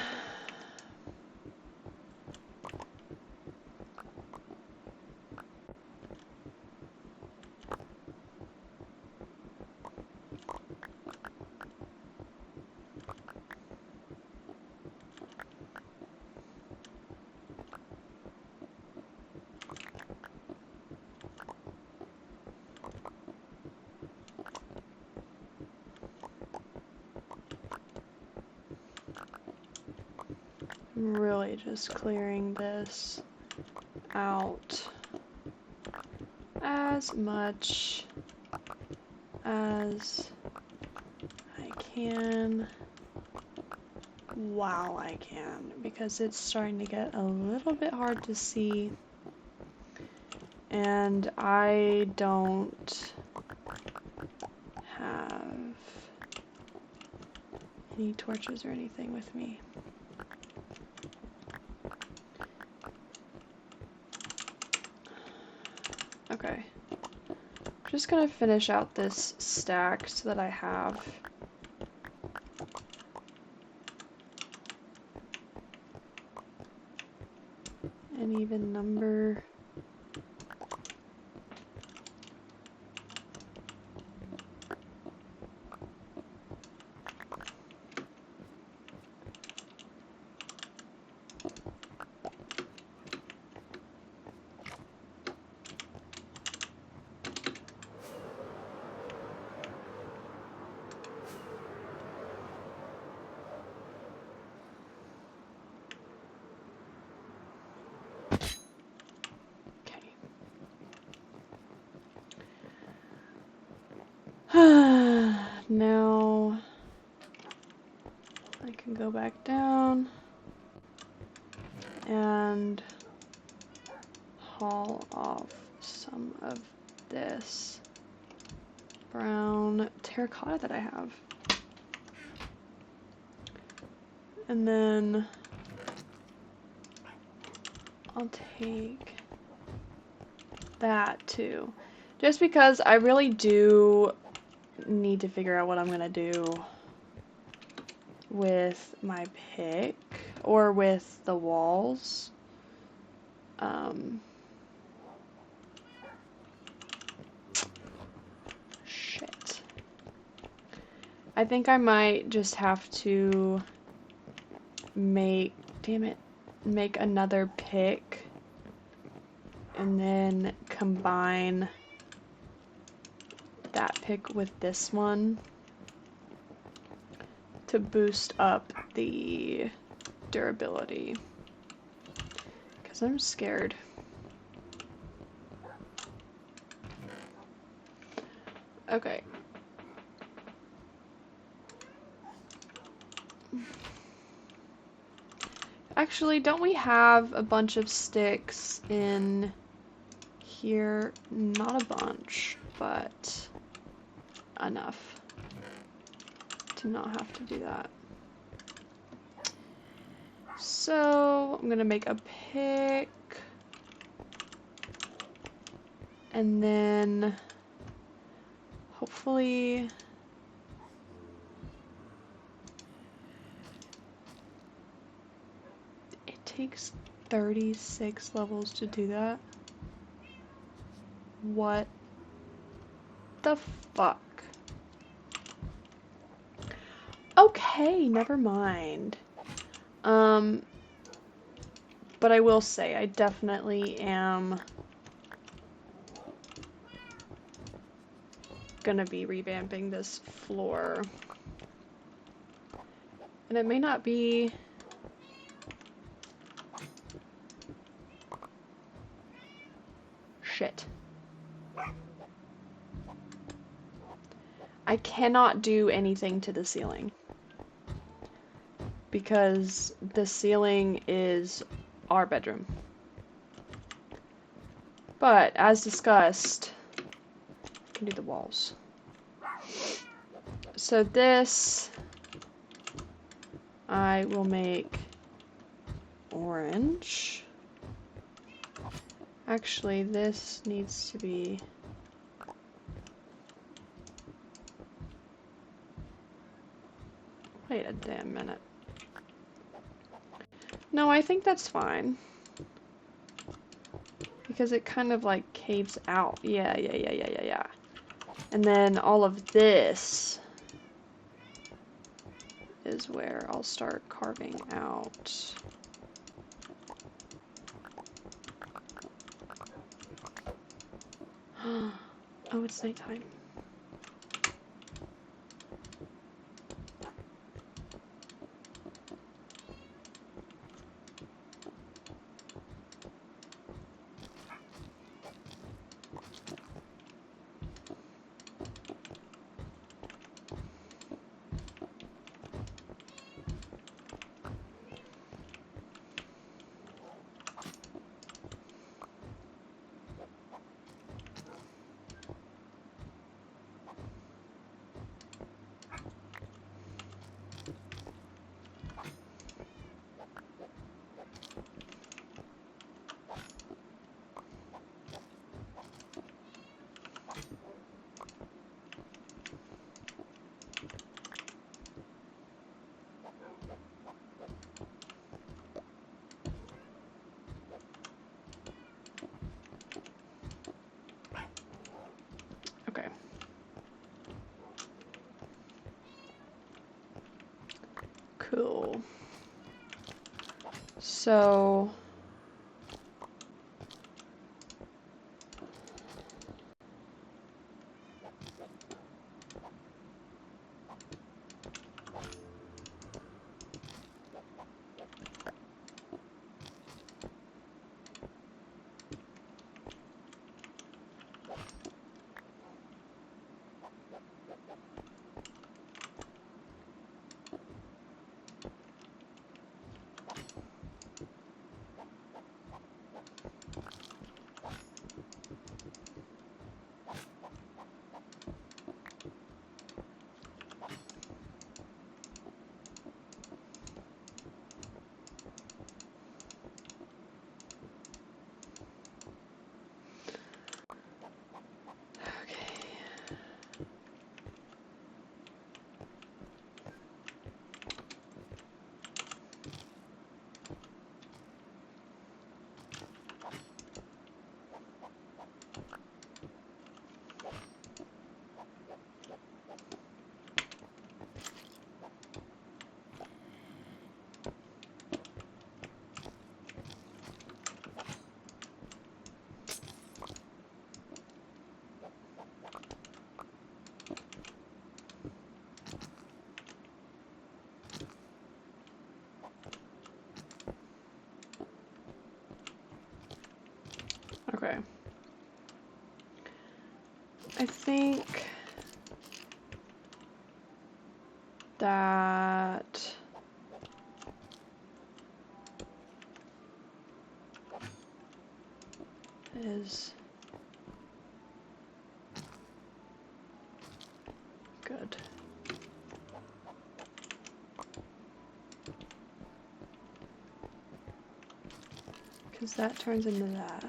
I'm really just clearing this out as much as I can while I can, because it's starting to get a little bit hard to see, and I don't have any torches or anything with me. Okay. Just gonna finish out this stack so that I have an even number. Now I can go back down and haul off some of this brown terracotta that I have. And then I'll take that too. Just because I really do need to figure out what I'm gonna do with my pick or with the walls. Shit. I think I might just have to make, damn it, make another pick and then combine that pick with this one to boost up the durability. Because I'm scared. Okay. Actually, don't we have a bunch of sticks in here? Not a bunch, but enough to not have to do that. So I'm gonna make a pick, and then hopefully it takes 36 levels to do that. What the fuck? Okay, never mind. But I will say, I definitely am gonna be revamping this floor. And it may not be... Shit. I cannot do anything to the ceiling. Because the ceiling is our bedroom. But, as discussed, I can do the walls. So this, I will make orange. Actually, this needs to be... Wait a damn minute. No, I think that's fine. Because it kind of like caves out. Yeah. And then all of this is where I'll start carving out. Oh, it's nighttime. Okay. Cool. So... Okay. I think that is good. Because that turns into that.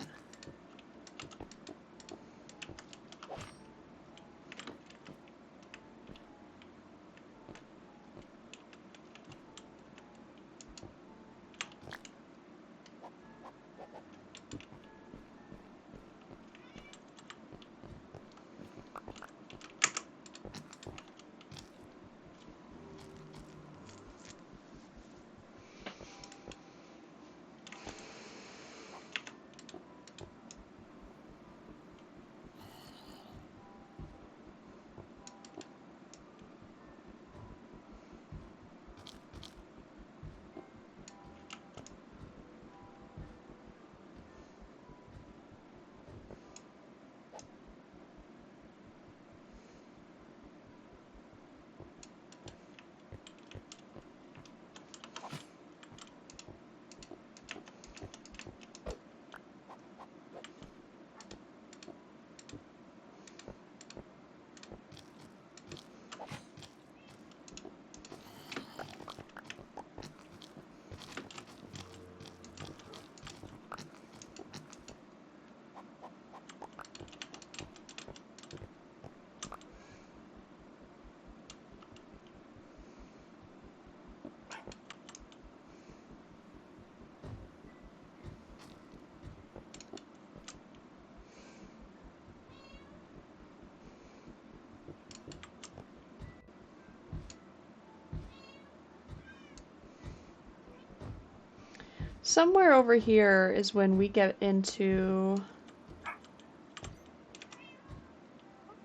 Somewhere over here is when we get into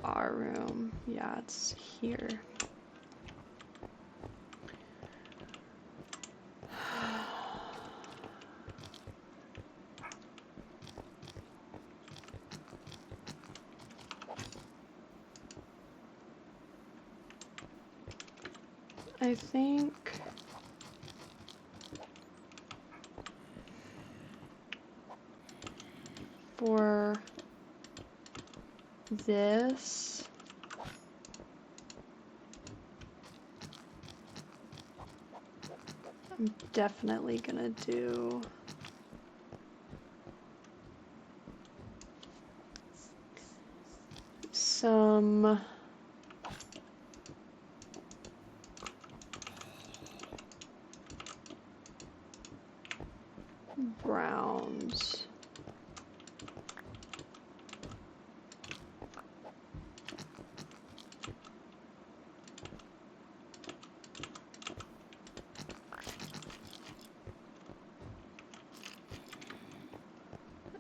our room. Yeah, it's here. I think for this, I'm definitely gonna do some browns.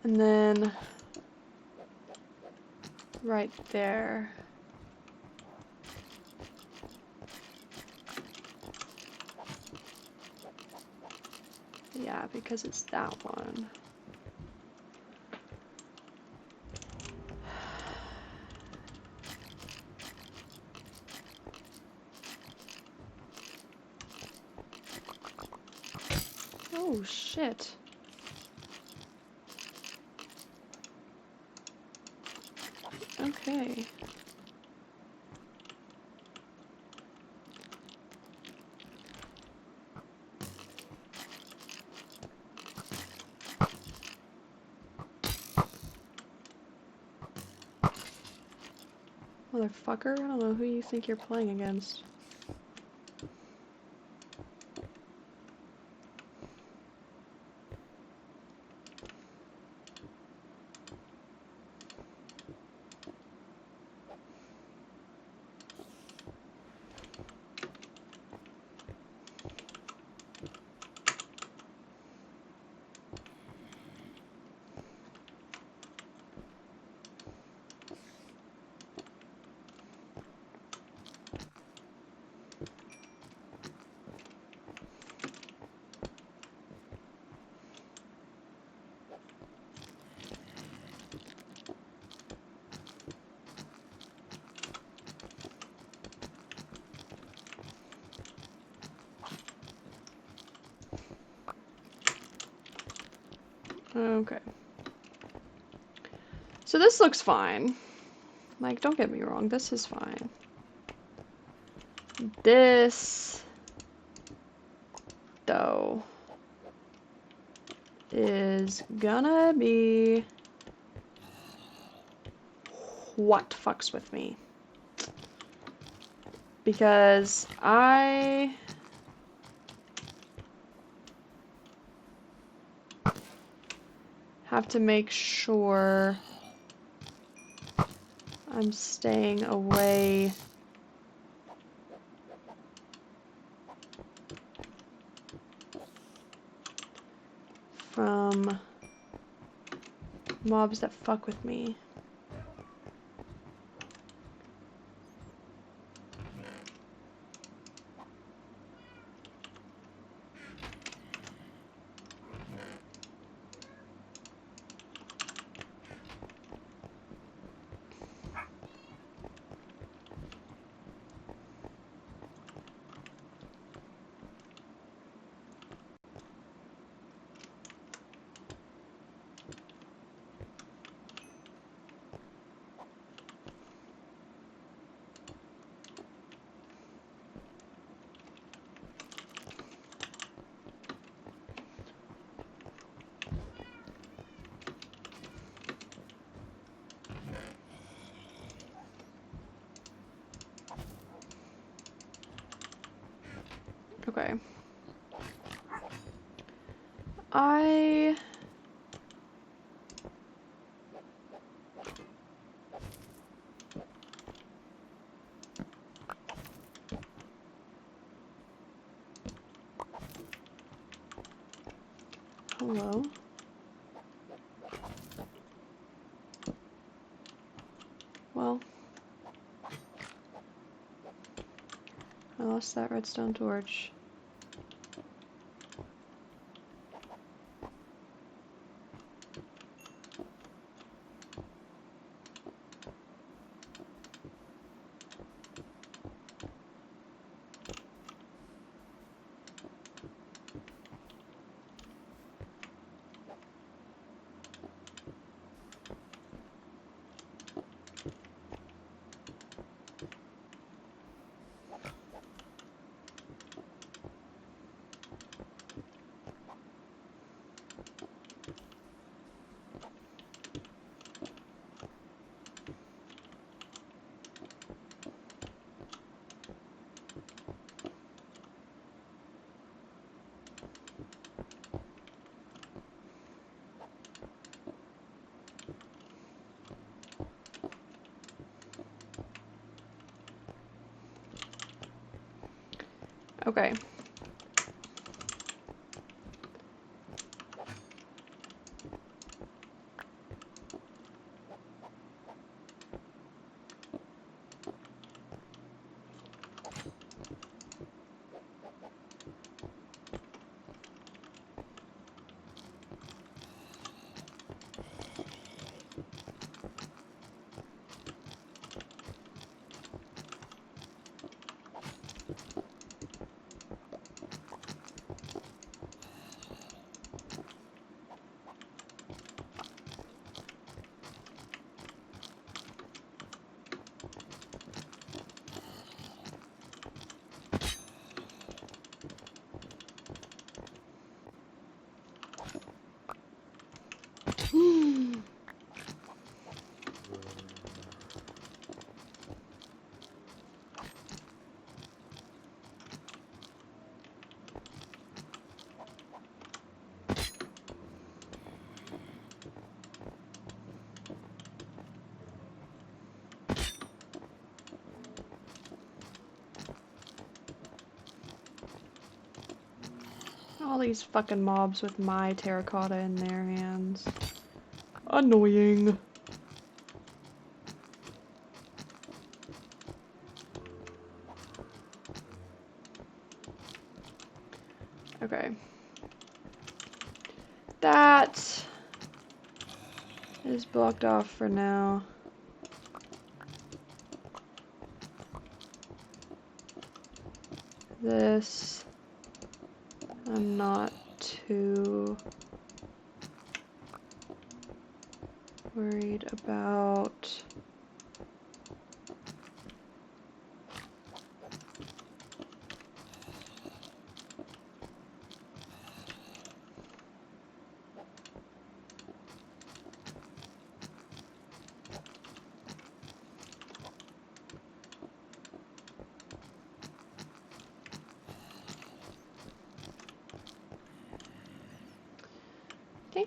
And then right there. Yeah, because it's that one. Oh, shit. Okay. Motherfucker, I don't know who you think you're playing against. Okay. So this looks fine. Like, don't get me wrong, this is fine. This, though, is gonna be what fucks with me. Because I have to make sure I'm staying away from mobs that fuck with me. Okay. I Hello? Well, I lost that redstone torch. Okay. All these fucking mobs with my terracotta in their hands. Annoying. Okay. That is blocked off for now. This, I'm not too worried about okay.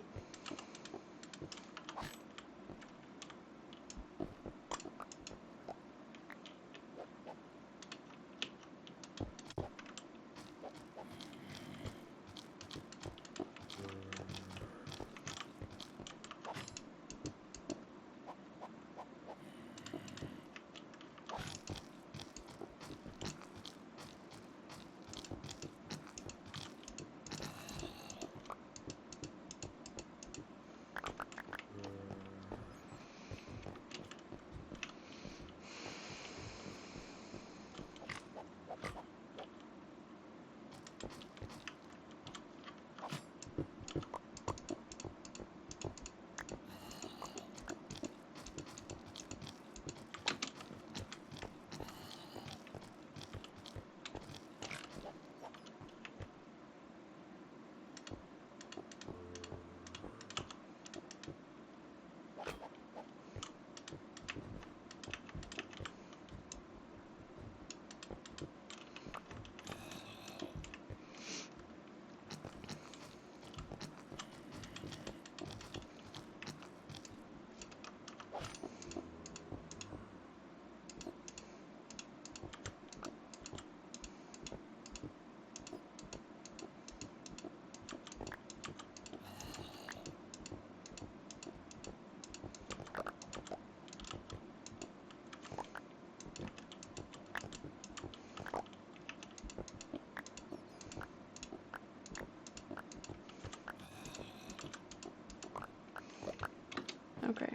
Okay.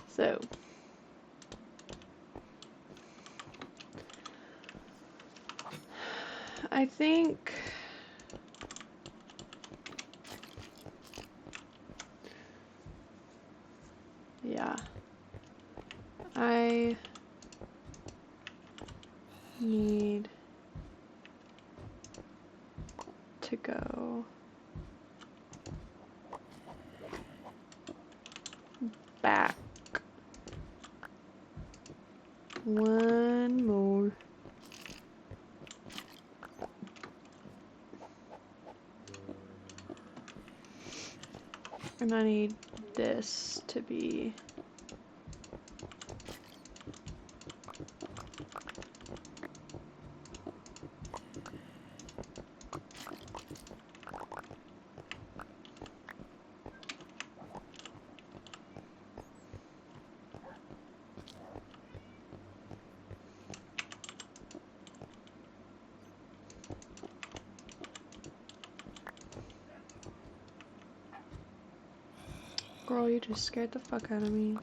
So, I think yeah, I need to go back one more. And I need this to be girl, you just scared the fuck out of me.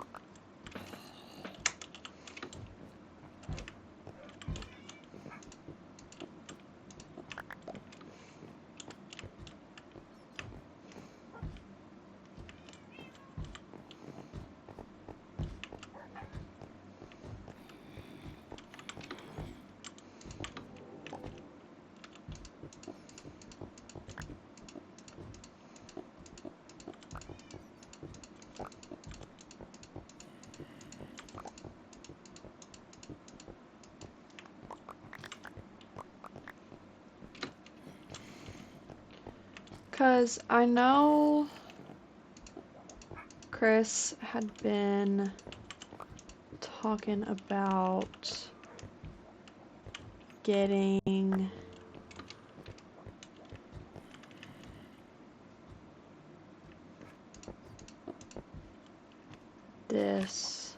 Cause I know Chris had been talking about getting this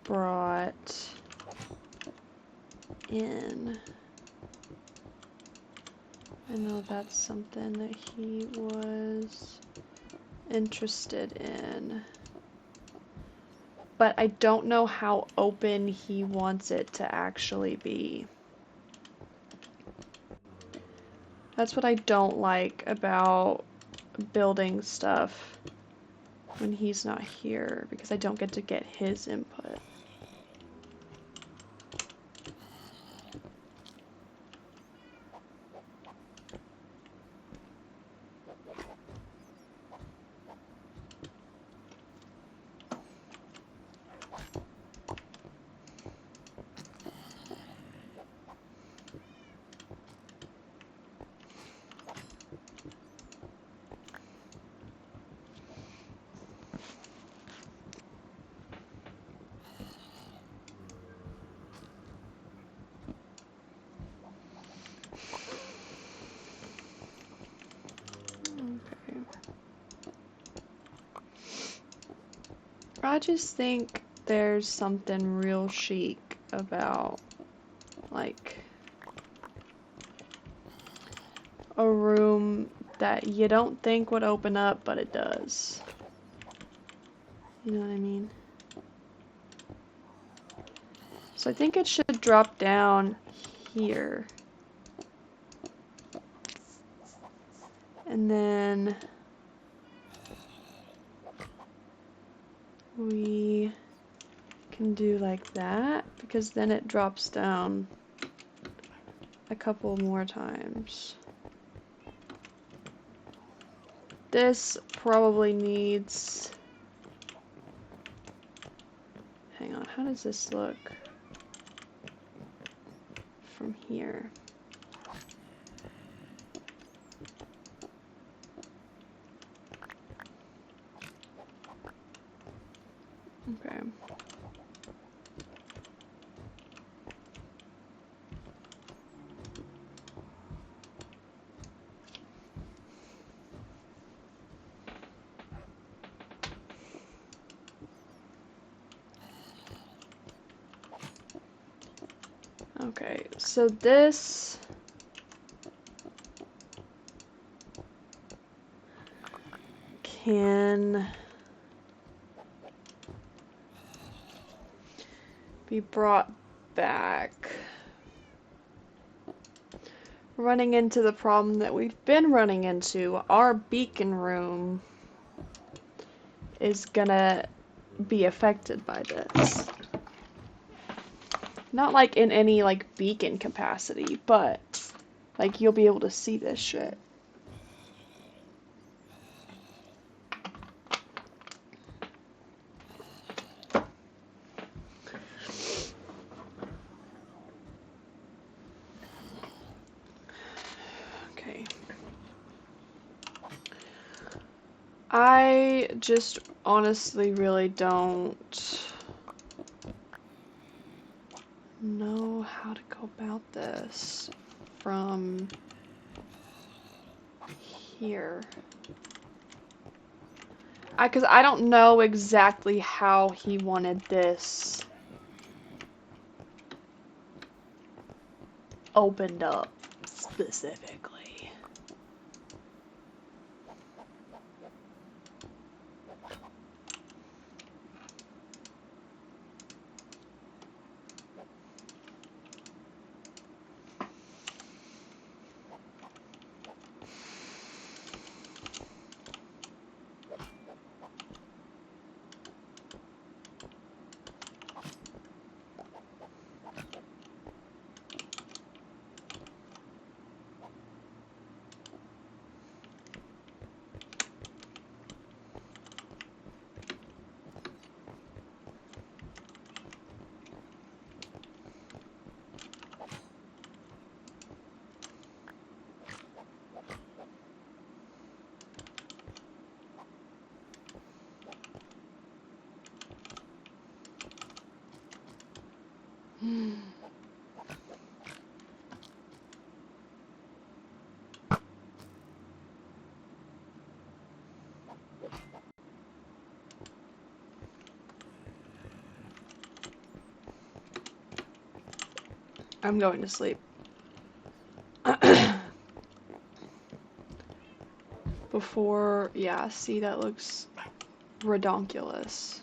brought in. I know that's something that he was interested in. But I don't know how open he wants it to actually be. That's what I don't like about building stuff when he's not here, because I don't get to get his input. Okay. I just think there's something real chic about, like, a room that you don't think would open up, but it does. You know what I mean? So I think it should drop down here. And then we can do like that, because then it drops down a couple more times. This probably needs... Hang on, how does this look from here? Okay. Okay, so this can be brought back. Running into the problem that we've been running into, our beacon room is gonna be affected by this. Not like in any like beacon capacity, but like you'll be able to see this shit. Okay. I just honestly really don't know how to go about this from here. Because I don't know exactly how he wanted this opened up specifically. I'm going to sleep. Before, yeah, see, that looks redonkulous.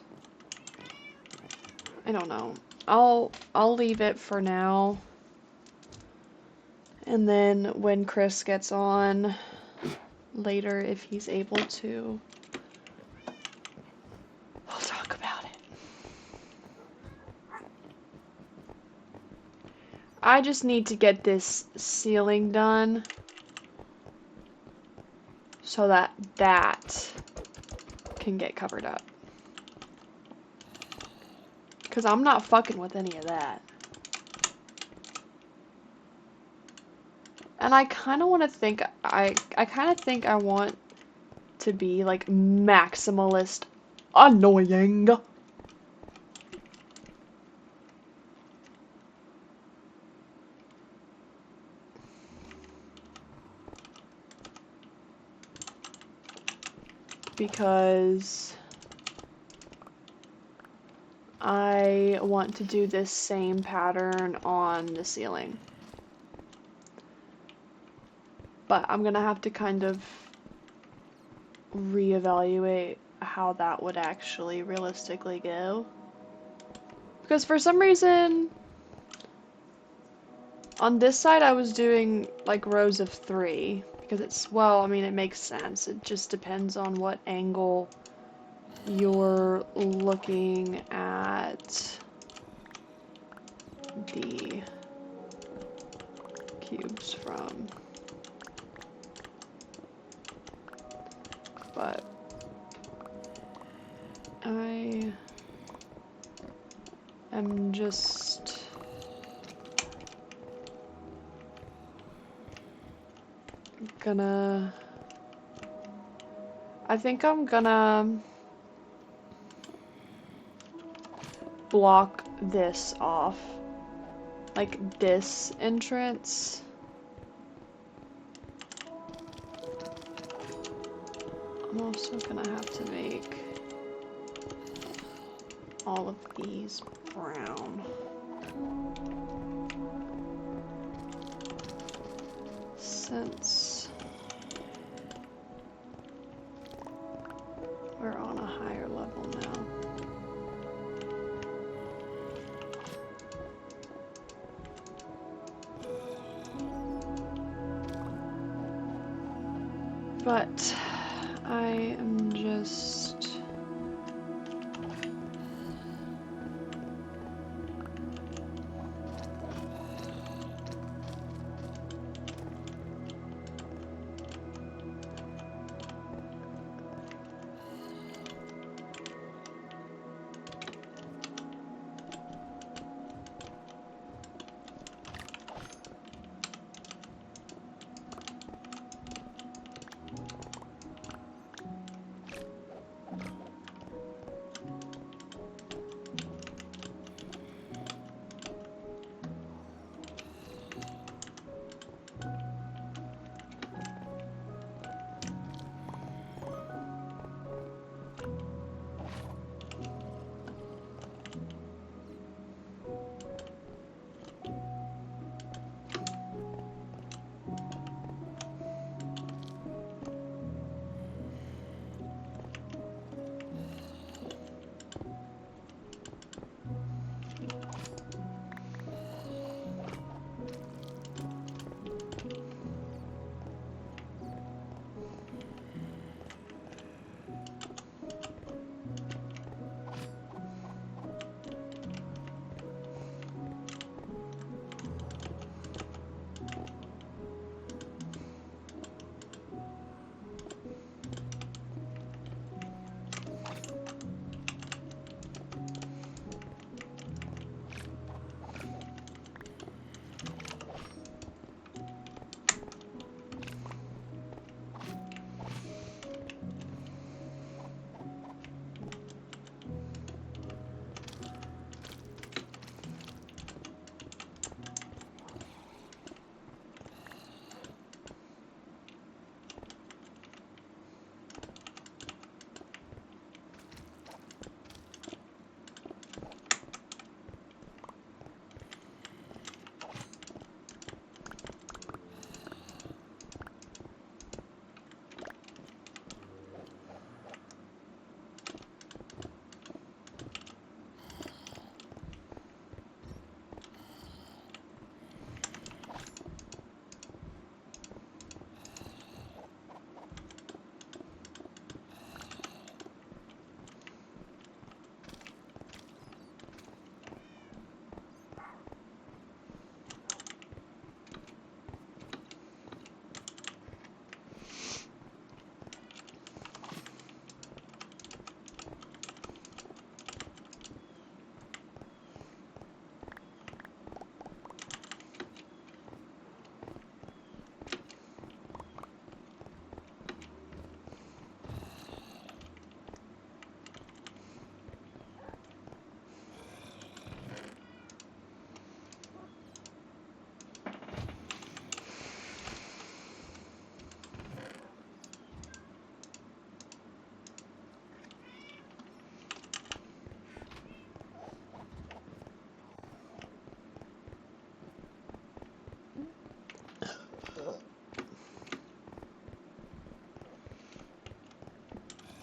I don't know. I'll leave it for now. And then when Chris gets on later, if he's able to, we'll talk about it. I just need to get this ceiling done so that that can get covered up. Because I'm not fucking with any of that. And I kind of want to think, I kind of think I want to be like maximalist annoying. Because I want to do this same pattern on the ceiling. But I'm gonna have to kind of reevaluate how that would actually realistically go. Because for some reason, on this side I was doing like rows of 3. Because it's, well, I mean, it makes sense. It just depends on what angle you're looking at the cubes from. But I am just gonna, I think I'm gonna block this off, like this entrance. I'm also gonna have to make all of these brown. Since we're on a higher level now. But I am just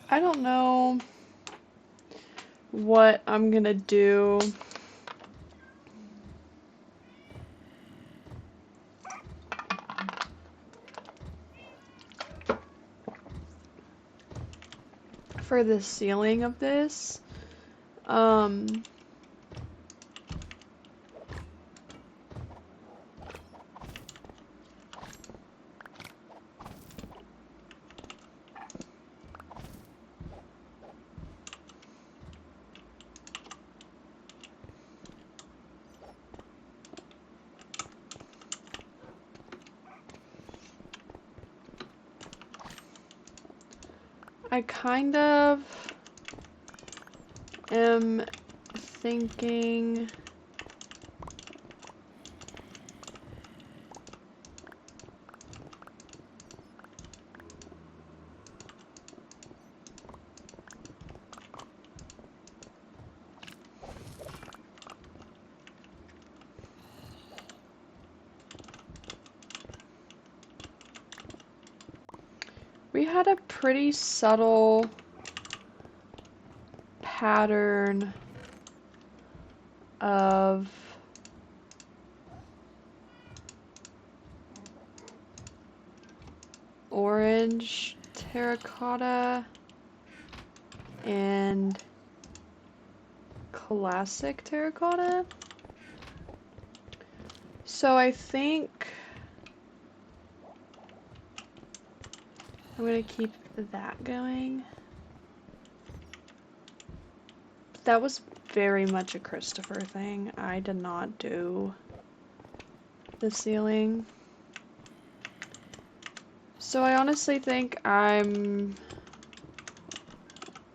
I don't know what I'm gonna do. For the ceiling of this. I kind of am thinking we had a pretty subtle pattern of orange terracotta and classic terracotta. So I think I'm gonna keep that going. That was very much a Christopher thing. I did not do the ceiling. So I honestly think I'm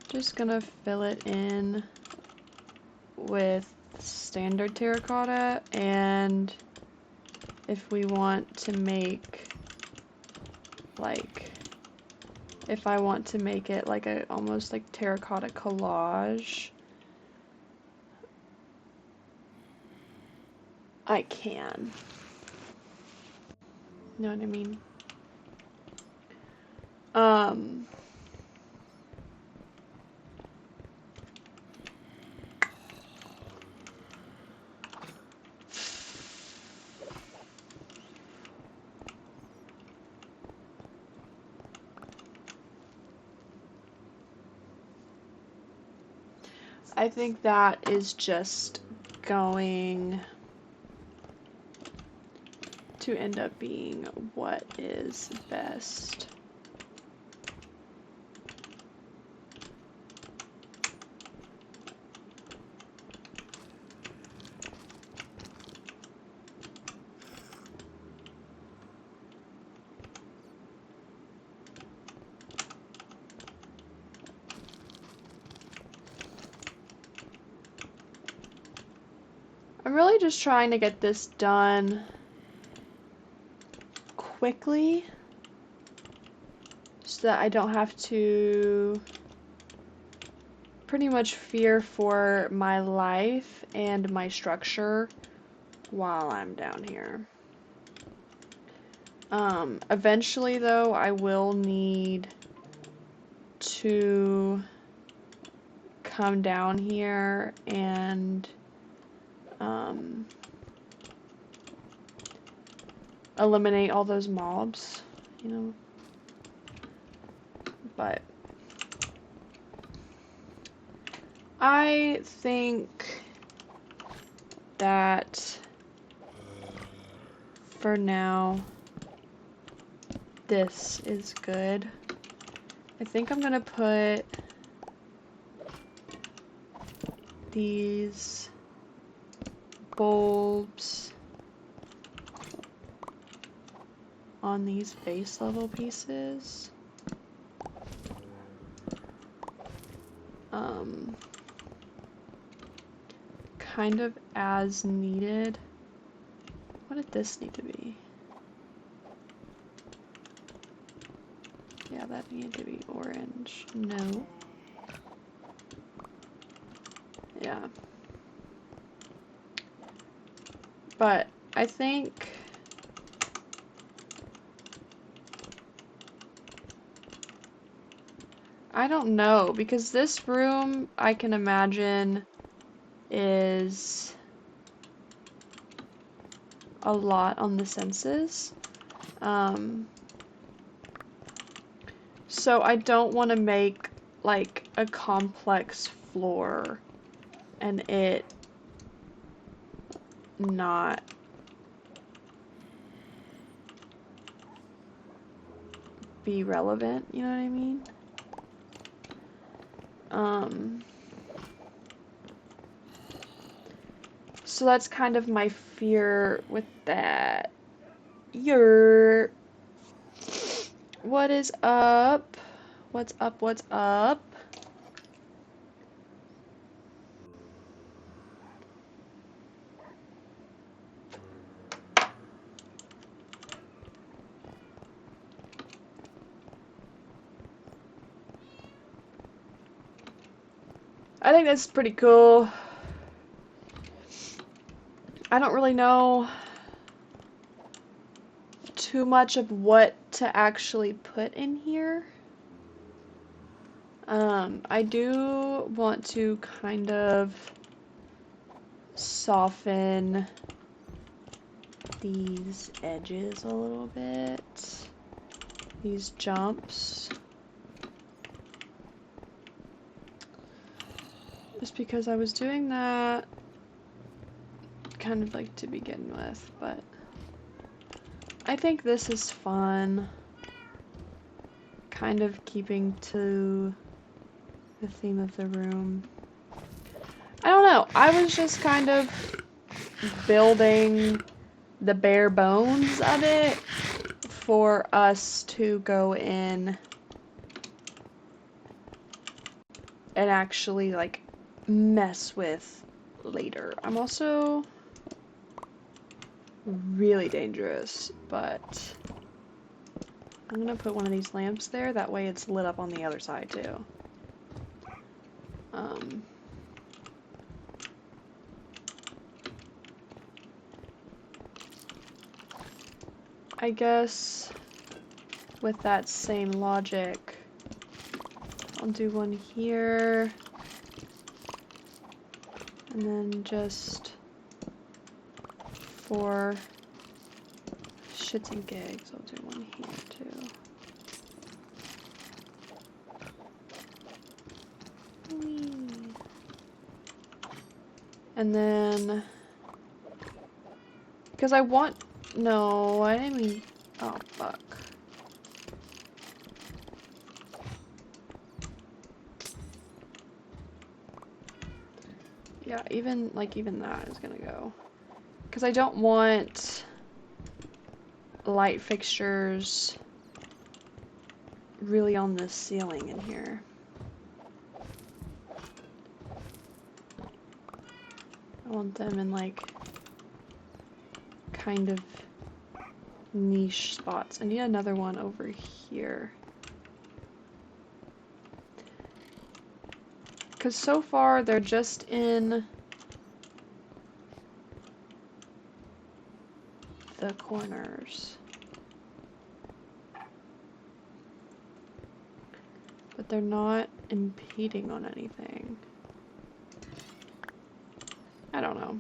just gonna fill it in with standard terracotta, and if we want to make like, if I want to make it like a almost like terracotta collage, I can. You know what I mean? I think that is just going to end up being what is best. I'm really just trying to get this done quickly so that I don't have to pretty much fear for my life and my structure while I'm down here. Eventually though, I will need to come down here and eliminate all those mobs, you know. But I think that for now, this is good. I think I'm gonna put these bulbs on these base level pieces. Kind of as needed. What did this need to be? Yeah, that needed to be orange. No. Yeah. But I think I don't know, because this room, I can imagine, is a lot on the senses. So I don't want to make, like, a complex floor and it not be relevant, you know what I mean? So that's kind of my fear with that. What is up? What's up? What's up? I think that's pretty cool. I don't really know too much of what to actually put in here. I do want to kind of soften these edges a little bit. These jumps. Just because I was doing that kind of like to begin with, but I think this is fun. Kind of keeping to the theme of the room. I don't know. I was just kind of building the bare bones of it for us to go in and actually like mess with later. I'm also really dangerous, but I'm gonna put one of these lamps there, that way it's lit up on the other side too. I guess with that same logic, I'll do one here, and then just for shits and gigs, I'll do one here too. Whee. And then, because I want, no, I didn't mean, oh fuck. Yeah, even that is gonna go. Because I don't want light fixtures really on the ceiling in here. I want them in like kind of niche spots. I need another one over here. Because so far they're just in the corners. But they're not impeding on anything. I don't know.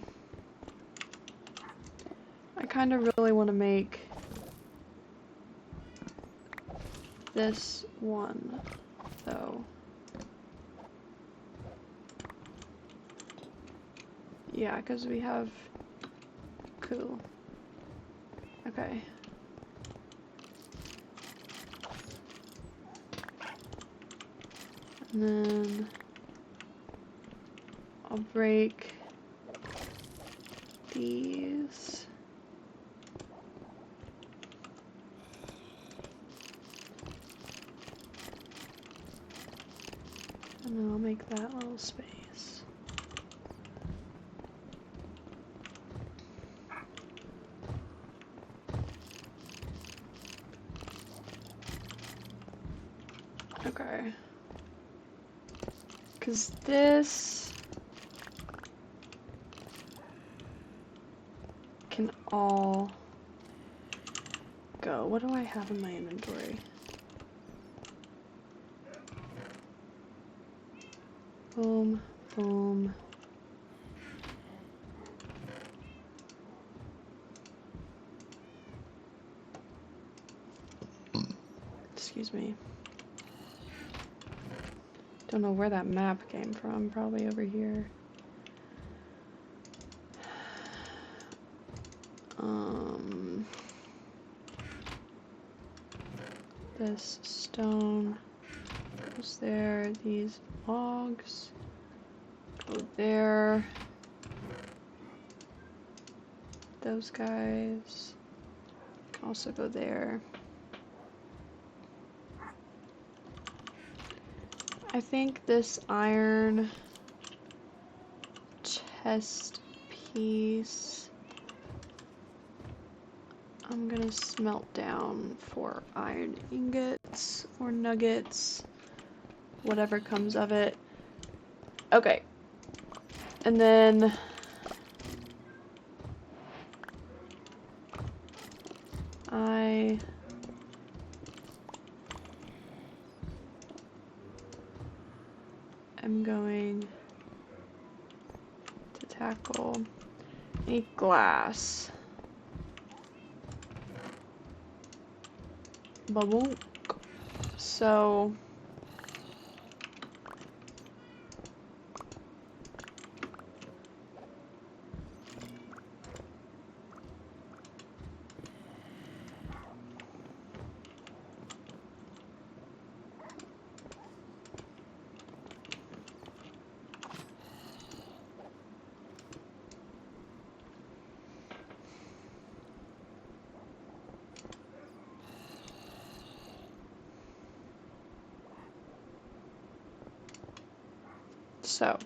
I kind of really want to make this one, though. Yeah, because we have... Cool. Okay. And then I'll break these. And then I'll make that little space. Okay. Because this can all go. What do I have in my inventory? Boom, boom. Excuse me. Don't know where that map came from. Probably over here. This stone goes there. These logs go there. Those guys can also go there. I think this iron chest piece I'm gonna smelt down for iron ingots or nuggets, whatever comes of it. Okay. And then I am going to tackle a glass. Babonk. So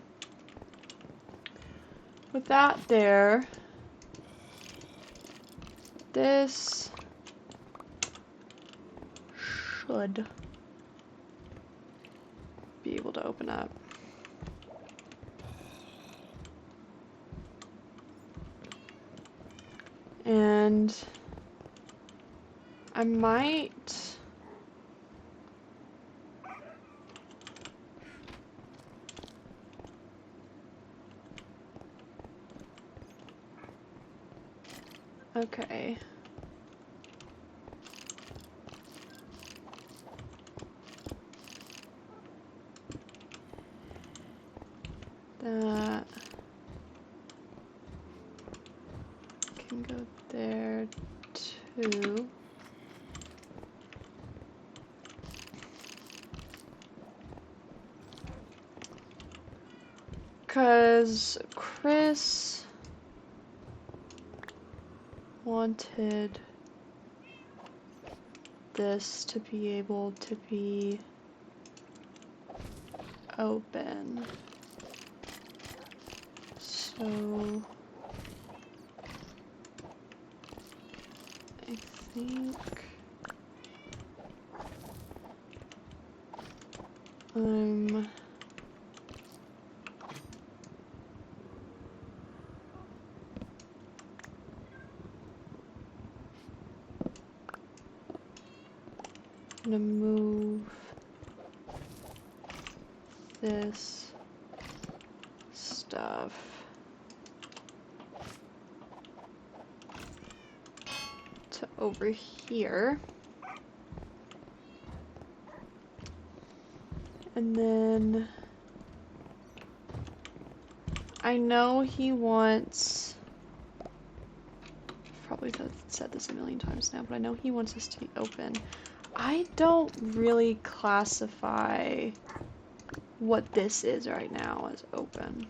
with that there, this should be able to open up. And I might okay. That can go there too. Because Chris wanted this to be able to be open. So I think I'm gonna move this stuff to over here. And then I know he wants, I've probably said this a million times now, but I know he wants this to be open. I don't really classify what this is right now as open.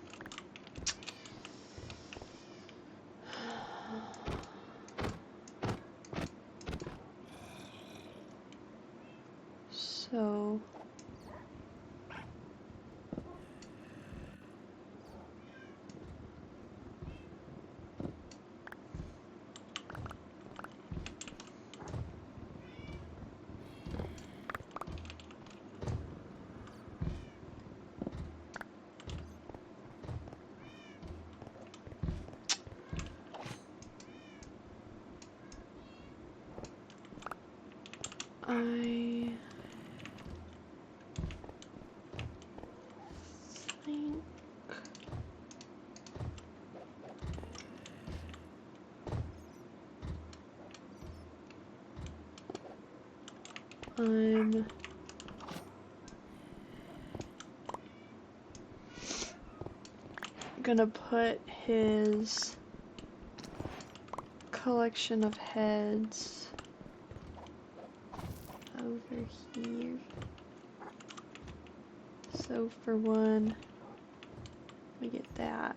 So I'm gonna put his collection of heads over here. So for one, we get that.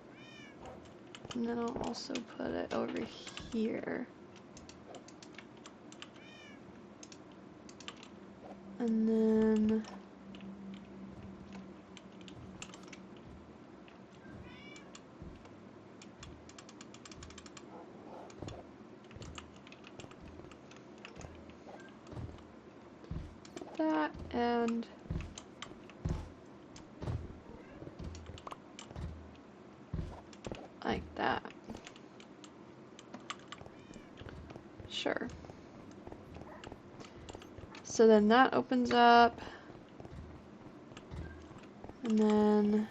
And then I'll also put it over here. And then that and like that. Sure. So then that opens up. And then,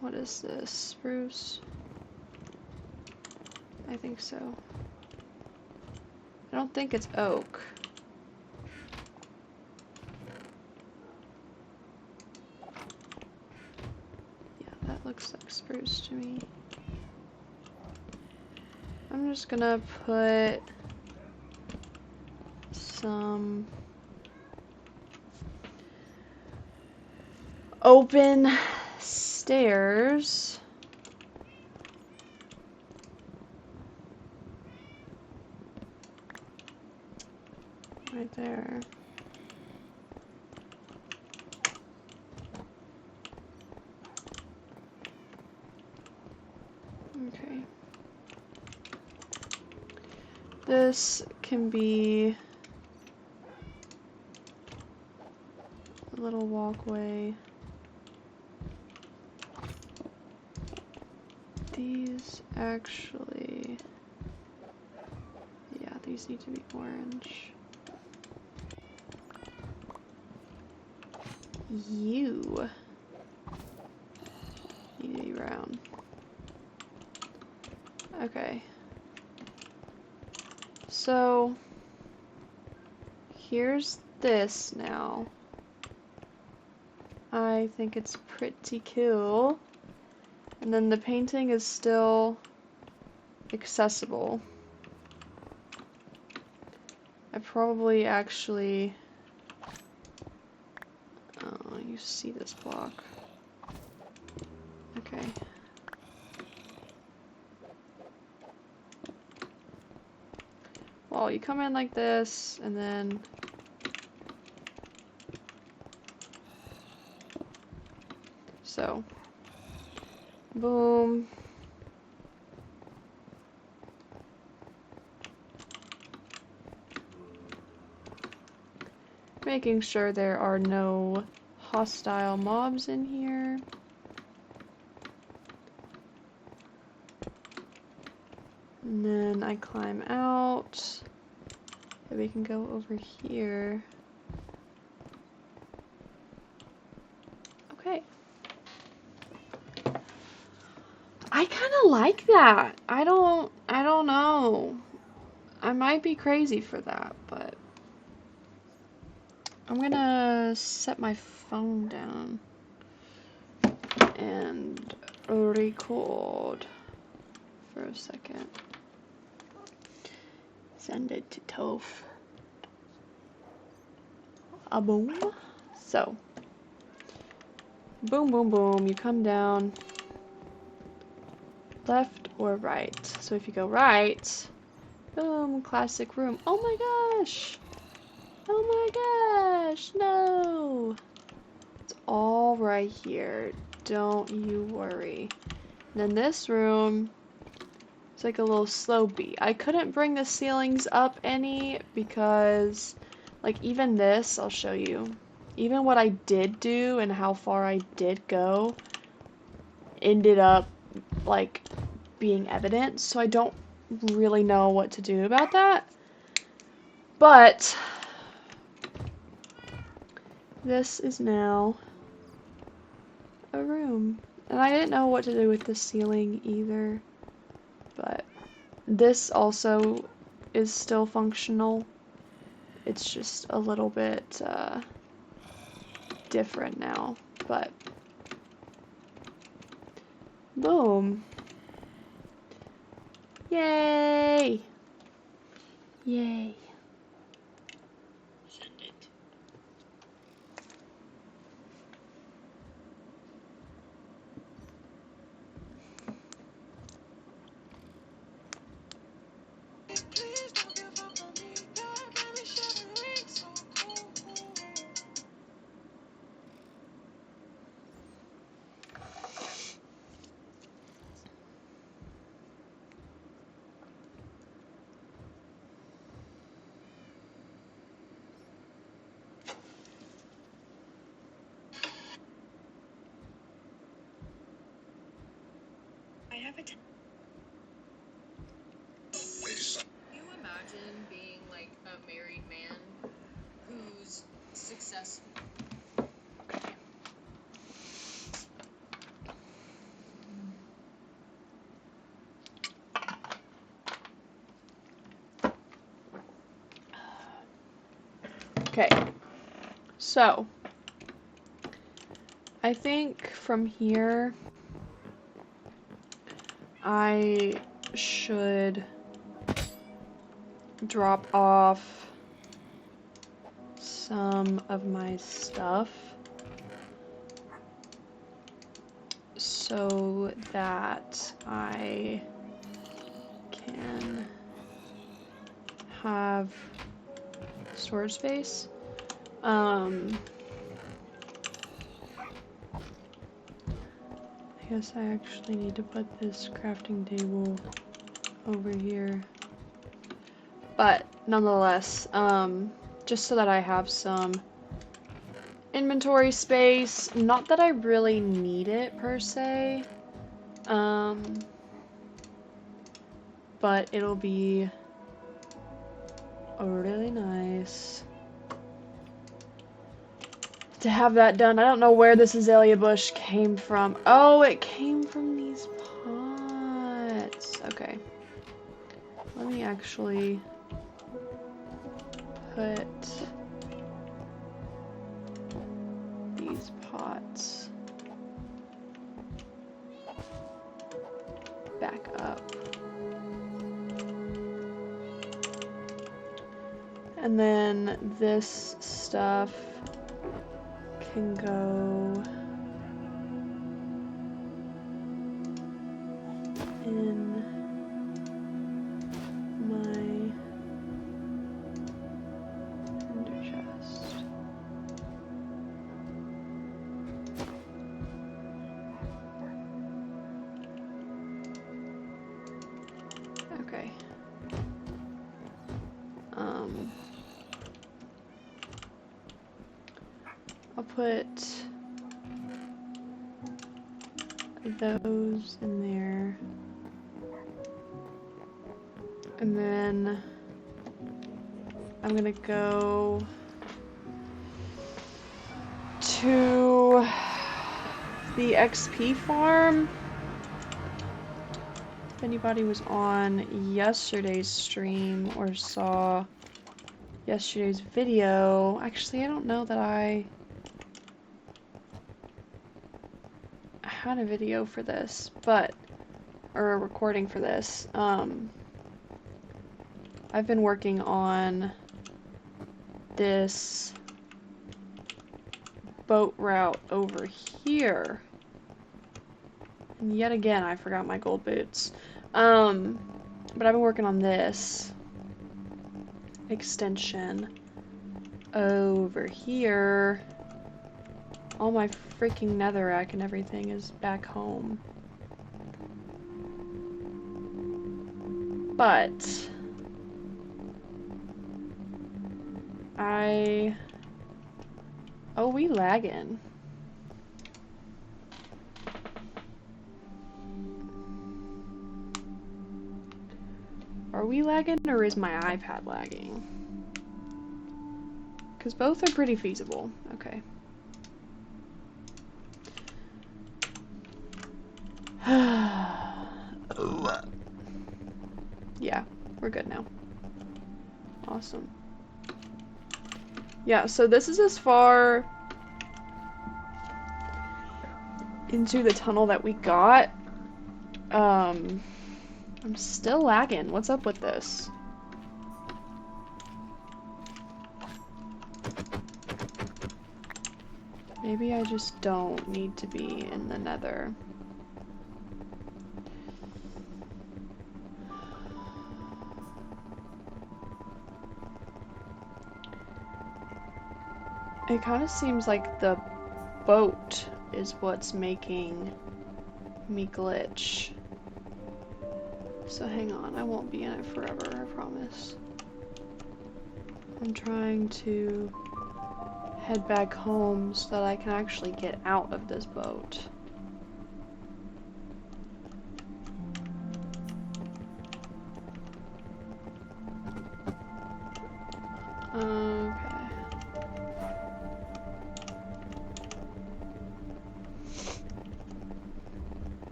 what is this? Spruce? I think so. I don't think it's oak. Yeah, that looks like spruce to me. I'm just gonna put some open stairs right there. Okay. This can be a little walkway. These actually, yeah, these need to be orange. You need to be brown. Okay. So, here's this now. I think it's pretty cool. And then the painting is still accessible. I probably actually... Oh, you see this block. Okay. Well, you come in like this, and then... So. Boom. Making sure there are no hostile mobs in here. And then I climb out. And we can go over here. Okay. I kind of like that. I don't know. I might be crazy for that, but I'm gonna set my phone down and record for a second. Send it to Toph. A boom. So, boom, boom, boom. You come down. Left or right. So if you go right, boom, classic room. Oh my gosh! Oh my gosh! No! It's all right here. Don't you worry. And then this room, it's like a little slow beat. I couldn't bring the ceilings up any because, like, even this, I'll show you. Even what I did do and how far I did go ended up, like, being evident. So I don't really know what to do about that. But this is now a room. And I didn't know what to do with the ceiling either, but this also is still functional. It's just a little bit different now, but boom. Yay! Yay. Send it. I have a. Can you imagine being like a married man who's successful? Okay, so I think from here I should drop off some of my stuff so that I can have storage space. I guess I actually need to put this crafting table over here. But nonetheless, just so that I have some inventory space. Not that I really need it per se. But it'll be really nice to have that done. I don't know where this azalea bush came from. Oh, it came from these pots. Okay. Let me actually put these pots back up. And then this stuff can go in my ender chest. Okay. I'll put those in there. And then I'm gonna go to the XP farm. If anybody was on yesterday's stream or saw yesterday's video, actually I don't know that I had a video for this, but, or a recording for this. I've been working on this boat route over here. And yet again, I forgot my gold boots. But I've been working on this extension over here. All my freaking netherrack and everything is back home. But oh, we lagging. Are we lagging or is my iPad lagging? Because both are pretty feasible. Okay. Yeah, we're good now. Awesome. Yeah, so this is as far into the tunnel that we got. I'm still lagging. What's up with this? Maybe I just don't need to be in the nether. It kind of seems like the boat is what's making me glitch. So hang on, I won't be in it forever, I promise. I'm trying to head back home so that I can actually get out of this boat. Okay.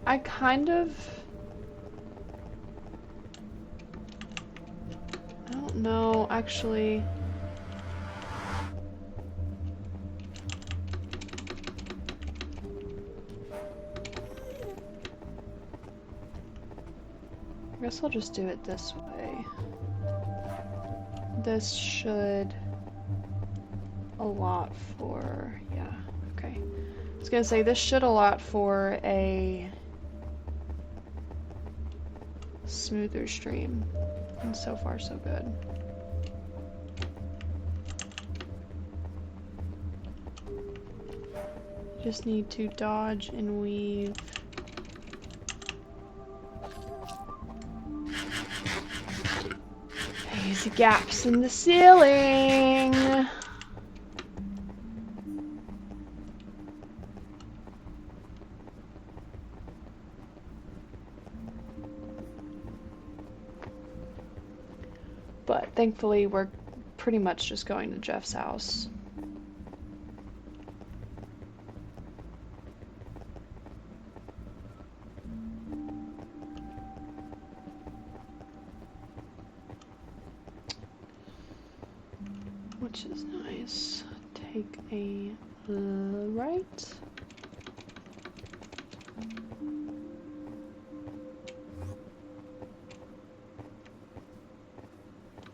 I kind of... I don't know, actually. I guess I'll just do it this way. This should allot for... yeah, okay. I was gonna say, this should allot for a smoother stream. And so far, so good. Just need to dodge and weave. These gaps in the ceiling. But thankfully, we're pretty much just going to Jeff's house. Which is nice. Take a right.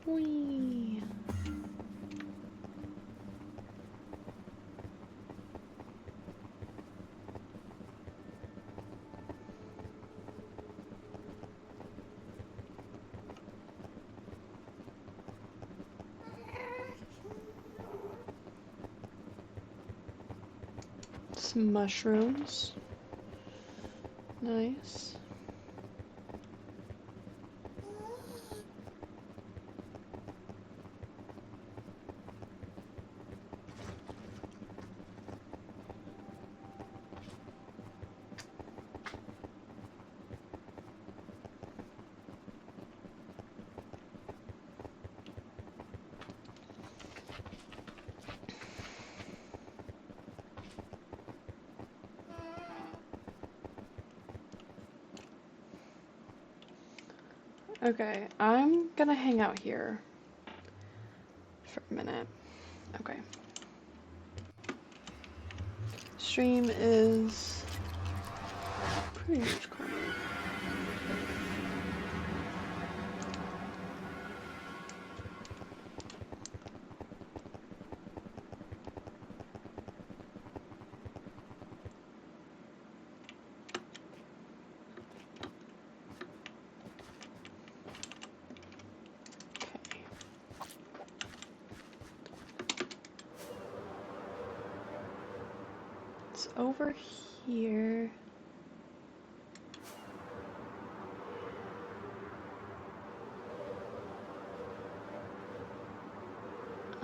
Whee. Some mushrooms. Nice. Okay, I'm gonna hang out here for a minute. Okay. Stream is pretty much cornered. It's over here.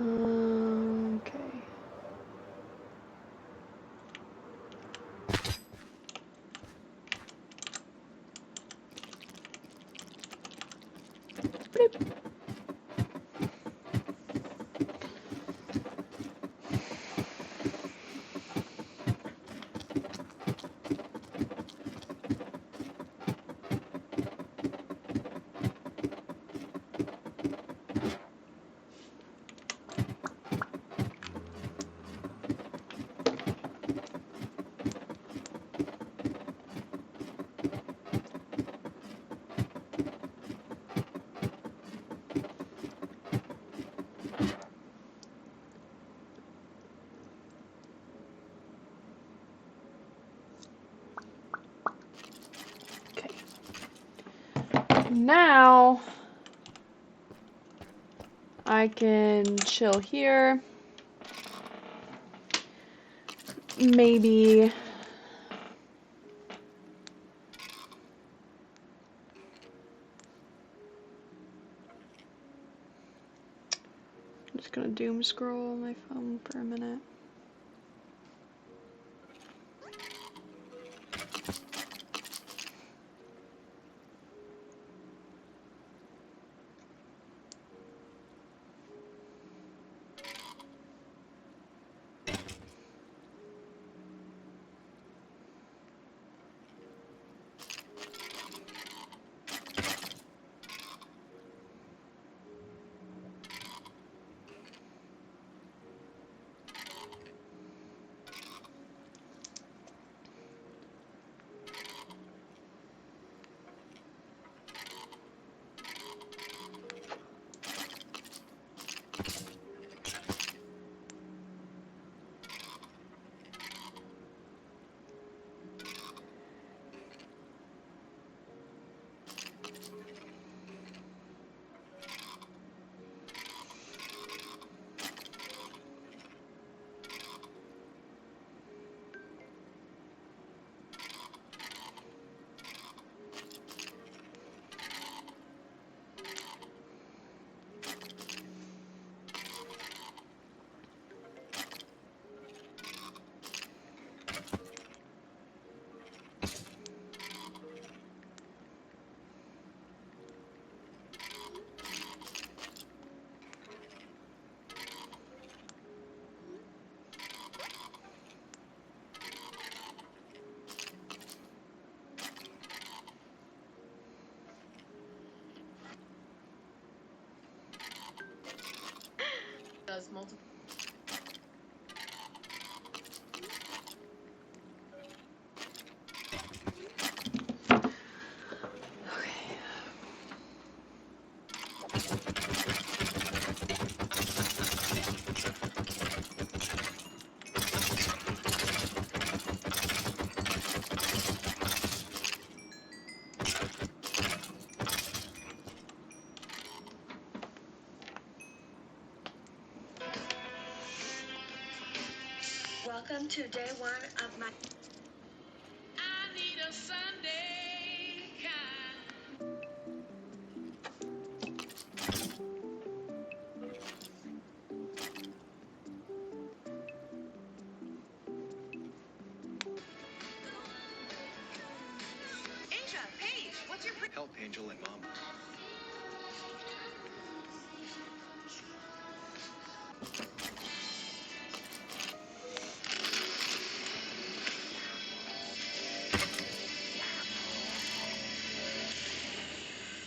Okay. Bloop. now I can chill here. Maybe I'm just gonna doom scroll on my phone for a minute. Does multiple. Welcome to day one of my. I need a Sunday kind. Asia, Paige, what's your. Help Angel and Mom.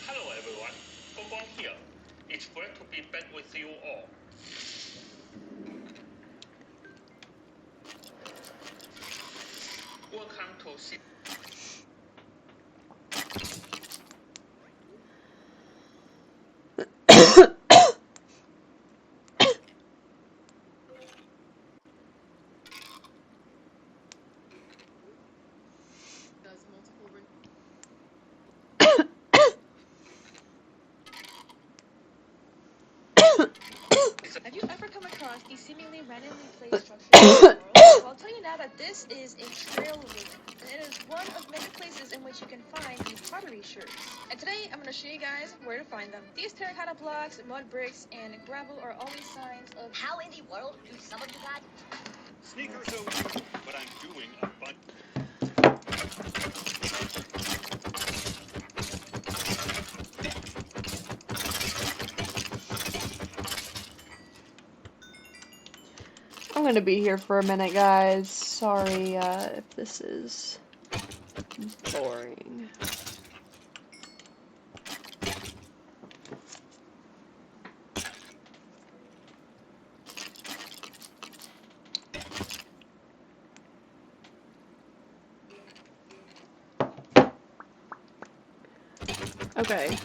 Hello everyone, Bobon here. It's great to be back with you all. Welcome to see. Does multiple. Have you ever come across these seemingly randomly placed structures in the world? Well, I'll tell you now that this is a trail rig, and it is one of many places in which you can find these pottery shards. And today, I'm going to show you guys where to find them. These terracotta blocks, mud bricks, and gravel are always signs of How in the world do some of you guys. Sneakers OG, but I'm doing a bunch. I'm gonna be here for a minute, guys. Sorry if this is boring. Okay.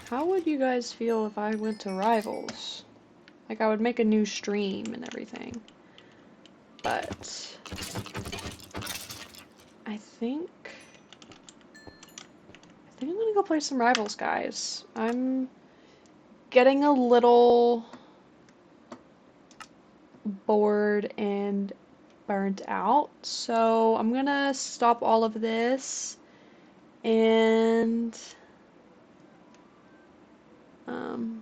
How would you guys feel if I went to Rivals? Like, I would make a new stream and everything. But I think play some Rivals, guys. I'm getting a little bored and burnt out, so I'm gonna stop all of this and um,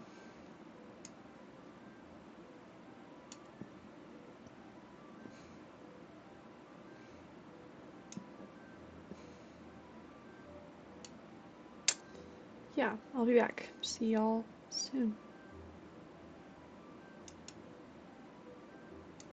yeah, I'll be back. See y'all soon.